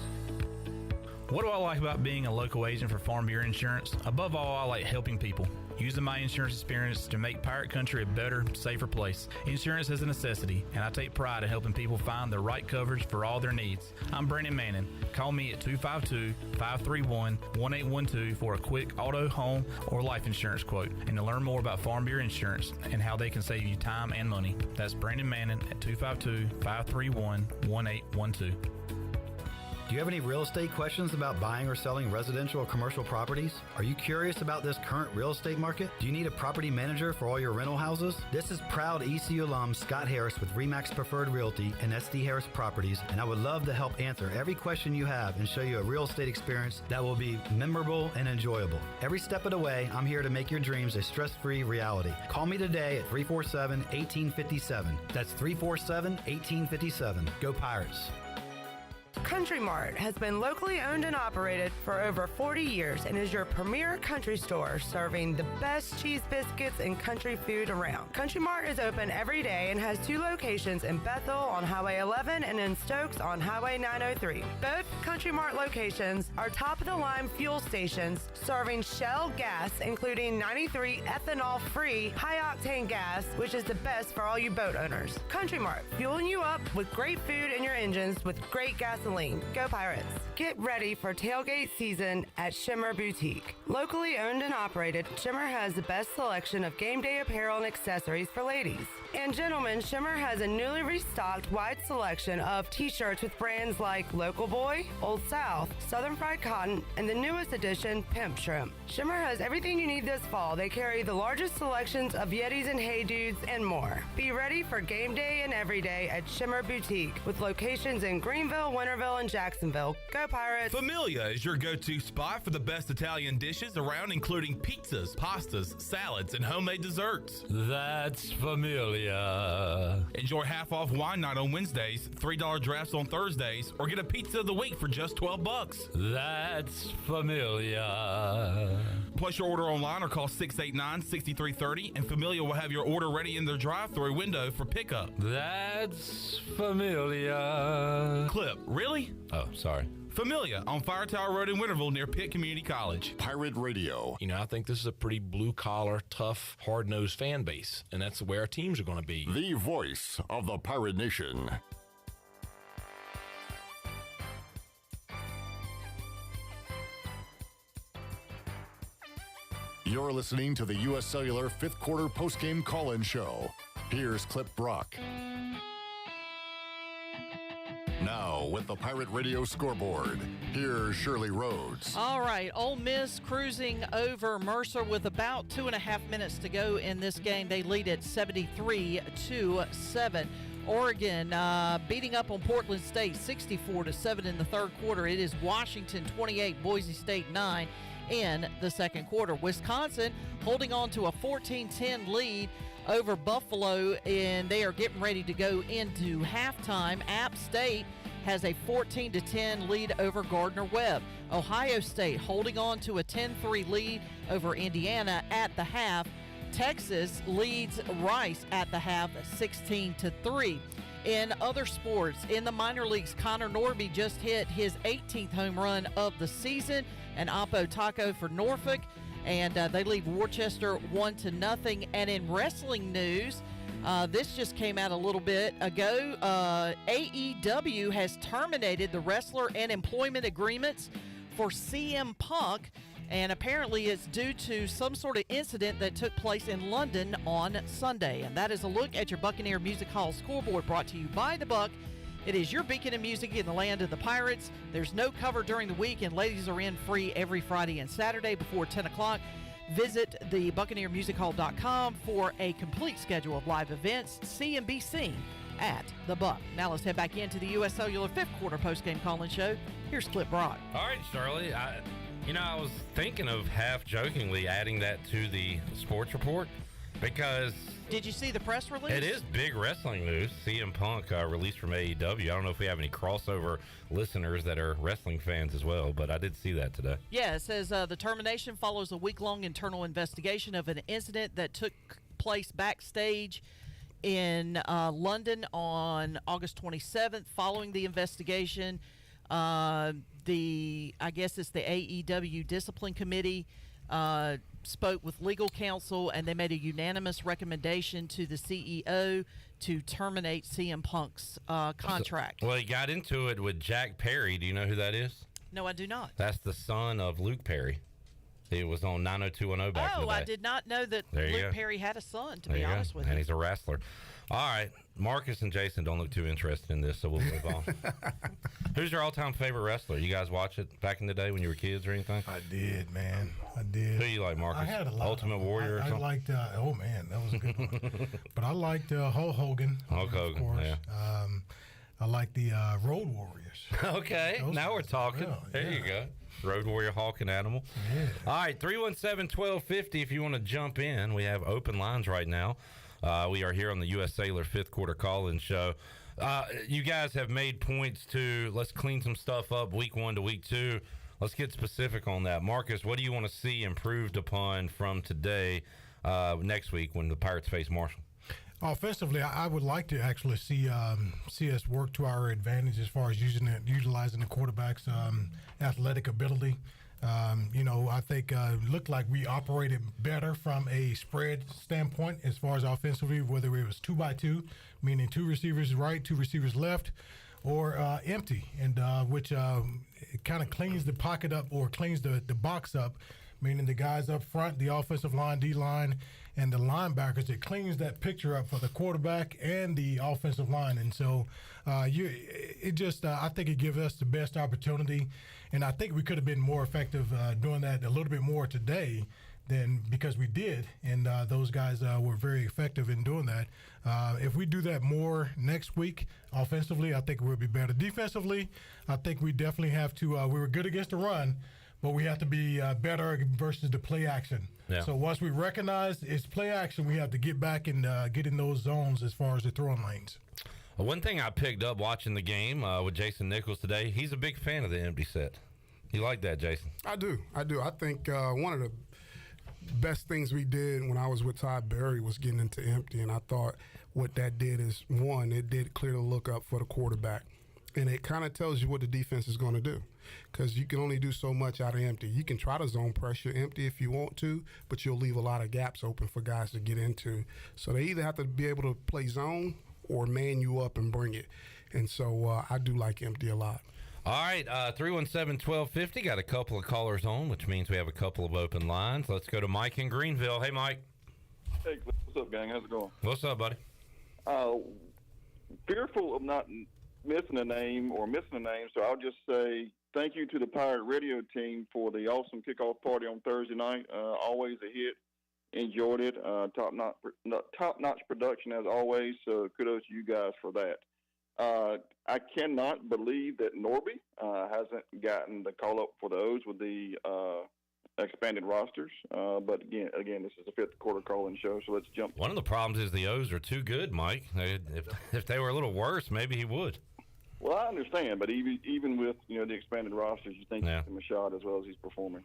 What do I like about being a local agent for Farm Bureau Insurance? Above all, I like helping people. Using my insurance experience to make Pirate Country a better, safer place. Insurance is a necessity, and I take pride in helping people find the right coverage for all their needs. I'm Brandon Manning. Call me at 252-531-1812 for a quick auto, home, or life insurance quote, and to learn more about Farm Bureau Insurance and how they can save you time and money. That's Brandon Manning at 252-531-1812.
Do you have any real estate questions about buying or selling residential or commercial properties? Are you curious about this current real estate market? Do you need a property manager for all your rental houses? This is proud ECU alum Scott Harris with RE/MAX Preferred Realty and SD Harris Properties, and I would love to help answer every question you have and show you a real estate experience that will be memorable and enjoyable. Every step of the way, I'm here to make your dreams a stress-free reality. Call me today at 347-1857. That's 347-1857. Go Pirates.
Country Mart has been locally owned and operated for over 40 years and is your premier country store serving the best cheese biscuits and country food around. Country Mart is open every day and has 2 locations in Bethel on Highway 11 and in Stokes on Highway 903. Both Country Mart locations are top-of-the-line fuel stations serving Shell gas, including 93 ethanol-free high-octane gas, which is the best for all you boat owners. Country Mart, fueling you up with great food in your engines with great gasoline. Go Pirates. Get ready for tailgate season at Shimmer Boutique. Locally owned and operated, Shimmer has the best selection of game day apparel and accessories for ladies. And gentlemen, Shimmer has a newly restocked wide selection of t-shirts with brands like Local Boy, Old South, Southern Fried Cotton, and the newest edition, Pimp Shrimp. Shimmer has everything you need this fall. They carry the largest selections of Yetis and Hey Dudes and more. Be ready for game day and every day at Shimmer Boutique with locations in Greenville, Winterville, and Jacksonville. Go Pirates!
Familia is your go-to spot for the best Italian dishes around, including pizzas, pastas, salads, and homemade desserts.
That's Familia.
Enjoy half-off wine night on Wednesdays, $3 drafts on Thursdays, or get a pizza of the week for just $12.
That's Familia.
Place your order online or call 689-6330, and Familia will have your order ready in their drive-thru window for pickup.
That's Familia.
Clip, really?
Oh, sorry.
Familia on Fire Tower Road in Winterville near Pitt Community College.
Pirate Radio.
You know, I think this is a pretty blue-collar, tough, hard-nosed fan base, and that's the way our teams are going to be.
The voice of the Pirate Nation. You're listening to the U.S. Cellular 5th Quarter Postgame Call-In Show. Here's Clip Brock. Now, with the Pirate Radio scoreboard, here's Shirley Rhodes.
All right, Ole Miss cruising over Mercer with about 2.5 minutes to go in this game. They lead at 73-7. Oregon beating up on Portland State 64-7 in the third quarter. It is Washington 28, Boise State 9 in the second quarter. Wisconsin holding on to a 14-10 lead over Buffalo, and they are getting ready to go into halftime. App State has a 14-10 lead over Gardner-Webb. Ohio State holding on to a 10-3 lead over Indiana at the half. Texas leads Rice at the half 16-3. In other sports, in the minor leagues, Connor Norby just hit his 18th home run of the season, and Oppo Taco for Norfolk, and they lead Worcester 1-0. And in wrestling news, this just came out a little bit ago. AEW has terminated the wrestler and employment agreements for CM Punk, and apparently it's due to some sort of incident that took place in London on Sunday. And that is a look at your Buccaneer Music Hall scoreboard, brought to you by The Buck. It is your beacon of music in the land of the Pirates. There's no cover during the week, and ladies are in free every Friday and Saturday before 10 o'clock. Visit the BuccaneerMusicHall.com for a complete schedule of live events. See and be seen at The Buck. Now let's head back into the U.S. Cellular 5th Quarter postgame call-in show. Here's Clip Brock.
All right, Shirley. I was thinking of half-jokingly adding that to the sports report because...
Did you see the press release?
It is big wrestling news. CM Punk released from AEW. I don't know if we have any crossover listeners that are wrestling fans as well, but I did see that today.
Yeah, it says the termination follows a week-long internal investigation of an incident that took place backstage in London on August 27th. Following the investigation, I guess it's the AEW Discipline Committee spoke with legal counsel, and they made a unanimous recommendation to the CEO to terminate CM Punk's contract.
Well, he got into it with Jack Perry. Do you know who that is?
No, I do not.
That's the son of Luke Perry. He was on 90210 back in the day.
I did not know that Luke Perry had a son, to be honest with you.
And he's a wrestler. All right. Marcus and Jason don't look too interested in this, so we'll move on. Who's your all-time favorite wrestler? You guys watch it back in the day when you were kids or anything?
I did, man. I did.
Who you like, Marcus?
I had a lot.
Ultimate Warrior or something?
I liked, oh, man, that was a good one. But I liked Hulk Hogan.
Hulk Hogan,
of course.
yeah.
I liked the Road Warriors.
Okay, now we're talking.
Well,
there you go. Road Warrior, Hawk, and Animal.
Yeah.
All right, 317-1250 if you want to jump in. We have open lines right now. We are here on the U.S. Cellular 5th Quarter Call-In Show. You guys have made points to let's clean some stuff up week 1 to week 2. Let's get specific on that. Marcus, what do you want to see improved upon from today next week when the Pirates face Marshall?
Offensively, I would like to actually see us work to our advantage as far as utilizing the quarterback's athletic ability. I think it looked like we operated better from a spread standpoint as far as offensively, whether it was 2-by-2, meaning 2 receivers right, 2 receivers left, or empty, and which kind of cleans the pocket up or cleans the box up, meaning the guys up front, the offensive line, D-line, and the linebackers. It cleans that picture up for the quarterback and the offensive line. And so I think it gives us the best opportunity. And I think we could have been more effective doing that a little bit more today than because we did. And those guys were very effective in doing that. If we do that more next week, offensively, I think we'll be better. Defensively, I think we definitely have to we were good against the run, but we have to be better versus the play action.
Yeah.
So once we recognize it's play action, we have to get back and get in those zones as far as the throwing lanes.
One thing I picked up watching the game with Jason Nichols today, he's a big fan of the empty set. You like that, Jason?
I do. I think one of the best things we did when I was with Todd Berry was getting into empty, and I thought what that did is, one, it did clear the look up for the quarterback, and it kind of tells you what the defense is going to do. Because you can only do so much out of empty. You can try to zone pressure empty if you want to, but you'll leave a lot of gaps open for guys to get into. So they either have to be able to play zone or man you up and bring it. And so I do like empty a lot.
All right, 317-1250. Got a couple of callers on, which means we have a couple of open lines. Let's go to Mike in Greenville. Hey, Mike.
Hey, what's up, gang? How's it going?
What's up, buddy?
Fearful of not missing a name, so I'll just say thank you to the Pirate Radio team for the awesome kickoff party on Thursday night. Always a hit. Enjoyed it. Top-notch production as always, so kudos to you guys for that. I cannot believe that Norby hasn't gotten the call-up for the O's with the expanded rosters. But again, this is the fifth quarter call-in show, so let's jump.
One of the problems is the O's are too good, Mike. If they were a little worse, maybe he would.
Well, I understand, but even with the expanded rosters, you think he's him a shot as well as he's performing.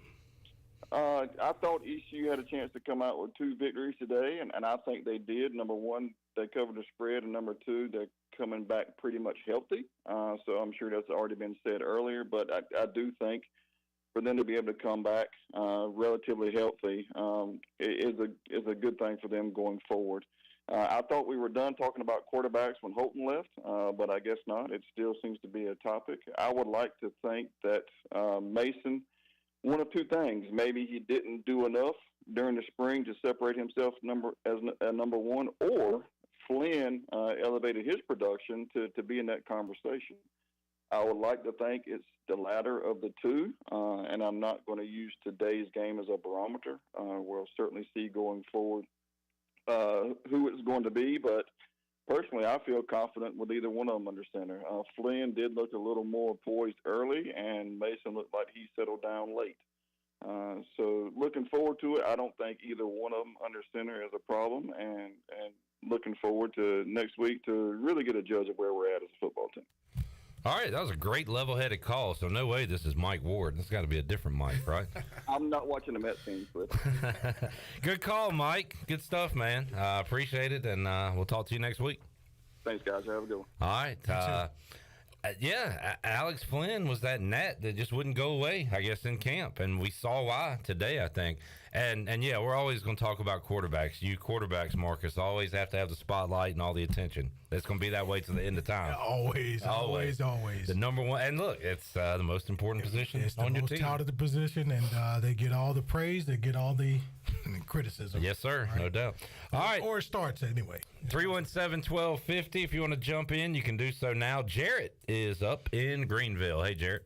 I thought ECU had a chance to come out with 2 victories today, and I think they did. Number one, they covered the spread, and number two, they're coming back pretty much healthy. So I'm sure that's already been said earlier, but I do think for them to be able to come back relatively healthy is a good thing for them going forward. I thought we were done talking about quarterbacks when Holton left, but I guess not. It still seems to be a topic. I would like to think that Mason, one of two things. Maybe he didn't do enough during the spring to separate himself as number one, or Flynn elevated his production to be in that conversation. I would like to think it's the latter of the two, and I'm not going to use today's game as a barometer. We'll certainly see going forward who it's going to be, but personally, I feel confident with either one of them under center. Flynn did look a little more poised early, and Mason looked like he settled down late. So looking forward to it. I don't think either one of them under center is a problem, and looking forward to next week to really get a judge of where we're at as a football team.
All right, that was a great level-headed call, so no way this is Mike Ward. This got to be a different Mike, right?
I'm not watching the Mets games, but
good call, Mike. Good stuff, man. Appreciate it, and we'll talk to you next week.
Thanks, guys. Have a good one.
All right. Alex Flynn was that gnat that just wouldn't go away, I guess, in camp, and we saw why today, I think. And we're always going to talk about quarterbacks. You quarterbacks, Marcus, always have to have the spotlight and all the attention. It's going to be that way to the end of time.
Always.
The number one, and look, it's the most important position
it's
on
your
your
team. It's
team.
the most touted position, and they get all the praise, they get all the criticism.
Yes, sir, right? No doubt. All right.
Or it starts anyway.
317-1250. If you want to jump in, you can do so now. Jarrett is up in Greenville. Hey, Jarrett.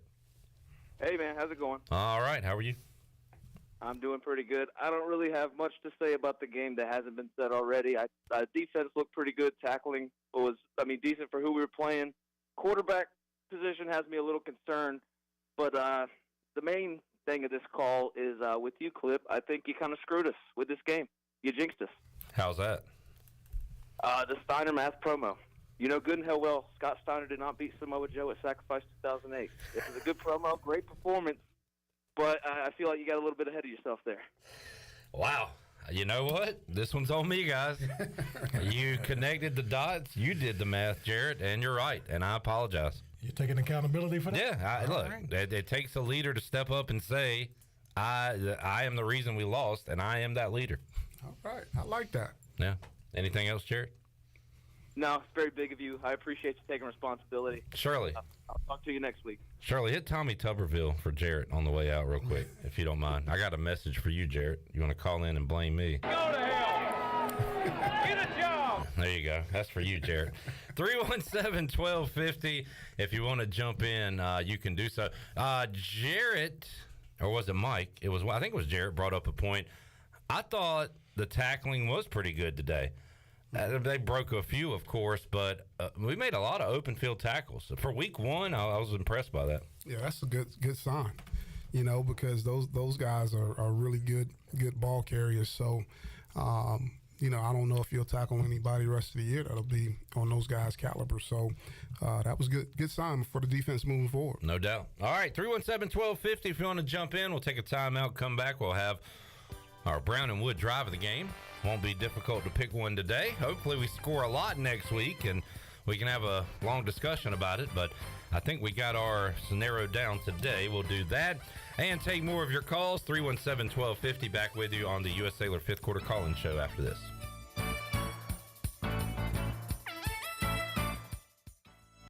Hey, man. How's it going?
All right. How are you?
I'm doing pretty good. I don't really have much to say about the game that hasn't been said already. Defense looked pretty good. Tackling was, decent for who we were playing. Quarterback position has me a little concerned. But the main thing of this call is with you, Clip. I think you kind of screwed us with this game. You jinxed us.
How's that?
The Steiner Math promo. You know good and hell well Scott Steiner did not beat Samoa Joe at Sacrifice 2008. It was a good promo, great performance, but I feel like you got a little bit ahead of yourself there.
Wow. You know what? This one's on me, guys. You connected the dots. You did the math, Jarrett, and you're right, and I apologize.
You're taking accountability for that?
Yeah, look, it takes a leader to step up and say, I am the reason we lost, and I am that leader.
All right. I like that.
Yeah. Anything else, Jarrett?
No, it's very big of you. I appreciate you taking responsibility.
Shirley.
I'll talk to you next week.
Shirley, hit Tommy Tuberville for Jarrett on the way out real quick, if you don't mind. I got a message for you, Jarrett. You want to call in and blame me?
Go to hell! Get a job!
There you go. That's for you, Jarrett. 317-1250. If you want to jump in, you can do so. Jarrett, or was it Mike? I think it was Jarrett brought up a point. I thought the tackling was pretty good today. They broke a few, of course, but we made a lot of open field tackles. For week one, I was impressed by that.
Yeah, that's a good sign, because those guys are really good ball carriers. So, I don't know if you'll tackle anybody the rest of the year that'll be on those guys' caliber. So that was good sign for the defense moving forward.
No doubt. All right, 317-1250. If you want to jump in, we'll take a timeout, come back. We'll have our Brown and Wood drive of the game. Won't be difficult to pick one today. Hopefully we score a lot next week and we can have a long discussion about it, but I think we got our narrowed down today. We'll do that and take more of your calls. 317-1250. Back with you on the U.S. Cellular 5th Quarter call-in show after this.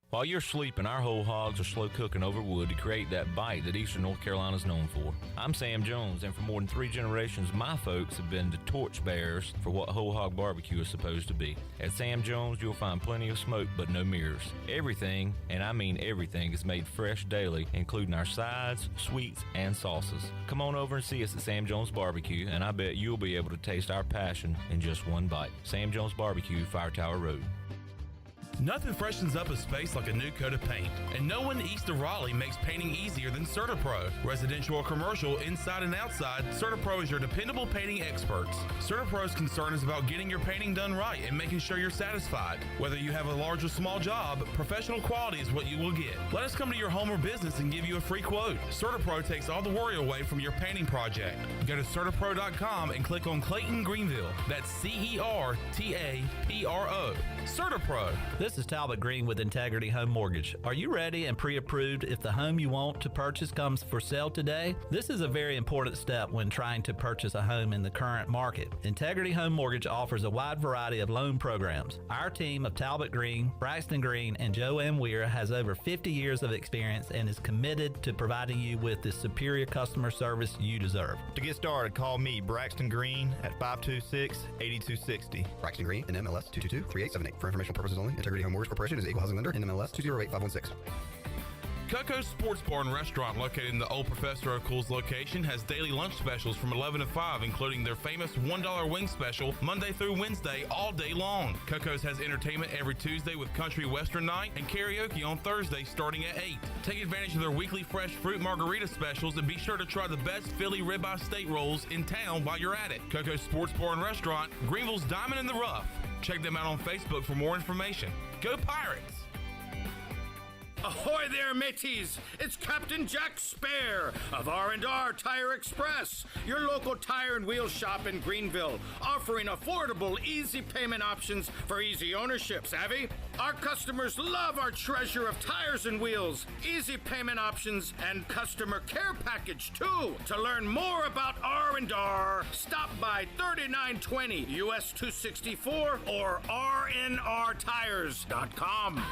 While you're sleeping, our whole hogs are slow cooking over wood to create that bite that Eastern North Carolina is known for. I'm Sam Jones, and for more than 3 generations, my folks have been the torchbearers for what whole hog barbecue is supposed to be. At Sam Jones, you'll find plenty of smoke, but no mirrors. Everything, and I mean everything, is made fresh daily, including our sides, sweets, and sauces. Come on over and see us at Sam Jones Barbecue, and I bet you'll be able to taste our passion in just one bite. Sam Jones Barbecue, Fire Tower Road.
Nothing freshens up a space like a new coat of paint. And no one east of Raleigh makes painting easier than CertaPro. Residential or commercial, inside and outside, CertaPro is your dependable painting experts. CertaPro's concern is about getting your painting done right and making sure you're satisfied. Whether you have a large or small job, professional quality is what you will get. Let us come to your home or business and give you a free quote. CertaPro takes all the worry away from your painting project. Go to CertaPro.com and click on Clayton Greenville. That's CERTAPRO. CertaPro.
This is Talbot Green with Integrity Home Mortgage. Are you ready and pre-approved if the home you want to purchase comes for sale today? This is a very important step when trying to purchase a home in the current market. Integrity Home Mortgage offers a wide variety of loan programs. Our team of Talbot Green, Braxton Green, and Joanne Weir has over 50 years of experience and is committed to providing you with the superior customer service you deserve.
To get started, call me, Braxton Green, at 526-8260.
Braxton Green, NMLS 222-3878. For informational purposes only, Integrity Home Mortgage Corporation is an equal housing lender, NMLS 208-516.
Coco's Sports Bar and Restaurant, located in the Old Professor O'Cool's location, has daily lunch specials from 11 to 5, including their famous $1 wing special Monday through Wednesday all day long. Coco's has entertainment every Tuesday with country western night and karaoke on Thursday starting at 8. Take advantage of their weekly fresh fruit margarita specials and be sure to try the best Philly ribeye steak rolls in town while you're at it. Coco's Sports Bar and Restaurant, Greenville's Diamond in the Rough. Check them out on Facebook for more information. Go Pirates!
Ahoy there, mateys! It's Captain Jack Spare of R&R Tire Express, your local tire and wheel shop in Greenville, offering affordable, easy payment options for easy ownership, savvy? Our customers love our treasure of tires and wheels, easy payment options, and customer care package, too. To learn more about R&R, stop by 3920 US 264 or rnrtires.com.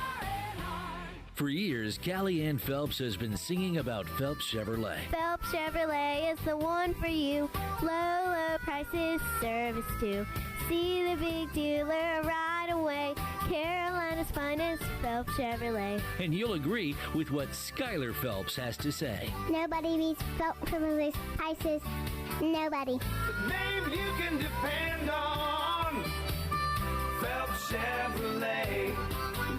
For years, Callie Ann Phelps has been singing about Phelps Chevrolet.
Phelps Chevrolet is the one for you. Low, low prices, service too. See the big dealer right away. Carolina's finest, Phelps Chevrolet.
And you'll agree with what Skylar Phelps has to say.
Nobody beats Phelps Chevrolet's prices. Nobody.
The name you can depend on. Phelps Chevrolet.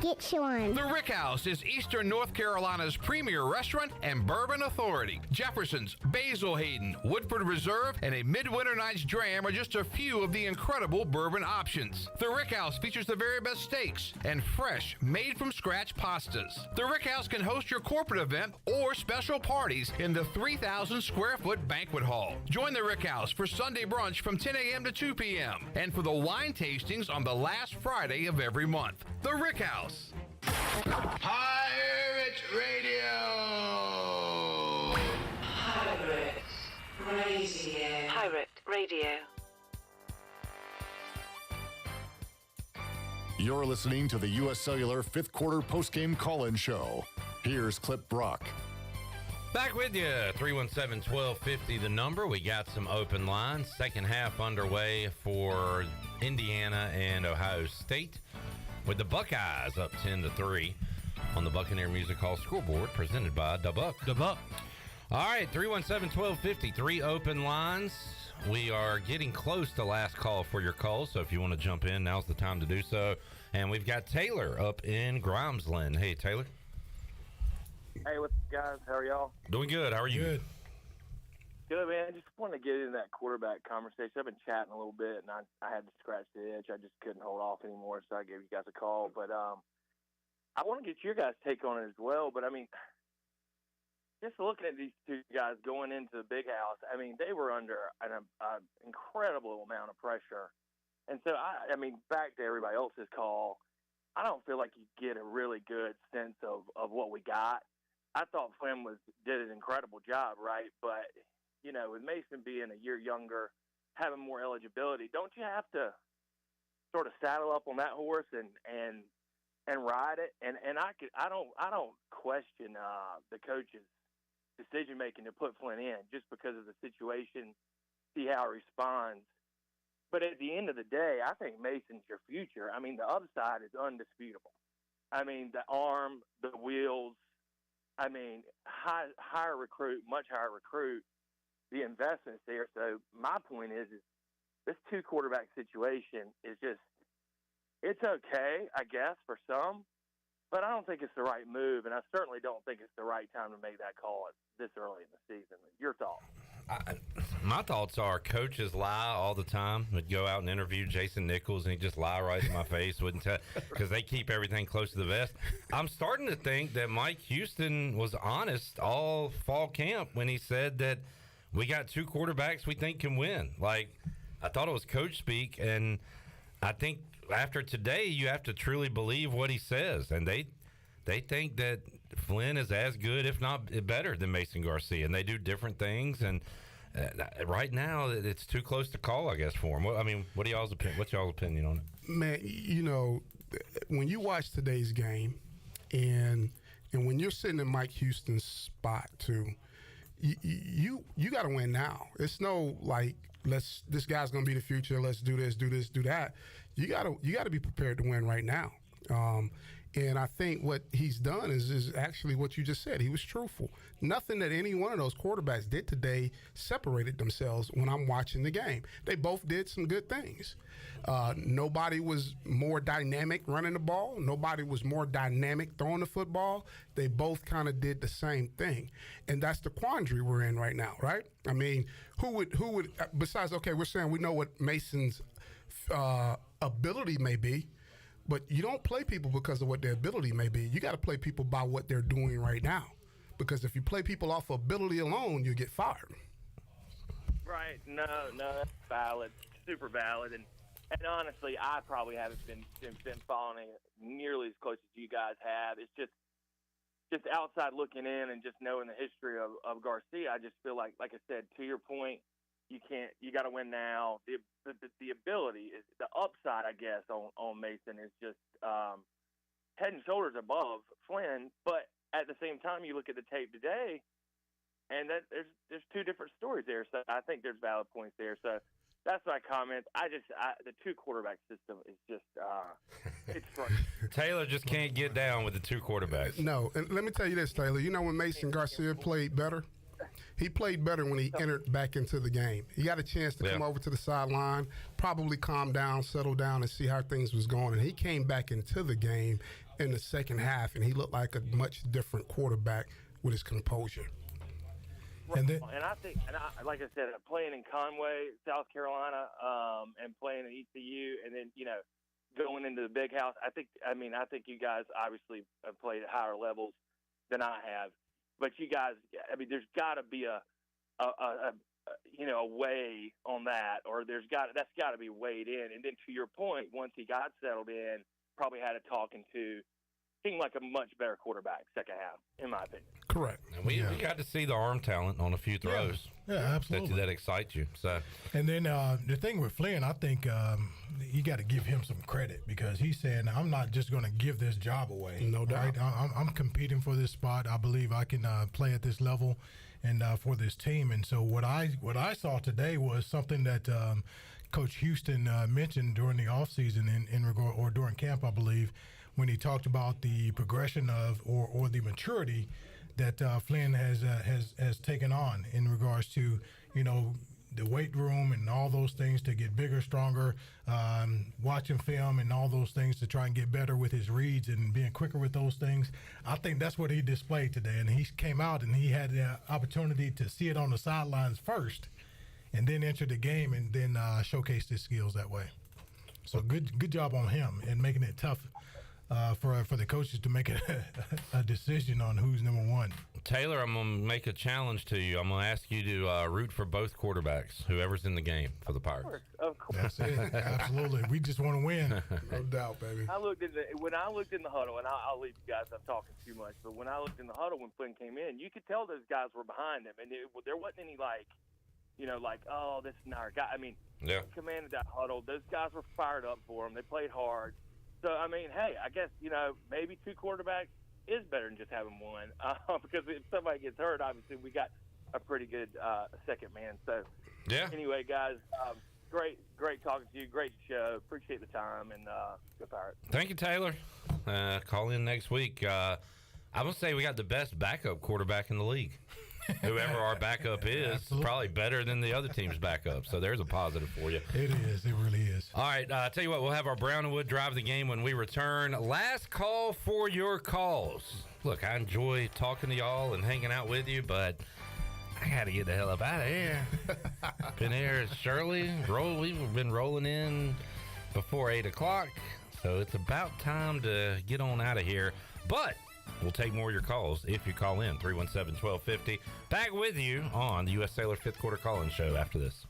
Get you one.
The Rick House is Eastern North Carolina's premier restaurant and bourbon authority. Jefferson's, Basil Hayden, Woodford Reserve, and a Midwinter Night's Dram are just a few of the incredible bourbon options. The Rick House features the very best steaks and fresh, made-from-scratch pastas. The Rick House can host your corporate event or special parties in the 3,000-square-foot banquet hall. Join the Rick House for Sunday brunch from 10 a.m. to 2 p.m. and for the wine tastings on the last Friday of every month. The Rick House.
Pirate Radio.
Pirate Radio. Pirate Radio.
You're listening to the U.S. Cellular fifth quarter postgame call-in show. Here's Clip Brock.
Back with you, 317-1250 the number. We got some open lines. Second half underway for Indiana and Ohio State, with the Buckeyes up 10-3 on the Buccaneer Music Hall scoreboard, presented by Da Buck.
Da Buck.
All right, 317-1250, 3 open lines. We are getting close to last call for your calls, so if you want to jump in, now's the time to do so. And we've got Taylor up in Grimesland. Hey, Taylor.
Hey, what's up, guys? How are y'all?
Doing good. How are you?
Good. Good, man. I just wanted to get into that quarterback conversation. I've been chatting a little bit, and I had to scratch the itch. I just couldn't hold off anymore, so I gave you guys a call. But I want to get your guys' take on it as well. But, I mean, just looking at these two guys going into the big house, I mean, they were under an incredible amount of pressure. And so, I mean, back to everybody else's call, I don't feel like you get a really good sense of what we got. I thought Flynn did an incredible job, right? But, you know, with Mason being a year younger, having more eligibility, don't you have to sort of saddle up on that horse and ride it? And I don't question the coach's decision making to put Flynn in just because of the situation, see how he responds. But at the end of the day, I think Mason's your future. I mean, the upside is undisputable. I mean, the arm, the wheels. I mean, higher recruit, much higher recruit, the investments there. So my point is this two quarterback situation is just, it's okay, I guess, for some, but I don't think it's the right move, and I certainly don't think it's the right time to make that call this early in the season. Your thoughts?
My thoughts are coaches lie all the time. Would go out and interview Jason Nichols, and he'd just lie right in my face. Wouldn't tell, because they keep everything close to the vest. I'm starting to think that Mike Houston was honest all fall camp when he said that we got two quarterbacks we think can win. Like, I thought it was coach speak, and I think after today you have to truly believe what he says. And they think that Flynn is as good, if not better, than Mason Garcia, and they do different things. And right now, it's too close to call, I guess, for him. I mean, what's y'all's opinion on it?
Man, you know, when you watch today's game, and when you're sitting in Mike Houston's spot too, you got to win now. It's no like this guy's going to be the future. Let's do this, do that. You got to be prepared to win right now. And I think what he's done is actually what you just said. He was truthful. Nothing that any one of those quarterbacks did today separated themselves when I'm watching the game. They both did some good things. Nobody was more dynamic running the ball. Nobody was more dynamic throwing the football. They both kind of did the same thing. And that's the quandary we're in right now, right? I mean, who would besides, okay, we're saying we know what Mason's ability may be, but you don't play people because of what their ability may be. You got to play people by what they're doing right now. Because if you play people off ability alone, you get fired.
Right. No, that's valid. Super valid. And honestly, I probably haven't been following it nearly as close as you guys have. It's just outside looking in and just knowing the history of Garcia. I just feel like I said, to your point, you got to win now. The ability is the upside, I guess, on Mason is just head and shoulders above Flynn. But at the same time, you look at the tape today, and that there's two different stories there. So I think there's valid points there. So that's my comment. The two quarterback system is just it's frustrating.
Taylor just can't get down with the two quarterbacks.
No, and let me tell you this, Taylor. You know when Mason Garcia played better, he played better when he entered back into the game. He got a chance to come over to the sideline, probably calm down, settle down, and see how things was going. And he came back into the game in the second half, and he looked like a much different quarterback with his composure.
And I think, like I said, playing in Conway, South Carolina, and playing at ECU, and then going into the big house. I think you guys obviously have played at higher levels than I have, but you guys, there's got to be a way on that, or that's got to be weighed in. And then to your point, once he got settled in, probably had a talking to. Seemed like a much better quarterback second half, in my opinion.
Correct.
And we got to see the arm talent on a few throws.
Yeah, absolutely.
That excites you. So,
and then the thing with Flynn, I think you got to give him some credit because he's saying, I'm not just going to give this job away.
No doubt.
Right? I'm competing for this spot. I believe I can play at this level and for this team. And so what I saw today was something that Coach Houston mentioned during the offseason in regard, or during camp, I believe, when he talked about the progression of or the maturity that Flynn has taken on in regards to the weight room and all those things to get bigger, stronger, watching film and all those things to try and get better with his reads and being quicker with those things. I think that's what he displayed today, and he came out and he had the opportunity to see it on the sidelines first, and then enter the game and then showcase his skills that way. So good job on him and making it tough. For the coaches to make a decision on who's number one.
Taylor, I'm going to make a challenge to you. I'm going to ask you to root for both quarterbacks, whoever's in the game for the Pirates.
Of course.
That's it. Absolutely. We just want to win. No doubt, baby.
When I looked in the huddle, and I'll leave you guys, I'm talking too much, but when I looked in the huddle when Flynn came in, you could tell those guys were behind him, and there wasn't any oh, this is not our guy. He commanded that huddle. Those guys were fired up for him. They played hard. So, hey, I guess, maybe two quarterbacks is better than just having one because if somebody gets hurt, obviously we got a pretty good second man. So, anyway, guys, great talking to you. Great show. Appreciate the time, and go Pirates.
Thank you, Taylor. Call in next week. I'm going to say we got the best backup quarterback in the league. Whoever our backup is, probably better than the other team's backup. So there's a positive for you.
It is. It really is.
All right. Tell you what, we'll have our Brown and Wood drive the game when we return. Last call for your calls. Look, I enjoy talking to y'all and hanging out with you, but I got to get the hell up out of here. Been here at Shirley. We've been rolling in before 8 o'clock. So it's about time to get on out of here. But we'll take more of your calls if you call in, 317-1250. Back with you on the U.S. Sailor 5th Quarter Call-In Show after this.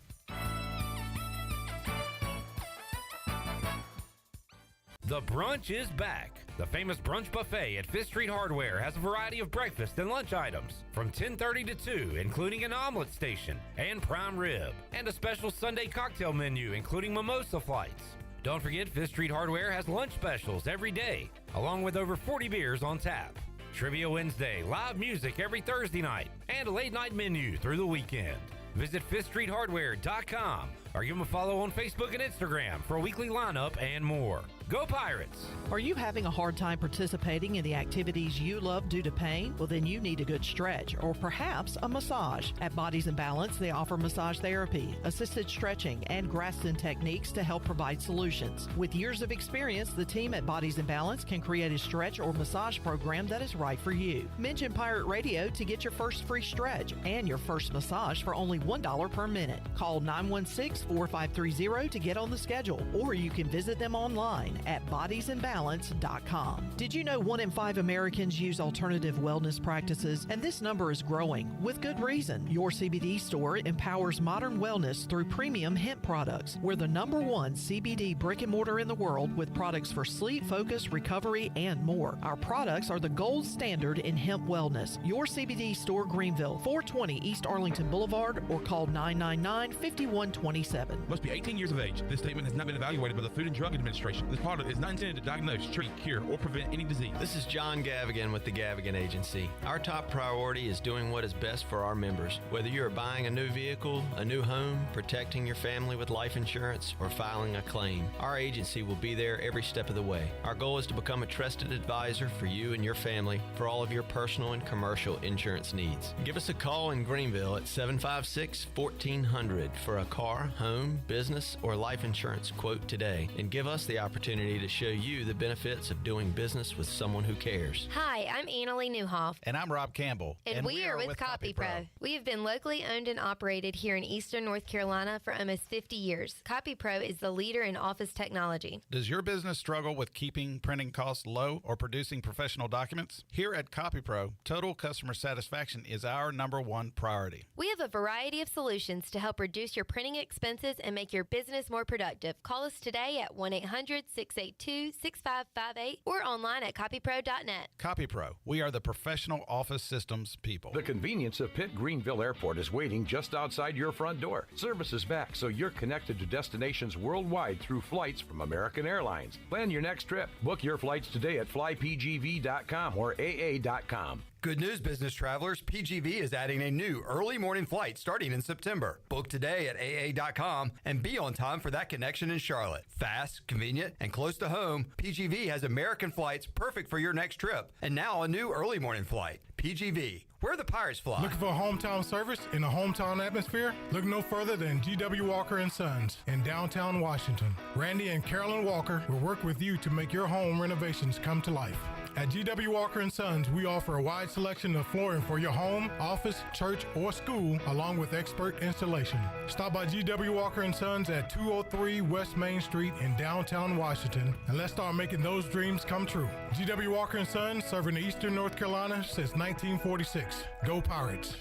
The brunch is back. The famous brunch buffet at 5th Street Hardware has a variety of breakfast and lunch items from 10:30 to 2, including an omelet station and prime rib, and a special Sunday cocktail menu, including mimosa flights. Don't forget, 5th Street Hardware has lunch specials every day, along with over 40 beers on tap. Trivia Wednesday, live music every Thursday night, and a late-night menu through the weekend. Visit 5thstreethardware.com or give them a follow on Facebook and Instagram for a weekly lineup and more. Go Pirates!
Are you having a hard time participating in the activities you love due to pain? Well, then you need a good stretch or perhaps a massage. At Bodies in Balance, they offer massage therapy, assisted stretching, and Graston techniques to help provide solutions. With years of experience, the team at Bodies in Balance can create a stretch or massage program that is right for you. Mention Pirate Radio to get your first free stretch and your first massage for only $1 per minute. Call 916-4530 to get on the schedule, or you can visit them online at bodiesinbalance.com. Did you know 1 in 5 Americans use alternative wellness practices? And this number is growing with good reason. Your CBD store empowers modern wellness through premium hemp products. We're the #1 CBD brick and mortar in the world with products for sleep, focus, recovery, and more. Our products are the gold standard in hemp wellness. Your CBD store, Greenville, 420 East Arlington Boulevard, or call 999-5127. 888-848-3747.
Must be 18 years of age. This statement has not been evaluated by the Food and Drug Administration. This product is not intended to diagnose, treat, cure, or prevent any disease.
This is John Gavigan with the Gavigan Agency. Our top priority is doing what is best for our members. Whether you are buying a new vehicle, a new home, protecting your family with life insurance, or filing a claim, our agency will be there every step of the way. Our goal is to become a trusted advisor for you and your family for all of your personal and commercial insurance needs. Give us a call in Greenville at 756-1400 for a car, home, business, or life insurance quote today, and give us the opportunity to show you the benefits of doing business with someone who cares.
Hi, I'm Annalie Newhoff.
And I'm Rob Campbell.
And we are with CopyPro. We have been locally owned and operated here in Eastern North Carolina for almost 50 years. CopyPro is the leader in office technology.
Does your business struggle with keeping printing costs low or producing professional documents? Here at CopyPro, total customer satisfaction is our #1 priority.
We have a variety of solutions to help reduce your printing expenses and make your business more productive. Call us today at 1-800-682-6558 or online at copypro.net.
CopyPro, we are the professional office systems people.
The convenience of Pitt Greenville Airport is waiting just outside your front door. Service is back, so you're connected to destinations worldwide through flights from American Airlines. Plan your next trip. Book your flights today at flypgv.com or aa.com.
Good news, business travelers. PGV is adding a new early morning flight starting in September. Book today at aa.com and be on time for that connection in Charlotte. Fast, convenient, and close to home, PGV has American flights perfect for your next trip. And now a new early morning flight. PGV, where the Pirates fly.
Looking for a hometown service in a hometown atmosphere? Look no further than G.W. Walker & Sons in downtown Washington. Randy and Carolyn Walker will work with you to make your home renovations come to life. At G.W. Walker & Sons, we offer a wide selection of flooring for your home, office, church, or school, along with expert installation. Stop by G.W. Walker & Sons at 203 West Main Street in downtown Washington, and let's start making those dreams come true. G.W. Walker & Sons, serving Eastern North Carolina since 1946. Go Pirates!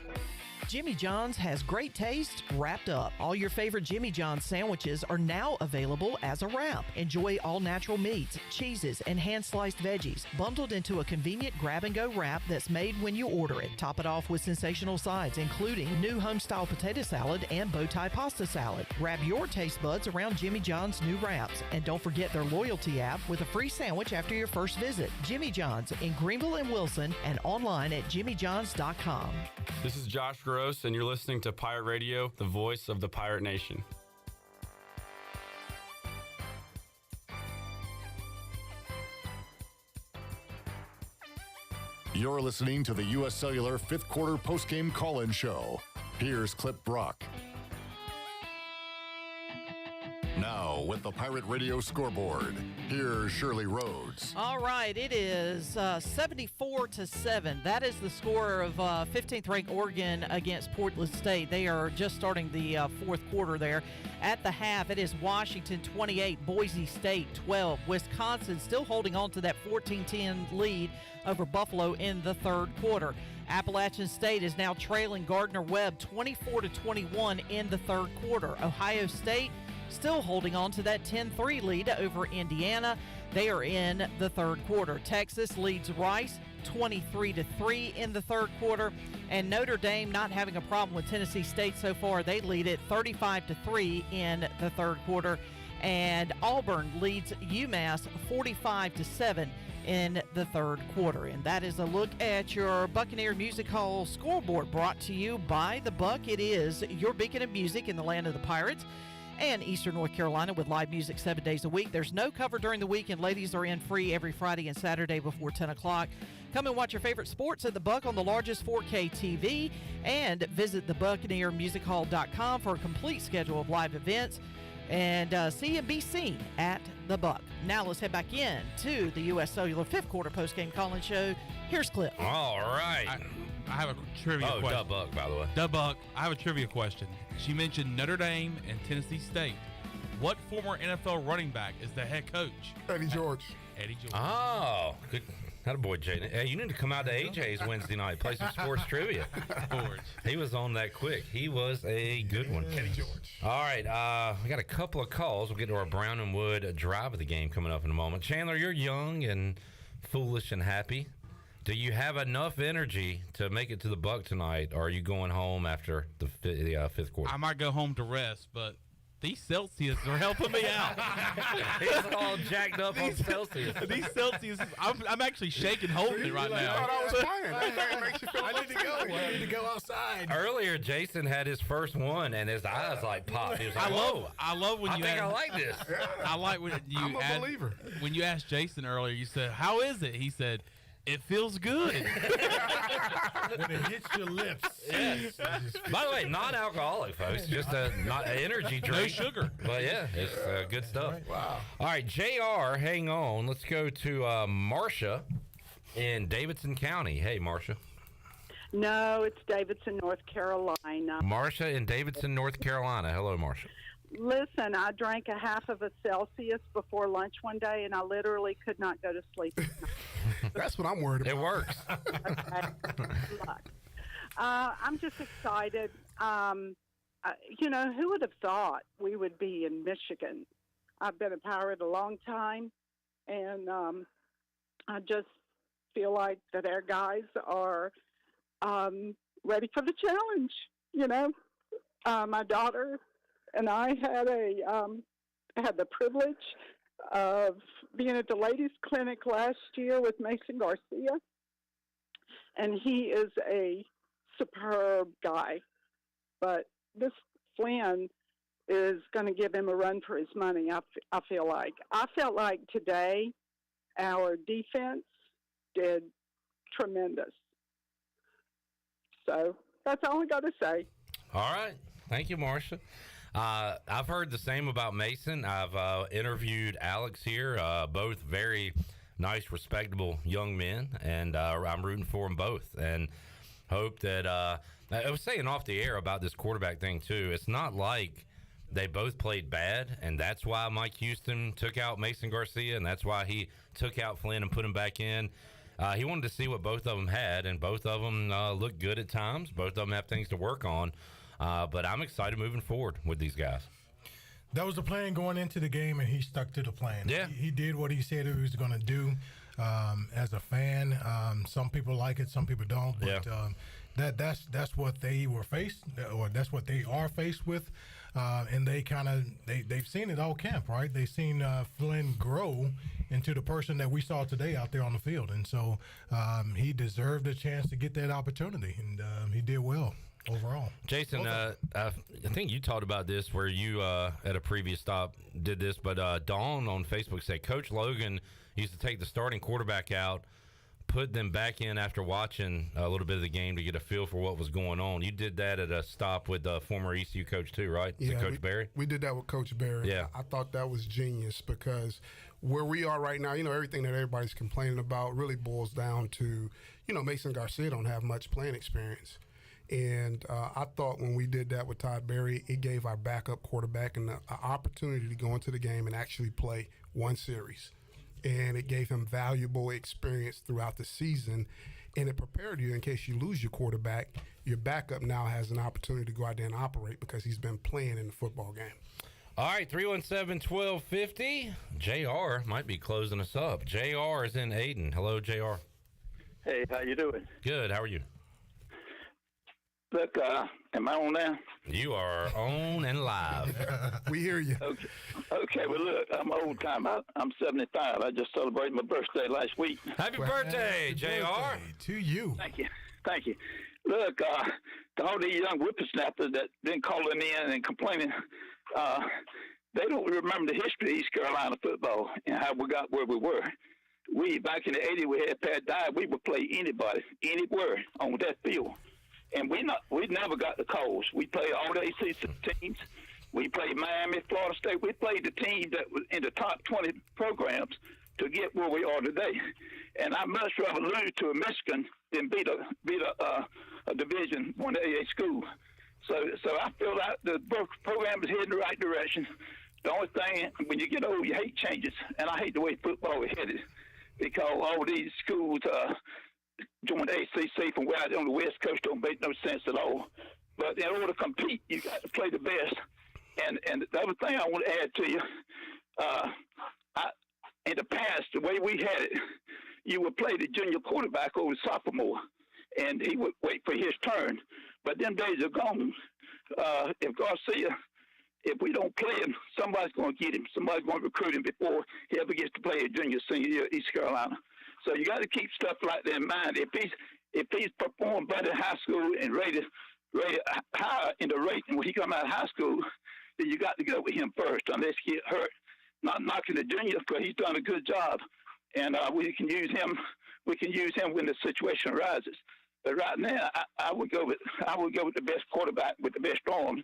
Jimmy John's has great taste wrapped up. All your favorite Jimmy John's sandwiches are now available as a wrap. Enjoy all natural meats, cheeses, and hand-sliced veggies, bundled into a convenient grab-and-go wrap that's made when you order it. Top it off with sensational sides, including new home-style potato salad and bow tie pasta salad. Grab your taste buds around Jimmy John's new wraps. And don't forget their loyalty app with a free sandwich after your first visit. Jimmy John's in Greenville and Wilson, and online at jimmyjohns.com.
This is Josh Gross, and you're listening to Pirate Radio, the voice of the Pirate Nation.
You're listening to the U.S. Cellular fifth quarter postgame call-in show. Here's Clip Brock. Now, with the Pirate Radio scoreboard, here's Shirley Rhodes.
All right, it is 74-7. That is the score of 15th-ranked Oregon against Portland State. They are just starting the fourth quarter there. At the half, it is Washington 28, Boise State 12. Wisconsin still holding on to that 14-10 lead over Buffalo in the third quarter. Appalachian State is now trailing Gardner-Webb 24-21 in the third quarter. Ohio State still holding on to that 10-3 lead over Indiana. They are in the third quarter. Texas leads Rice 23-3 in the third quarter. And Notre Dame not having a problem with Tennessee State so far. They lead it 35-3 in the third quarter. And Auburn leads UMass 45-7 in the third quarter. And that is a look at your Buccaneer Music Hall scoreboard, brought to you by The Buck. It is your beacon of music in the land of the Pirates and Eastern North Carolina, with live music 7 days a week. There's no cover during the week, and ladies are in free every Friday and Saturday before 10 o'clock. Come and watch your favorite sports at The Buck on the largest 4K TV, and visit thebuccaneermusichall.com for a complete schedule of live events, and see and be seen at The Buck. Now let's head back in to the U.S. Cellular fifth quarter postgame call-in show. Here's Clip.
All right.
I have a trivia question.
Oh, Buck, by the way.
Buck, I have a trivia question. She mentioned Notre Dame and Tennessee State. What former NFL running back is the head coach?
Eddie George.
Eddie George.
Oh, good. That boy, Jaden. Hey, you need to come out to AJ's Wednesday night, play some sports trivia. He was on that quick. He was a good one.
Eddie George.
All right, we got a couple of calls. We'll get to our Brown and Wood drive of the game coming up in a moment. Chandler, you're young and foolish and happy. Do you have enough energy to make it to the Buck tonight, or are you going home after the fifth quarter?
I might go home to rest, but
These Celsius are helping me out.
He's all jacked up on Celsius.
These Celsius, I'm actually shaking holding it right now.
I thought I was playing. That makes you feel
I need to go. I need to go outside.
Earlier, Jason had his first one, and his eyes like popped. He was like,
I love when
I
you.
think I like this.
I like when you.
I'm a believer.
When you asked Jason earlier, you said, "How is it?" He said, "It feels good."
When it hits your lips.
Yes. By the way, non-alcoholic, folks. Just not an energy drink.
No sugar.
But yeah, it's good stuff.
Wow.
All right, JR, hang on. Let's go to Marcia in Davidson County. Hey, Marcia.
No, it's Davidson, North Carolina.
Marcia in Davidson, North Carolina. Hello, Marcia.
Listen, I drank a half of a Celsius before lunch one day, and I literally could not go to sleep.
That's what I'm worried about.
It works.
I'm just excited. Who would have thought we would be in Michigan? I've been a Pirate a long time, and I just feel like that our guys are ready for the challenge. My daughter and I had the privilege of being at the ladies' clinic last year with Mason Garcia, and he is a superb guy. But this Flynn is going to give him a run for his money, I feel like. I felt like today our defense did tremendous. So that's all I got to say.
All right. Thank you, Marcia. I've heard the same about Mason. I've interviewed Alex here, both very nice, respectable young men, and I'm rooting for them both and hope that I was saying off the air about this quarterback thing, too. It's not like they both played bad, and that's why Mike Houston took out Mason Garcia, and that's why he took out Flynn and put him back in. He wanted to see what both of them had, and both of them look good at times. Both of them have things to work on. But I'm excited moving forward with these guys.
That was the plan going into the game, and he stuck to the plan.
Yeah.
He did what he said he was going to do. As a fan, some people like it, some people don't. But that's what they were faced, or that's what they are faced with. And they've seen it all camp, right? They've seen Flynn grow into the person that we saw today out there on the field. And so he deserved a chance to get that opportunity, and he did well overall.
Jason, I think you talked about this where you at a previous stop did this, but Dawn on Facebook said Coach Logan used to take the starting quarterback out, put them back in after watching a little bit of the game to get a feel for what was going on. You did that at a stop with the former ECU coach too, right?
Yeah,
Coach Barry?
We did that with Coach Barry.
Yeah.
I thought that was genius because where we are right now, everything that everybody's complaining about really boils down to, Mason Garcia don't have much playing experience. And I thought when we did that with Todd Berry, it gave our backup quarterback an opportunity to go into the game and actually play one series. And it gave him valuable experience throughout the season. And it prepared you in case you lose your quarterback. Your backup now has an opportunity to go out there and operate because he's been playing in the football game.
All right, 317-1250. JR might be closing us up. JR is in Aden. Hello, JR.
Hey, how you doing?
Good. How are you?
Look, am I on now?
You are on and live.
We hear you.
Okay, well, look, I'm old time. I'm 75. I just celebrated my birthday last week.
Happy birthday, JR.
To you.
Thank you. Look, to all these young whippersnappers that been calling in and complaining, they don't remember the history of East Carolina football and how we got where we were. Back in the 80s, we had Pat Dye. We would play anybody, anywhere on that field. And we never got the calls. We played all the ACC teams. We played Miami, Florida State. We played the teams that was in the top 20 programs to get where we are today. And I much rather lose to a Michigan than beat a Division I AA school. So I feel that the program is heading the right direction. The only thing, when you get old, you hate changes. And I hate the way football is headed because all these schools join the ACC from where on the West Coast don't make no sense at all. But in order to compete, you got to play the best. And the other thing I want to add to you, in the past, the way we had it, you would play the junior quarterback over the sophomore, and he would wait for his turn. But them days are gone. If Garcia if we don't play him, somebody's going to get him. Somebody's going to recruit him before he ever gets to play a junior, senior year at East Carolina. So you got to keep stuff like that in mind. If he's performed better in high school and rated higher in the rating when he come out of high school, then you got to go with him first, unless he get hurt. Not knocking the junior, because he's done a good job, and we can use him. We can use him when the situation arises. But right now, I would go with the best quarterback with the best arm,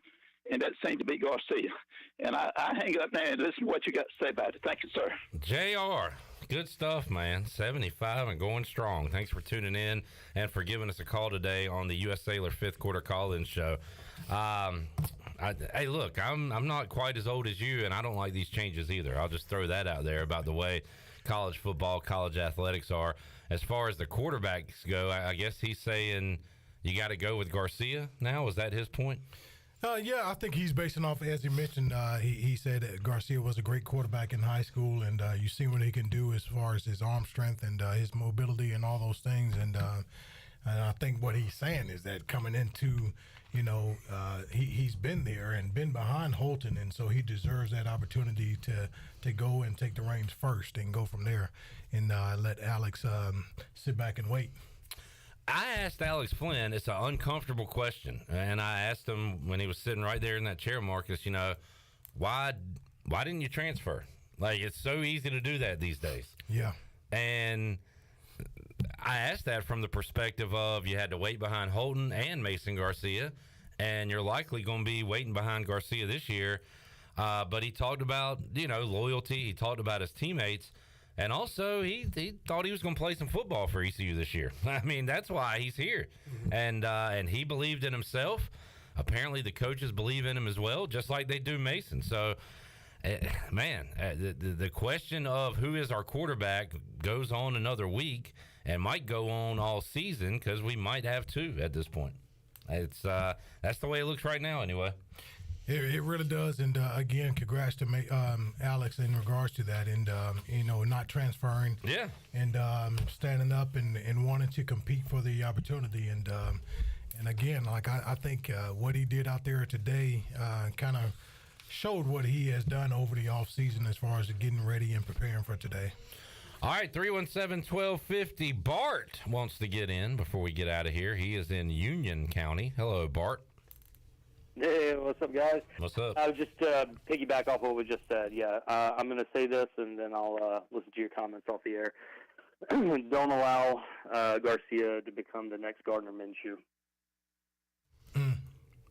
and that seems to be Garcia. And I hang up now and listen to what you got to say about it. Thank you, sir.
JR, good stuff, man. 75 and going strong. Thanks for tuning in and for giving us a call today on the U.S. Sailor 5th Quarter Call-In Show. Hey, look, I'm not quite as old as you, and I don't like these changes either. I'll just throw that out there about the way college football, college athletics are. As far as the quarterbacks go, I guess he's saying you got to go with Garcia now. Is that his point?
Yeah, I think he's basing off, as he mentioned, he said that Garcia was a great quarterback in high school, and you see what he can do as far as his arm strength and his mobility and all those things. And I think what he's saying is that coming into, he's been there and been behind Holton, and so he deserves that opportunity to go and take the reins first and go from there and let Alex sit back and wait.
I asked Alex Flynn, it's an uncomfortable question, and I asked him when he was sitting right there in that chair, Marcus, why didn't you transfer? Like, it's so easy to do that these days.
Yeah.
And I asked that from the perspective of you had to wait behind Holton and Mason Garcia, and you're likely going to be waiting behind Garcia this year. But he talked about, loyalty. He talked about his teammates. And also, he thought he was going to play some football for ECU this year. I mean, that's why he's here. Mm-hmm. And he believed in himself. Apparently, the coaches believe in him as well, just like they do Mason. So, the question of who is our quarterback goes on another week and might go on all season, because we might have two at this point. It's that's the way it looks right now anyway.
It really does, and again, congrats to Alex in regards to that, and not transferring, and standing up and wanting to compete for the opportunity, and again, like I think what he did out there today kind of showed what he has done over the off season as far as getting ready and preparing for today.
All right, 317-1250. Bart wants to get in before we get out of here. He is in Union County. Hello, Bart.
Hey, what's up, guys?
What's up?
I was just piggyback off what we just said. Yeah, I'm going to say this, and then I'll listen to your comments off the air. Don't allow Garcia to become the next Gardner Minshew.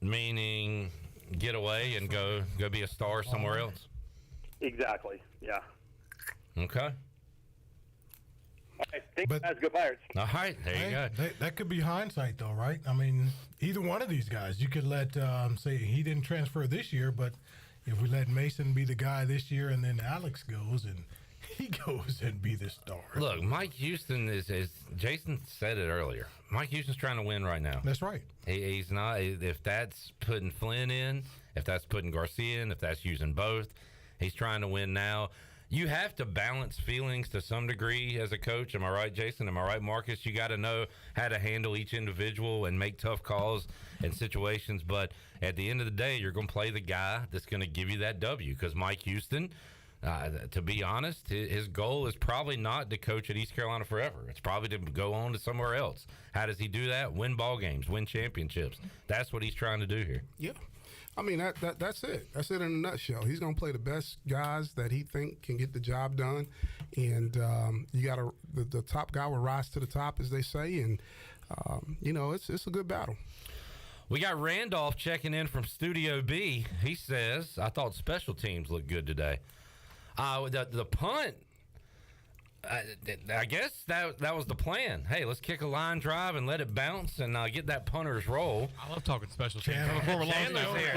Meaning get away and go be a star somewhere else?
Exactly, yeah.
Okay.
All right, thanks, guys. Go Pirates.
All right, there you go.
That could be hindsight, though, right? I mean, either one of these guys, you could let say he didn't transfer this year, but if we let Mason be the guy this year, and then Alex goes and he goes and be the star.
Look, Mike Houston is Jason said it earlier. Mike Houston's trying to win right now.
That's right.
He's not. If that's putting Flynn in, if that's putting Garcia in, if that's using both, he's trying to win now. You have to balance feelings to some degree as a coach. Am I right, Jason? Am I right, Marcus? You got to know how to handle each individual and make tough calls in situations. But at the end of the day, you're going to play the guy that's going to give you that W, because Mike Houston, to be honest, his goal is probably not to coach at East Carolina forever. It's probably to go on to somewhere else. How does he do that? Win ball games, win championships. That's what he's trying to do here.
Yeah. I mean, that's it. That's it in a nutshell. He's going to play the best guys that he think can get the job done. And you got to the top guy will rise to the top, as they say. And, it's a good battle.
We got Randolph checking in from Studio B. He says, I thought special teams looked good today. The punt, I guess that was the plan. Hey, let's kick a line drive and let it bounce and get that punter's roll.
I love talking special teams.
Chandler's here.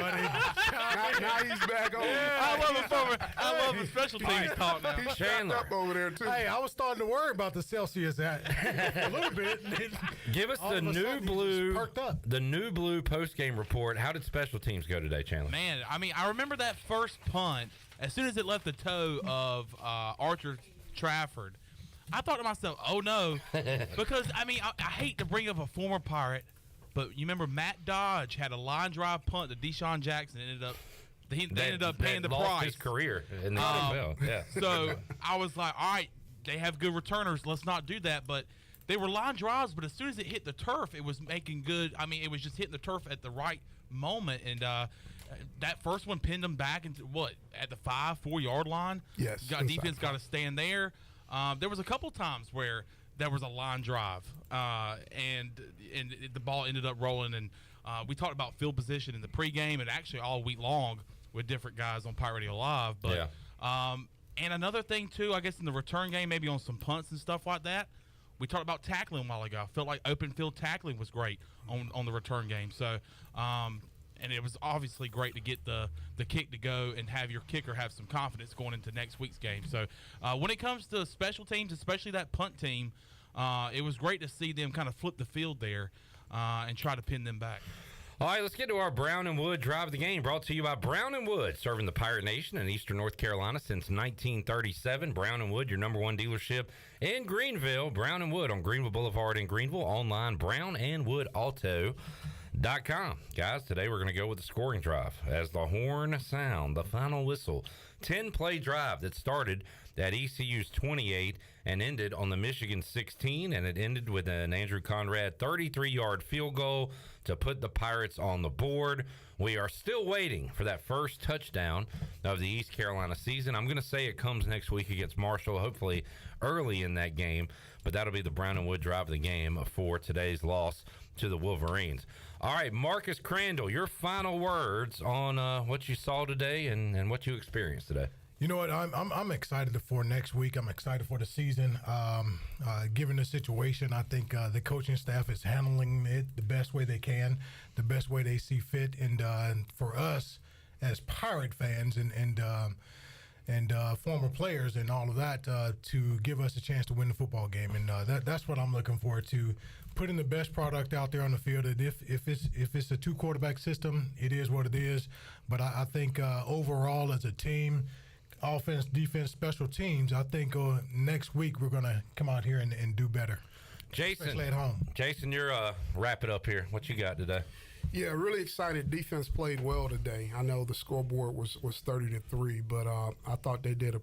Now he's back on.
I love the special teams talk now.
He's Chandler up over there too.
Hey, I was starting to worry about the Celsius a little bit.
Give us the new blue post-game report. How did special teams go today, Chandler?
Man, I mean, I remember that first punt. As soon as it left the toe of Archer Trafford, I thought to myself, oh no, because I mean, I hate to bring up a former Pirate, but you remember Matt Dodge had a line drive punt to Deshaun Jackson, ended up they ended up paying the
lost
price.
His career in the NFL. Yeah.
So I was like, all right, they have good returners. Let's not do that. But they were line drives, but as soon as it hit the turf, it was making good. I mean, it was just hitting the turf at the right moment. And that first one pinned them back into at the 4 yard line.
Yes.
Defense got to stand there. There was a couple times where there was a line drive, and the ball ended up rolling. And we talked about field position in the pregame and actually all week long with different guys on Pirate Radio Live. But and another thing too, I guess in the return game, maybe on some punts and stuff like that. We talked about tackling a while ago. I felt like open field tackling was great on the return game. So, and it was obviously great to get the kick to go and have your kicker have some confidence going into next week's game. So, when it comes to special teams, especially that punt team, it was great to see them kind of flip the field there and try to pin them back.
All right, let's get to our Brown and Wood Drive of the Game, brought to you by Brown and Wood, serving the Pirate Nation in eastern North Carolina since 1937. Brown and Wood, your number one dealership in Greenville. Brown and Wood on Greenville Boulevard in Greenville. Online, brownandwoodauto.com. Guys, today we're going to go with the scoring drive. As the horn sound, the final whistle, 10-play drive that started at ECU's 28 and ended on the Michigan 16, and it ended with an Andrew Conrad 33-yard field goal to put the Pirates on the board. We are still waiting for that first touchdown of the East Carolina season. I'm going to say it comes next week against Marshall, hopefully early in that game, but that'll be the Brown and Wood Drive of the game for today's loss to the Wolverines. All right, Marcus Crandall, your final words on what you saw today and what you experienced today.
You know what? I'm excited for next week. I'm excited for the season. Given the situation, I think the coaching staff is handling it the best way they can, the best way they see fit. And for us as Pirate fans and former players and all of that, to give us a chance to win the football game. And that's what I'm looking forward to. Putting the best product out there on the field. And if it's a 2-quarterback system, it is what it is. But I think overall as a team, offense, defense, special teams, I think next week we're going to come out here and do better.
Jason,
especially at home.
Jason, you're wrap it up here. What you got today?
Yeah, really excited. Defense played well today. I know the scoreboard was 30-3, but I thought they did a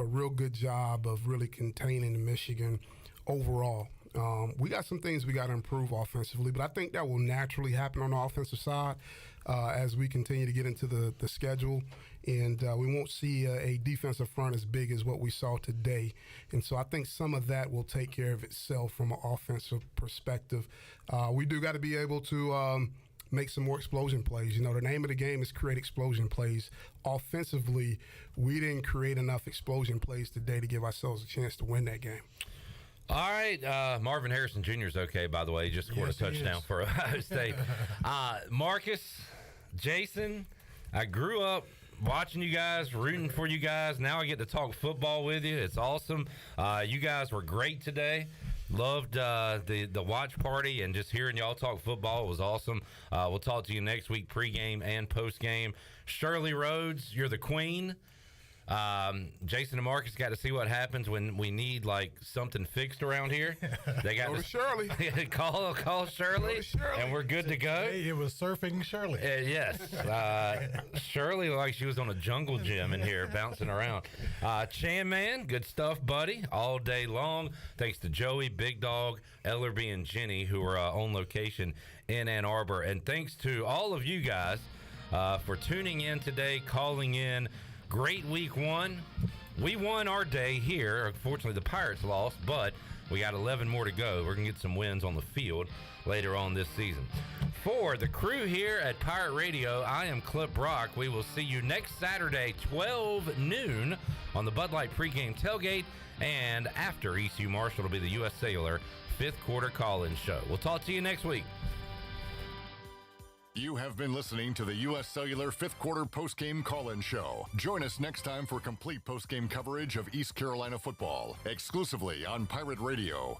real good job of really containing Michigan overall. We got some things we got to improve offensively, but I think that will naturally happen on the offensive side as we continue to get into the schedule. And we won't see a defensive front as big as what we saw today. And so I think some of that will take care of itself from an offensive perspective. We do got to be able to make some more explosion plays. You know, the name of the game is create explosion plays. Offensively, we didn't create enough explosion plays today to give ourselves a chance to win that game.
All right, Marvin Harrison Jr. is okay, by the way. He just scored a touchdown for Ohio State. Marcus, Jason, I grew up watching you guys, rooting for you guys. Now I get to talk football with you. It's awesome. You guys were great today. Loved the watch party and just hearing y'all talk football. It was awesome. We'll talk to you next week, pregame and postgame. Shirley Rhodes, you're the queen. Jason and Marcus got to see what happens when we need like something fixed around here. They got
to Shirley.
call Shirley, and we're good to go.
Hey, it was surfing Shirley.
Yes, Shirley like she was on a jungle gym in here bouncing around. Chan Man, good stuff, buddy, all day long. Thanks to Joey, Big Dog, Ellerby, and Jenny who are on location in Ann Arbor, and thanks to all of you guys for tuning in today, calling in. Great week one. We won our day here. Unfortunately, the Pirates lost, but we got 11 more to go. We're going to get some wins on the field later on this season. For the crew here at Pirate Radio, I am Clip Brock. We will see you next Saturday, 12 noon, on the Bud Light pregame tailgate. And after ECU Marshall, it'll be the U.S. Cellular 5th quarter call-in show. We'll talk to you next week.
You have been listening to the U.S. Cellular 5th quarter postgame call-in show. Join us next time for complete postgame coverage of East Carolina football, exclusively on Pirate Radio.